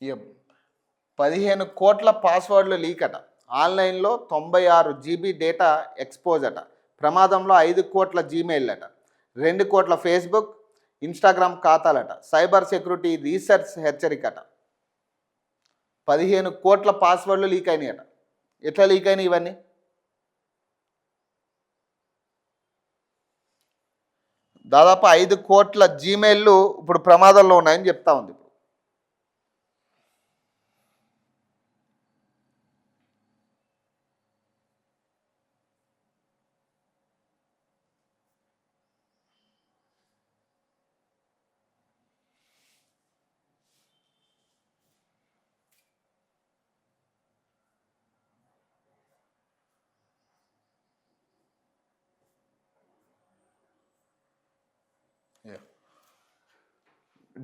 ఇక 15 కోట్ల పాస్వర్డ్లు లీక్ అట. ఆన్లైన్లో 96 GB డేటా ఎక్స్పోజ్ అట. ప్రమాదంలో 5 కోట్ల జీమెయిల్ అట. 2 కోట్ల ఫేస్బుక్, ఇన్స్టాగ్రామ్ ఖాతాలట. సైబర్ సెక్యూరిటీ రీసెర్చ్ హెచ్చరికట. 15 కోట్ల పాస్వర్డ్లు లీక్ అయినాయి అట. ఎట్లా లీక్ అయినాయి ఇవన్నీ? దాదాపు 5 కోట్ల జీమెయిల్లు ఇప్పుడు ప్రమాదంలో ఉన్నాయని చెప్తా ఉంది.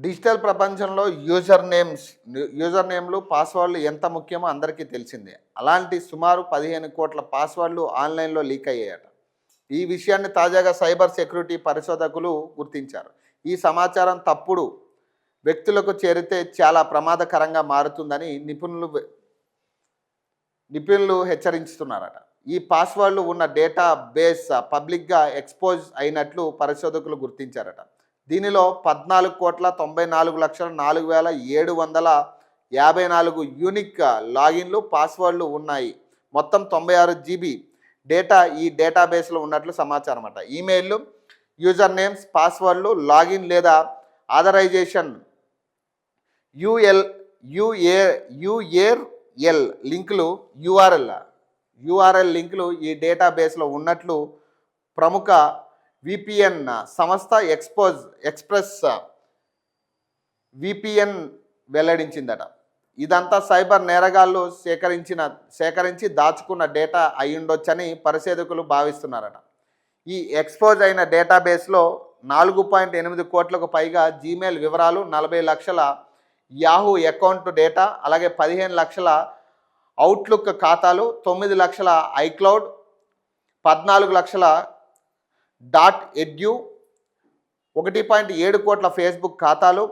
డిజిటల్ ప్రపంచంలో యూజర్ నేమ్లు పాస్వర్డ్లు ఎంత ముఖ్యమో అందరికీ తెలిసిందే. అలాంటి సుమారు 15 కోట్ల పాస్వర్డ్లు ఆన్లైన్లో లీక్ అయ్యాయట. ఈ విషయాన్ని తాజాగా సైబర్ సెక్యూరిటీ పరిశోధకులు గుర్తించారు. ఈ సమాచారం తప్పుడు వ్యక్తులకు చేరితే చాలా ప్రమాదకరంగా మారుతుందని నిపుణులు హెచ్చరిస్తున్నారట. ఈ పాస్వర్డ్లు ఉన్న డేటా బేస్ పబ్లిక్గా ఎక్స్పోజ్ అయినట్లు పరిశోధకులు గుర్తించారట. దీనిలో 14,94,04,754 యూనిక్ లాగిన్లు పాస్వర్డ్లు ఉన్నాయి. మొత్తం 96 GB డేటా ఈ డేటాబేస్లో ఉన్నట్లు సమాచారం అట. ఈమెయిల్లు, యూజర్ నేమ్స్, పాస్వర్డ్లు, లాగిన్ లేదా ఆథరైజేషన్ యుఆర్ఎల్ లింకులు యూఆర్ఎల్ లింకులు ఈ డేటాబేస్లో ఉన్నట్లు ప్రముఖ విపిఎన్ సంస్థ ఎక్స్ప్రెస్ విపిఎన్ వెల్లడించిందట. ఇదంతా సైబర్ నేరగాళ్ళు సేకరించి దాచుకున్న డేటా అయ్యుండొచ్చని పరిశోధకులు భావిస్తున్నారట. ఈ ఎక్స్పోజ్ అయిన డేటాబేస్లో 4.8 కోట్లకు పైగా జీమెయిల్ వివరాలు, 40 లక్షల యాహూ అకౌంట్ డేటా, అలాగే 15 లక్షల అవుట్లుక్ ఖాతాలు, 9 లక్షల ఐక్లౌడ్, 14 లక్షల .edu, 1.7 కోట్ల ఫేస్బుక్ ఖాతాలు,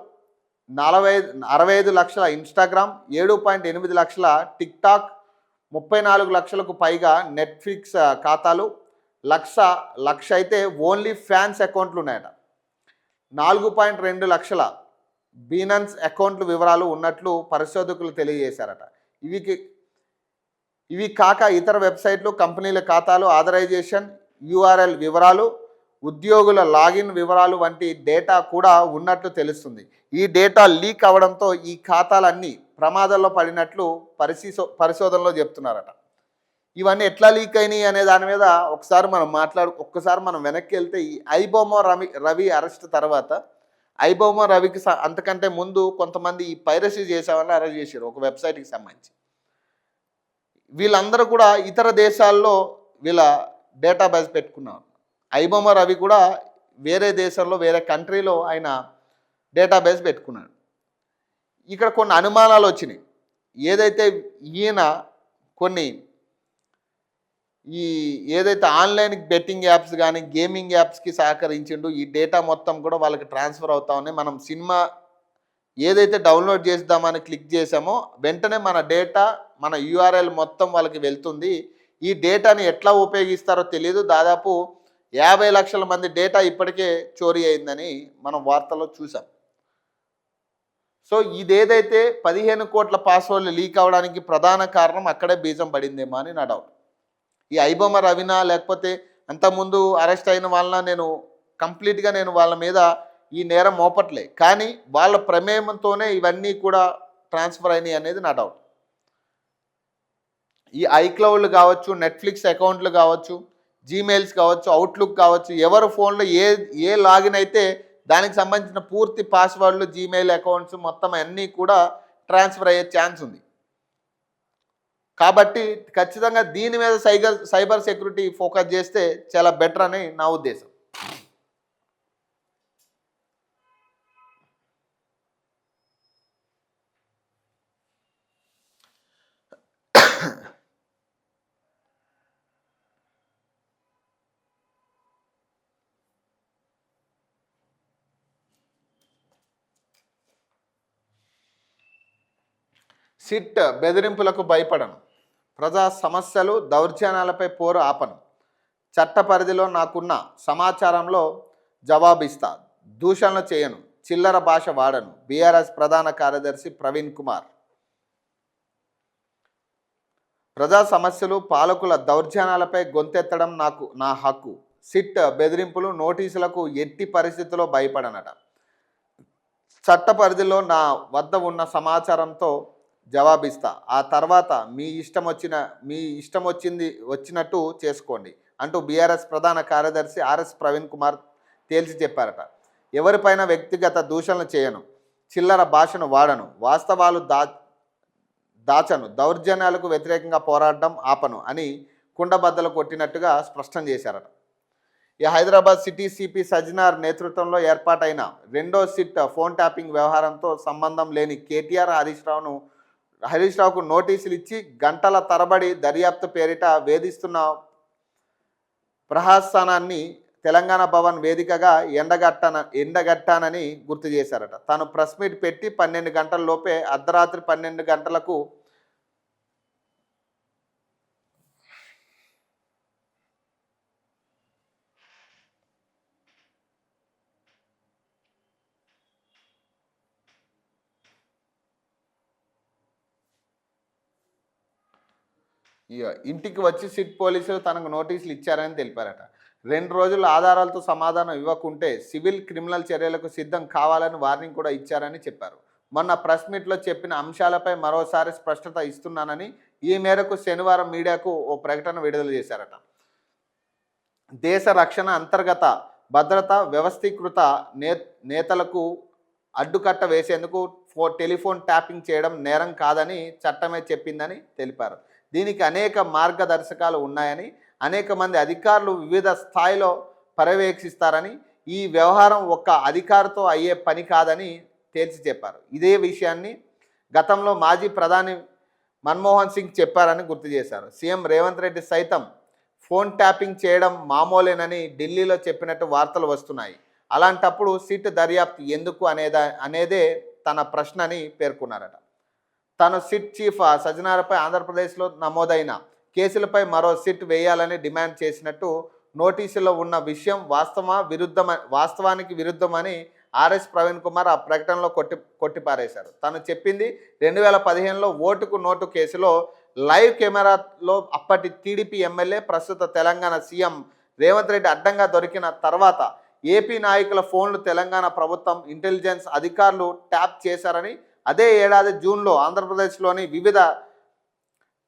65 లక్షల ఇన్స్టాగ్రామ్, 7.8 లక్షల టిక్టాక్, 34 లక్షలకు పైగా నెట్ఫ్లిక్స్ ఖాతాలు, లక్ష అయితే ఓన్లీ ఫ్యాన్స్ అకౌంట్లు ఉన్నాయట. 4.2 లక్షల బీనన్స్ అకౌంట్లు వివరాలు ఉన్నట్లు పరిశోధకులు తెలియజేశారట. ఇవి కాక ఇతర వెబ్సైట్లు, కంపెనీల ఖాతాలు, ఆథరైజేషన్ యూఆర్ఎల్ వివరాలు, ఉద్యోగుల లాగిన్ వివరాలు వంటి డేటా కూడా ఉన్నట్లు తెలుస్తుంది. ఈ డేటా లీక్ అవడంతో ఈ ఖాతాలన్నీ ప్రమాదంలో పడినట్లు పరిశోధనలో చెప్తున్నారట. ఇవన్నీ ఎట్లా లీక్ అయినాయి అనే దాని మీద ఒక్కసారి మనం వెనక్కి వెళ్తే, ఈ ఐబొమ్మ రవి అరెస్ట్ తర్వాత ఐబొమ్మ రవికి అంతకంటే ముందు కొంతమంది ఈ పైరసీ చేసేవాళ్ళని అరెస్ట్ చేశారు ఒక వెబ్సైట్కి సంబంధించి. వీళ్ళందరూ కూడా ఇతర దేశాల్లో వీళ్ళ డేటాబేస్ పెట్టుకున్నారు. ఐబొమ్మ రవి కూడా వేరే దేశంలో, వేరే కంట్రీలో ఆయన డేటాబేస్ పెట్టుకున్నాడు. ఇక్కడ కొన్ని అనుమానాలు వచ్చినాయి. ఏదైతే ఈయన ఏదైతే ఆన్లైన్ బెట్టింగ్ యాప్స్ కానీ గేమింగ్ యాప్స్కి సహకరించిండు, ఈ డేటా మొత్తం కూడా వాళ్ళకి ట్రాన్స్ఫర్ అవుతా ఉన్నాయి. మనం సినిమా ఏదైతే డౌన్లోడ్ చేద్దామని క్లిక్ చేసామో వెంటనే మన డేటా, మన యూఆర్ఎల్ మొత్తం వాళ్ళకి వెళ్తుంది. ఈ డేటాని ఎట్లా ఉపయోగిస్తారో తెలియదు. దాదాపు 50 లక్షల మంది డేటా ఇప్పటికే చోరీ అయిందని మనం వార్తల్లో చూసాం. సో ఇదేదైతే 15 కోట్ల పాస్వర్డ్లు లీక్ అవడానికి ప్రధాన కారణం అక్కడే బీజం పడిందేమో అని నా డౌట్. ఈ ఐబొమ్మ రవినా లేకపోతే అంతకుముందు అరెస్ట్ అయిన వాళ్ళ నేను వాళ్ళ మీద ఈ నేరం మోపట్లే, కానీ వాళ్ళ ప్రమేయంతోనే ఇవన్నీ కూడా ట్రాన్స్ఫర్ అయినాయి అనేది నా డౌట్. ఈ ఐక్లౌడ్లు కావచ్చు, నెట్ఫ్లిక్స్ అకౌంట్లు కావచ్చు, జీమెయిల్స్ కావచ్చు, అవుట్లుక్ కావచ్చు, ఎవరి ఫోన్లో ఏ లాగిన్ అయితే దానికి సంబంధించిన పూర్తి పాస్వర్డ్లు, జీమెయిల్ అకౌంట్స్ మొత్తం అన్నీ కూడా ట్రాన్స్ఫర్ అయ్యే ఛాన్స్ ఉంది. కాబట్టి ఖచ్చితంగా దీని మీద సైబర్ సెక్యూరిటీ ఫోకస్ చేస్తే చాలా బెటర్ అని నా ఉద్దేశం. సిట్ బెదిరింపులకు భయపడను, ప్రజా సమస్యలు దౌర్జన్యాలపై పోరు ఆపను, చట్ట పరిధిలో నాకున్న సమాచారంలో జవాబిస్తా, దూషణలు చేయను, చిల్లర భాష వాడను. బీఆర్ఎస్ ప్రధాన కార్యదర్శి ప్రవీణ్ కుమార్. ప్రజా సమస్యలు, పాలకుల దౌర్జన్యాలపై గొంతెత్తడం నా హక్కు. సిట్ బెదిరింపులు, నోటీసులకు ఎట్టి పరిస్థితుల్లో భయపడనట. చట్ట పరిధిలో నా వద్ద ఉన్న సమాచారంతో జవాబిస్తా. ఆ తర్వాత మీ ఇష్టం వచ్చినట్టు చేసుకోండి అంటూ బీఆర్ఎస్ ప్రధాన కార్యదర్శి ఆర్ఎస్ ప్రవీణ్ కుమార్ తేల్చి చెప్పారట. ఎవరిపైన వ్యక్తిగత దూషణలు చేయను, చిల్లర భాషను వాడను, వాస్తవాలు దాచను, దౌర్జన్యాలకు వ్యతిరేకంగా పోరాడడం ఆపను అని కుండబద్దలు కొట్టినట్టుగా స్పష్టం చేశారట. ఈ హైదరాబాద్ సిటీ సిపి సజ్జనార్ నేతృత్వంలో ఏర్పాటైన రెండో సిట్ ఫోన్ ట్యాపింగ్ వ్యవహారంతో సంబంధం లేని కేటీఆర్ హరీష్ రావుకు నోటీసులు ఇచ్చి గంటల తరబడి దర్యాప్తు పేరిట వేధిస్తున్న ప్రహసనాన్ని తెలంగాణ భవన్ వేదికగా ఎండగట్టానని గుర్తు చేశారట. తాను ప్రెస్ మీట్ పెట్టి 12 గంటల లోపే అర్ధరాత్రి 12 గంటలకు ఇంటికి వచ్చి సిట్ పోలీసులు తనకు నోటీసులు ఇచ్చారని తెలిపారట. 2 రోజులు ఆధారాలతో సమాధానం ఇవ్వకుంటే సివిల్ క్రిమినల్ చర్యలకు సిద్ధం కావాలని వార్నింగ్ కూడా ఇచ్చారని చెప్పారు. మొన్న ప్రెస్ మీట్లో చెప్పిన అంశాలపై మరోసారి స్పష్టత ఇస్తున్నానని, ఈ మేరకు శనివారం మీడియాకు ఓ ప్రకటన విడుదల చేశారట. దేశ రక్షణ, అంతర్గత భద్రత, వ్యవస్థీకృత నేతలకు అడ్డుకట్ట వేసేందుకు టెలిఫోన్ ట్యాపింగ్ చేయడం నేరం కాదని చట్టమే చెప్పిందని తెలిపారు. దీనికి అనేక మార్గదర్శకాలు ఉన్నాయని, అనేక మంది అధికారులు వివిధ స్థాయిలో పర్యవేక్షిస్తారని, ఈ వ్యవహారం ఒక్క అధికారితో అయ్యే పని కాదని తేల్చి చెప్పారు. ఇదే విషయాన్ని గతంలో మాజీ ప్రధాని మన్మోహన్ సింగ్ చెప్పారని గుర్తు చేశారు. సీఎం రేవంత్ రెడ్డి సైతం ఫోన్ ట్యాపింగ్ చేయడం మామూలేనని ఢిల్లీలో చెప్పినట్టు వార్తలు వస్తున్నాయి. అలాంటప్పుడు సిట్ దర్యాప్తు ఎందుకు అనేదే తన ప్రశ్న అని పేర్కొన్నారట. తాను సిట్ చీఫ్ సజ్జనార్పై ఆంధ్రప్రదేశ్లో నమోదైన కేసులపై మరో సిట్ వేయాలని డిమాండ్ చేసినట్టు నోటీసులో ఉన్న విషయం వాస్తవానికి విరుద్ధమని ఆర్ఎస్ ప్రవీణ్ కుమార్ ఆ ప్రకటనలో కొట్టిపారేశారు. తాను చెప్పింది 2015లో ఓటుకు నోటు కేసులో లైవ్ కెమెరాలో అప్పటి టీడీపీ ఎమ్మెల్యే, ప్రస్తుత తెలంగాణ సీఎం రేవంత్ రెడ్డి అడ్డంగా దొరికిన తర్వాత ఏపీ నాయకుల ఫోన్లు తెలంగాణ ప్రభుత్వం ఇంటెలిజెన్స్ అధికారులు ట్యాప్ చేశారని, అదే ఏడాది జూన్లో ఆంధ్రప్రదేశ్లోని వివిధ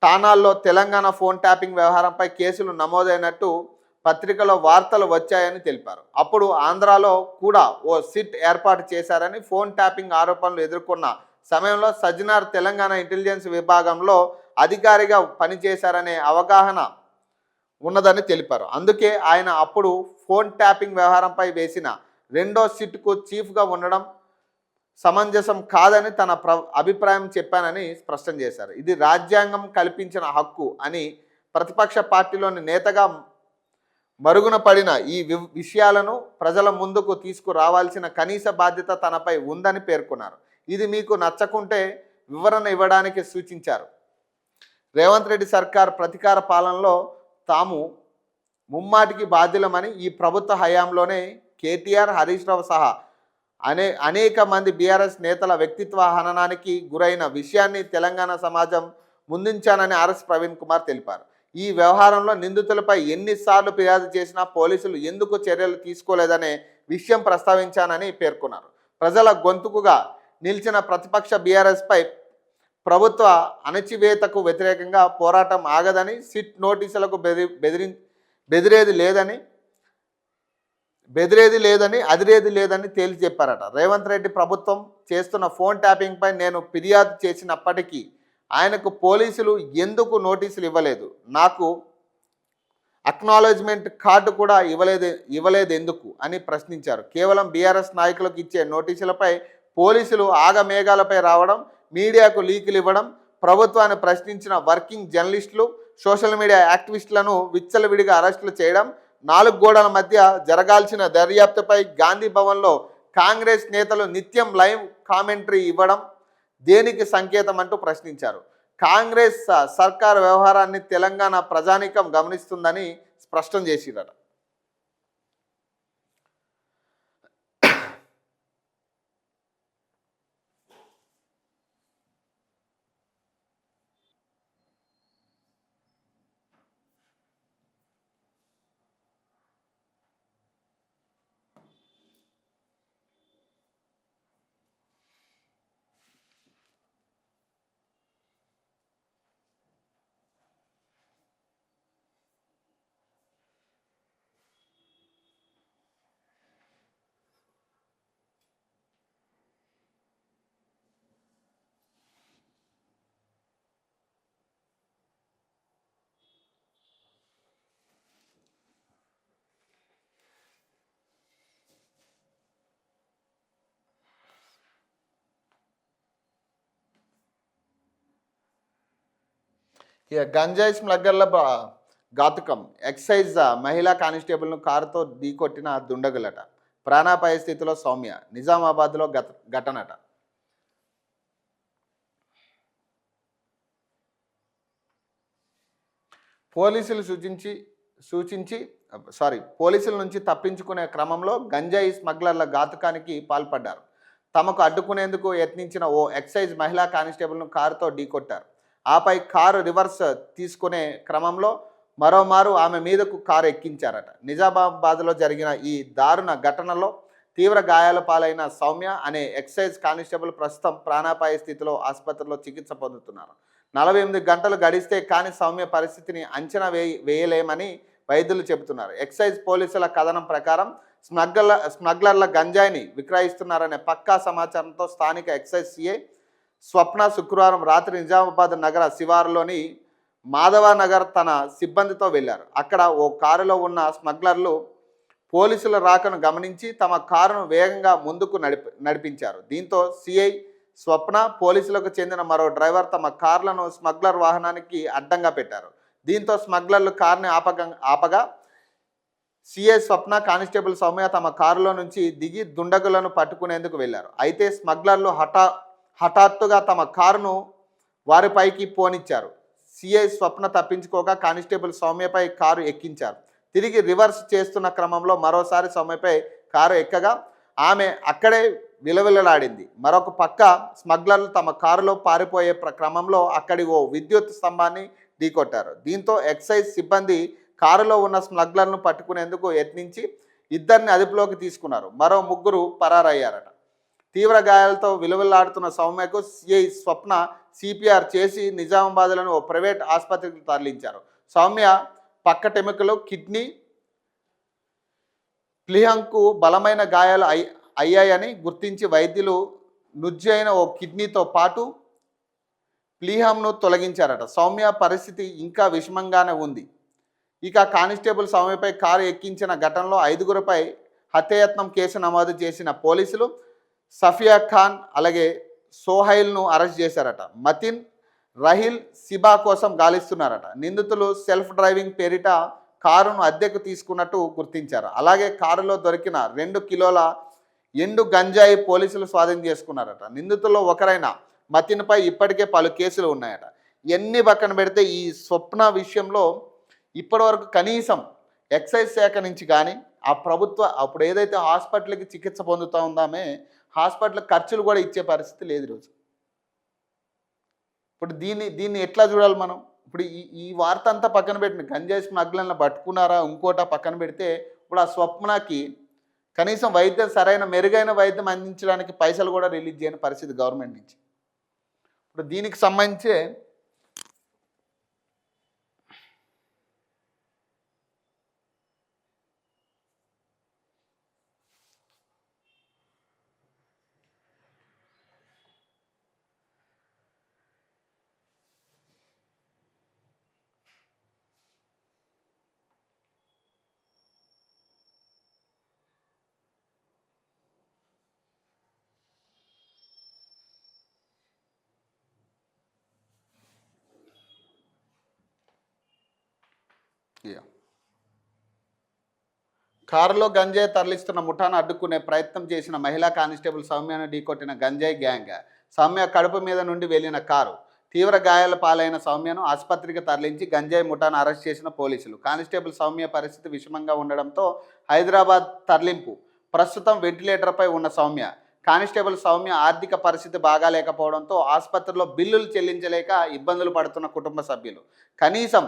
ఠాణాల్లో తెలంగాణ ఫోన్ ట్యాపింగ్ వ్యవహారంపై కేసులు నమోదైనట్టు పత్రికలో వార్తలు వచ్చాయని తెలిపారు. అప్పుడు ఆంధ్రాలో కూడా ఓ సిట్ ఏర్పాటు చేశారని, ఫోన్ ట్యాపింగ్ ఆరోపణలు ఎదుర్కొన్న సమయంలో సజ్జనార్ తెలంగాణ ఇంటెలిజెన్స్ విభాగంలో అధికారిగా పనిచేశారనే అవగాహన ఉన్నదని తెలిపారు. అందుకే ఆయన అప్పుడు ఫోన్ ట్యాపింగ్ వ్యవహారంపై వేసిన రెండో సిట్కు చీఫ్గా ఉండడం సమంజసం కాదని తన అభిప్రాయం చెప్పానని స్పష్టం చేశారు. ఇది రాజ్యాంగం కల్పించిన హక్కు అని, ప్రతిపక్ష పార్టీలోని నేతగా మరుగున పడిన ఈ విషయాలను ప్రజల ముందుకు తీసుకురావాల్సిన కనీస బాధ్యత తనపై ఉందని పేర్కొన్నారు. ఇది మీకు నచ్చకుంటే వివరణ ఇవ్వడానికి సూచించారు. రేవంత్ రెడ్డి సర్కార్ ప్రతీకార పాలనలో తాము ముమ్మాటికి బాధ్యులమని, ఈ ప్రభుత్వ హయాంలోనే కేటీఆర్, హరీష్ రావు సహా అనేక మంది బీఆర్ఎస్ నేతల వ్యక్తిత్వ హననానికి గురైన విషయాన్ని తెలంగాణ సమాజం ముందుంచానని ఆర్ఎస్ ప్రవీణ్ కుమార్ తెలిపారు. ఈ వ్యవహారంలో నిందితులపై ఎన్నిసార్లు ఫిర్యాదు చేసినా పోలీసులు ఎందుకు చర్యలు తీసుకోలేదనే విషయం ప్రస్తావించానని పేర్కొన్నారు. ప్రజల గొంతుకుగా నిలిచిన ప్రతిపక్ష బీఆర్ఎస్పై ప్రభుత్వ అణచివేతకు వ్యతిరేకంగా పోరాటం ఆగదని, సిట్ నోటీసులకు అదిరేది లేదని తేల్చి చెప్పారట. రేవంత్ రెడ్డి ప్రభుత్వం చేస్తున్న ఫోన్ ట్యాపింగ్పై నేను ఫిర్యాదు చేసినప్పటికీ ఆయనకు పోలీసులు ఎందుకు నోటీసులు ఇవ్వలేదు, నాకు అక్నాలెడ్జ్మెంట్ కార్డు కూడా ఇవ్వలేదు ఎందుకు అని ప్రశ్నించారు. కేవలం బీఆర్ఎస్ నాయకులకు ఇచ్చే నోటీసులపై పోలీసులు ఆగమేఘాలపై రావడం, మీడియాకు లీకులు ఇవ్వడం, ప్రభుత్వాన్ని ప్రశ్నించిన వర్కింగ్ జర్నలిస్టులు, సోషల్ మీడియా యాక్టివిస్టులను విచ్చలవిడిగా అరెస్టులు చేయడం, 4 గోడల మధ్య జరగాల్సిన దర్యాప్తుపై గాంధీ భవన్లో కాంగ్రెస్ నేతలు నిత్యం లైవ్ కామెంటరీ ఇవ్వడం దేనికి సంకేతం అంటూ ప్రశ్నించారు. కాంగ్రెస్ సర్కార్ వ్యవహారాన్ని తెలంగాణ ప్రజానీకం గమనిస్తుందని స్పష్టం చేసిరట. ఇక గంజాయి స్మగ్లర్ల ఘాతుకం. ఎక్సైజ్ మహిళా కానిస్టేబుల్ను కారుతో ఢీకొట్టిన దుండగులట. ప్రాణాపాయ స్థితిలో సౌమ్య. నిజామాబాద్లో ఘటనట. పోలీసుల నుంచి తప్పించుకునే క్రమంలో గంజాయి స్మగ్లర్ల ఘాతుకానికి పాల్పడ్డారు. తమకు అడ్డుకునేందుకు యత్నించిన ఓ ఎక్సైజ్ మహిళా కానిస్టేబుల్ను కారుతో ఢీకొట్టారు. ఆపై కారు రివర్స్ తీసుకునే క్రమంలో మరోమారు ఆమె మీదకు కారు ఎక్కించారట. నిజామాబాద్లో జరిగిన ఈ దారుణ ఘటనలో తీవ్ర గాయాల పాలైన సౌమ్య అనే ఎక్సైజ్ కానిస్టేబుల్ ప్రస్తుతం ప్రాణాపాయ స్థితిలో ఆసుపత్రిలో చికిత్స పొందుతున్నారు. 48 గంటలు గడిస్తే కానీ సౌమ్య పరిస్థితిని అంచనా వేయలేమని వైద్యులు చెబుతున్నారు. ఎక్సైజ్ పోలీసుల కథనం ప్రకారం స్మగ్లర్ల గంజాయిని విక్రయిస్తున్నారనే పక్కా సమాచారంతో స్థానిక ఎక్సైజ్ సిఐ స్వప్న శుక్రవారం రాత్రి నిజామాబాద్ నగర శివారులోని మాధవనగర్ తన సిబ్బందితో వెళ్లారు. అక్కడ ఓ కారులో ఉన్న స్మగ్లర్లు పోలీసుల రాకను గమనించి తమ కారును వేగంగా ముందుకు నడిపించారు. దీంతో సిఐ స్వప్న, పోలీసులకు చెందిన మరో డ్రైవర్ తమ కార్లను స్మగ్లర్ వాహనానికి అడ్డంగా పెట్టారు. దీంతో స్మగ్లర్లు కారుని ఆపగా సిఐ స్వప్న, కానిస్టేబుల్ సౌమ్య తమ కారులో నుంచి దిగి దుండగులను పట్టుకునేందుకు వెళ్లారు. అయితే స్మగ్లర్లు హఠాత్తుగా తమ కారును వారిపైకి పోనిచ్చారు. సిఐ స్వప్న తప్పించుకోగా కానిస్టేబుల్ సౌమ్యపై కారు ఎక్కించారు. తిరిగి రివర్స్ చేస్తున్న క్రమంలో మరోసారి సౌమ్యపై కారు ఎక్కగా ఆమె అక్కడే విలవిలలాడింది. మరొక పక్క స్మగ్లర్లు తమ కారులో పారిపోయే క్రమంలో అక్కడి ఓ విద్యుత్ స్తంభాన్ని ఢీకొట్టారు. దీంతో ఎక్సైజ్ సిబ్బంది కారులో ఉన్న స్మగ్లర్ను పట్టుకునేందుకు యత్నించి ఇద్దరిని అదుపులోకి తీసుకున్నారు. మరో 3 పరారయ్యారట. తీవ్ర గాయాలతో విలువలాడుతున్న సౌమ్యకు సిఐ స్వప్న సిపిఆర్ చేసి నిజామాబాద్లోని ఓ ప్రైవేట్ ఆసుపత్రికి తరలించారు. సౌమ్య పక్కటెముకలు, కిడ్నీ, ప్లీహంకు బలమైన గాయాలు అయ్యాయని గుర్తించి వైద్యులు నుజ్జు అయిన ఓ కిడ్నీతో పాటు ప్లీహంను తొలగించారట. సౌమ్య పరిస్థితి ఇంకా విషమంగానే ఉంది. ఇక కానిస్టేబుల్ సౌమ్యపై కారు ఎక్కించిన ఘటనలో 5గురిపై హత్యాయత్నం కేసు నమోదు చేసిన పోలీసులు సఫియా ఖాన్ అలాగే సోహైల్ను అరెస్ట్ చేశారట. మతిన్, రహిల్, సిబా కోసం గాలిస్తున్నారట. నిందితులు సెల్ఫ్ డ్రైవింగ్ పేరిట కారును అద్దెకు తీసుకున్నట్టు గుర్తించారు. అలాగే కారులో దొరికిన 2 కిలోల ఎండు గంజాయి పోలీసులు స్వాధీనం చేసుకున్నారట. నిందితుల్లో ఒకరైన మతిన్పై ఇప్పటికే పలు కేసులు ఉన్నాయట. ఎన్ని పక్కన పెడితే ఈ స్వప్న విషయంలో ఇప్పటివరకు కనీసం ఎక్సైజ్ శాఖ నుంచి కానీ ఆ ప్రభుత్వ అప్పుడు ఏదైతే హాస్పిటల్కి చికిత్స పొందుతూ ఉందామే హాస్పిటల్ ఖర్చులు కూడా ఇచ్చే పరిస్థితి లేదు ఈరోజు. ఇప్పుడు దీన్ని ఎట్లా చూడాలి మనం? ఇప్పుడు ఈ వార్త అంతా పక్కన పెట్టిన గంజాయి స్మగ్లర్లను పట్టుకున్నారా ఇంకోట పక్కన పెడితే ఇప్పుడు ఆ స్వప్నకి కనీసం వైద్యం సరైన మెరుగైన వైద్యం అందించడానికి పైసలు కూడా రిలీజ్ చేయని పరిస్థితి గవర్నమెంట్ నుంచి. ఇప్పుడు దీనికి సంబంధించే కారులో గంజాయి తరలిస్తున్న ముఠాను అడ్డుకునే ప్రయత్నం చేసిన మహిళా కానిస్టేబుల్ సౌమ్యను ఢీకొట్టిన గంజాయి గ్యాంగ్. సౌమ్య కడుపు మీద నుండి వెళ్లిన కారు తీవ్ర గాయాల పాలైన సౌమ్యను ఆసుపత్రికి తరలించి గంజాయి ముఠాను అరెస్ట్ చేసిన పోలీసులు. కానిస్టేబుల్ సౌమ్య పరిస్థితి విషమంగా ఉండడంతో హైదరాబాద్ తరలింపు. ప్రస్తుతం వెంటిలేటర్పై ఉన్న సౌమ్య. కానిస్టేబుల్ సౌమ్య ఆర్థిక పరిస్థితి బాగాలేకపోవడంతో ఆసుపత్రిలో బిల్లులు చెల్లించలేక ఇబ్బందులు పడుతున్న కుటుంబ సభ్యులు. కనీసం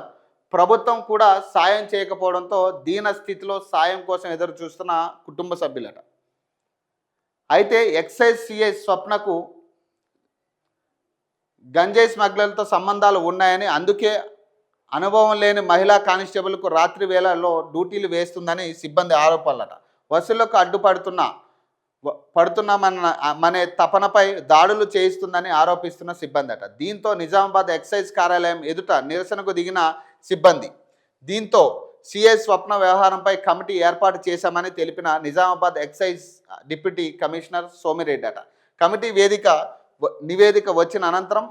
ప్రభుత్వం కూడా సాయం చేయకపోవడంతో దీన స్థితిలో సాయం కోసం ఎదురు చూస్తున్న కుటుంబ సభ్యులట. అయితే ఎక్సైజ్ సిఐ స్వప్నకు గంజాయి స్మగ్లర్లతో సంబంధాలు ఉన్నాయని, అందుకే అనుభవం లేని మహిళా కానిస్టేబుల్కు రాత్రి వేళల్లో డ్యూటీలు వేస్తుందని సిబ్బంది ఆరోపణలట. వసూళ్లకు పడుతున్నామనే తపనపై దాడులు చేయిస్తుందని ఆరోపిస్తున్న సిబ్బంది అట. దీంతో నిజామాబాద్ ఎక్సైజ్ కార్యాలయం ఎదుట నిరసనకు దిగిన సిబ్బంది. దీంతో సిఐ స్వప్న వ్యవహారంపై కమిటీ ఏర్పాటు చేశామని తెలిపిన Nizamabad excise deputy commissioner Somireddy అట. కమిటీ నివేదిక వచ్చిన అనంతరం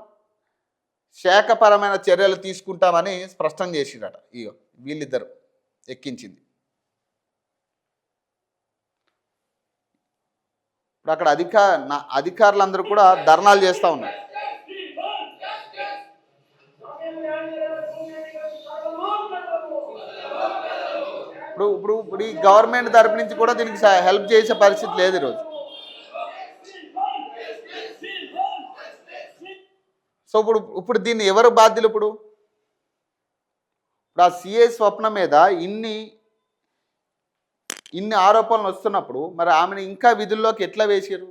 శాఖపరమైన చర్యలు తీసుకుంటామని స్పష్టం చేసిరట. ఇగో వీళ్ళిద్దరు ఎక్కించింది. ఇప్పుడు అక్కడ అధికారులందరూ కూడా ధర్నాలు చేస్తూ ఉన్నారు. ఇప్పుడు ఈ గవర్నమెంట్ తరపు నుంచి కూడా దీనికి హెల్ప్ చేసే పరిస్థితి లేదు ఈరోజు. సో ఇప్పుడు దీన్ని ఎవరు బాధ్యులు? ఇప్పుడు ఆ సిఐ స్వప్న మీద ఇన్ని ఆరోపణలు వస్తున్నప్పుడు మరి ఆమెను ఇంకా విధుల్లోకి ఎట్లా వేసారు?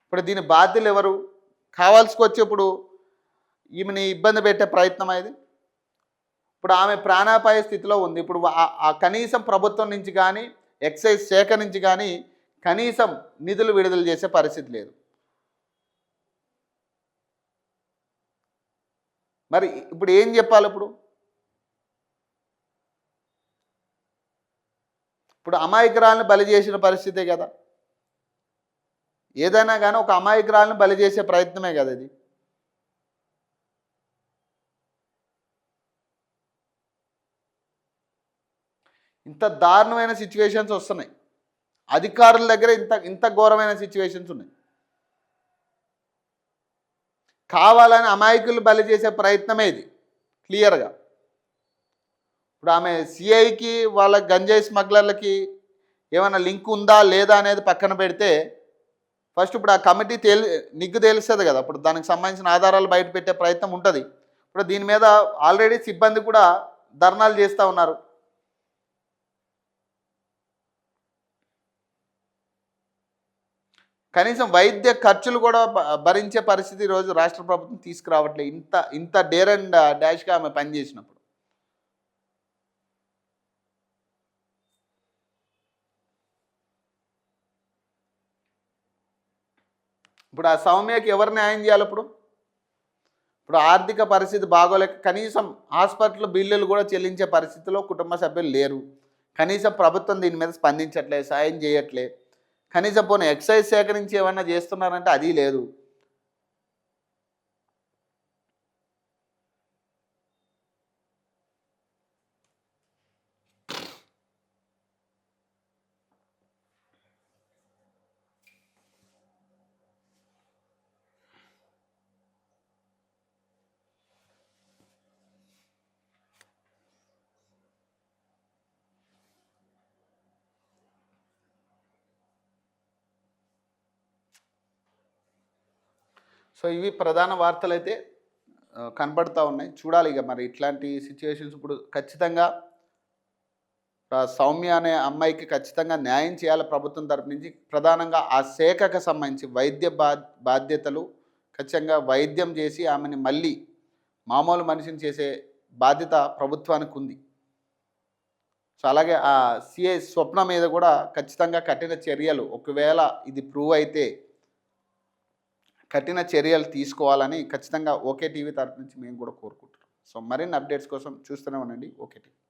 ఇప్పుడు దీని బాధ్యులు ఎవరు? కావాల్సి వచ్చి ఇప్పుడు ఈమెని ఇబ్బంది పెట్టే ప్రయత్నం అయింది. ఇప్పుడు ఆమె ప్రాణాపాయ స్థితిలో ఉంది. ఇప్పుడు ఆ కనీసం ప్రభుత్వం నుంచి కానీ ఎక్సైజ్ శాఖ నుంచి కానీ కనీసం నిధులు విడుదల చేసే పరిస్థితి లేదు. మరి ఇప్పుడు ఏం చెప్పాలి? ఇప్పుడు అమాయకురాలను బలి చేసిన పరిస్థితే కదా. ఏదైనా కానీ ఒక అమాయకురాలను బలి చేసే ప్రయత్నమే కదా ఇది. ఇంత దారుణమైన సిచ్యువేషన్స్ వస్తున్నాయి. అధికారుల దగ్గర ఇంత ఘోరమైన సిచ్యువేషన్స్ ఉన్నాయి. కావాలని అమాయకులు బలి చేసే ప్రయత్నమే ఇది క్లియర్గా. ఇప్పుడు ఆమె సిఐకి వాళ్ళ గంజాయి స్మగ్లర్లకి ఏమైనా లింక్ ఉందా లేదా అనేది పక్కన పెడితే ఫస్ట్ ఇప్పుడు ఆ కమిటీ నిగ్గు తేలుస్తుంది కదా. ఇప్పుడు దానికి సంబంధించిన ఆధారాలు బయట పెట్టే ప్రయత్నం ఉంటుంది. ఇప్పుడు దీని మీద ఆల్రెడీ సిబ్బంది కూడా ధర్నాలు చేస్తూ ఉన్నారు. కనీసం వైద్య ఖర్చులు కూడా భరించే పరిస్థితి ఈరోజు రాష్ట్ర ప్రభుత్వం తీసుకురావట్లేదు. ఇంత డేర్ అండ్ డాష్గా ఆమె పనిచేసినప్పుడు. ఇప్పుడు ఆ సౌమ్యకి ఎవరు న్యాయం చేయాలి? ఇప్పుడు ఆర్థిక పరిస్థితి బాగోలేక కనీసం హాస్పిటల్ బిల్లులు కూడా చెల్లించే పరిస్థితిలో కుటుంబ సభ్యులు లేరు. కనీసం ప్రభుత్వం దీని మీద స్పందించట్లే, సాయం చేయట్లే. కనీసం పోనీ ఎక్సైజ్ శాఖ నుంచి ఏమన్నా చేస్తున్నారంటే అది లేదు. సో ఇవి ప్రధాన వార్తలు అయితే కనబడుతూ ఉన్నాయి. చూడాలి ఇక మరి ఇట్లాంటి సిచ్యువేషన్స్. ఇప్పుడు ఖచ్చితంగా సౌమ్య అనే అమ్మాయికి ఖచ్చితంగా న్యాయం చేయాలి ప్రభుత్వం తరపు నుంచి. ప్రధానంగా ఆ శాఖకు సంబంధించి వైద్య బాధ్యతలు ఖచ్చితంగా వైద్యం చేసి ఆమెని మళ్ళీ మామూలు మనిషిని చేసే బాధ్యత ప్రభుత్వానికి ఉంది. సో అలాగే ఆ సిఐ స్వప్న మీద కూడా ఖచ్చితంగా కఠిన చర్యలు, ఒకవేళ ఇది ప్రూవ్ అయితే కఠిన చర్యలు తీసుకోవాలని ఖచ్చితంగా ఓకే టీవీ తరపు నుంచి మేము కూడా కోరుకుంటున్నాం. సో మరిన్ని అప్డేట్స్ కోసం చూస్తూనే ఉండండి ఓకే టీవీ.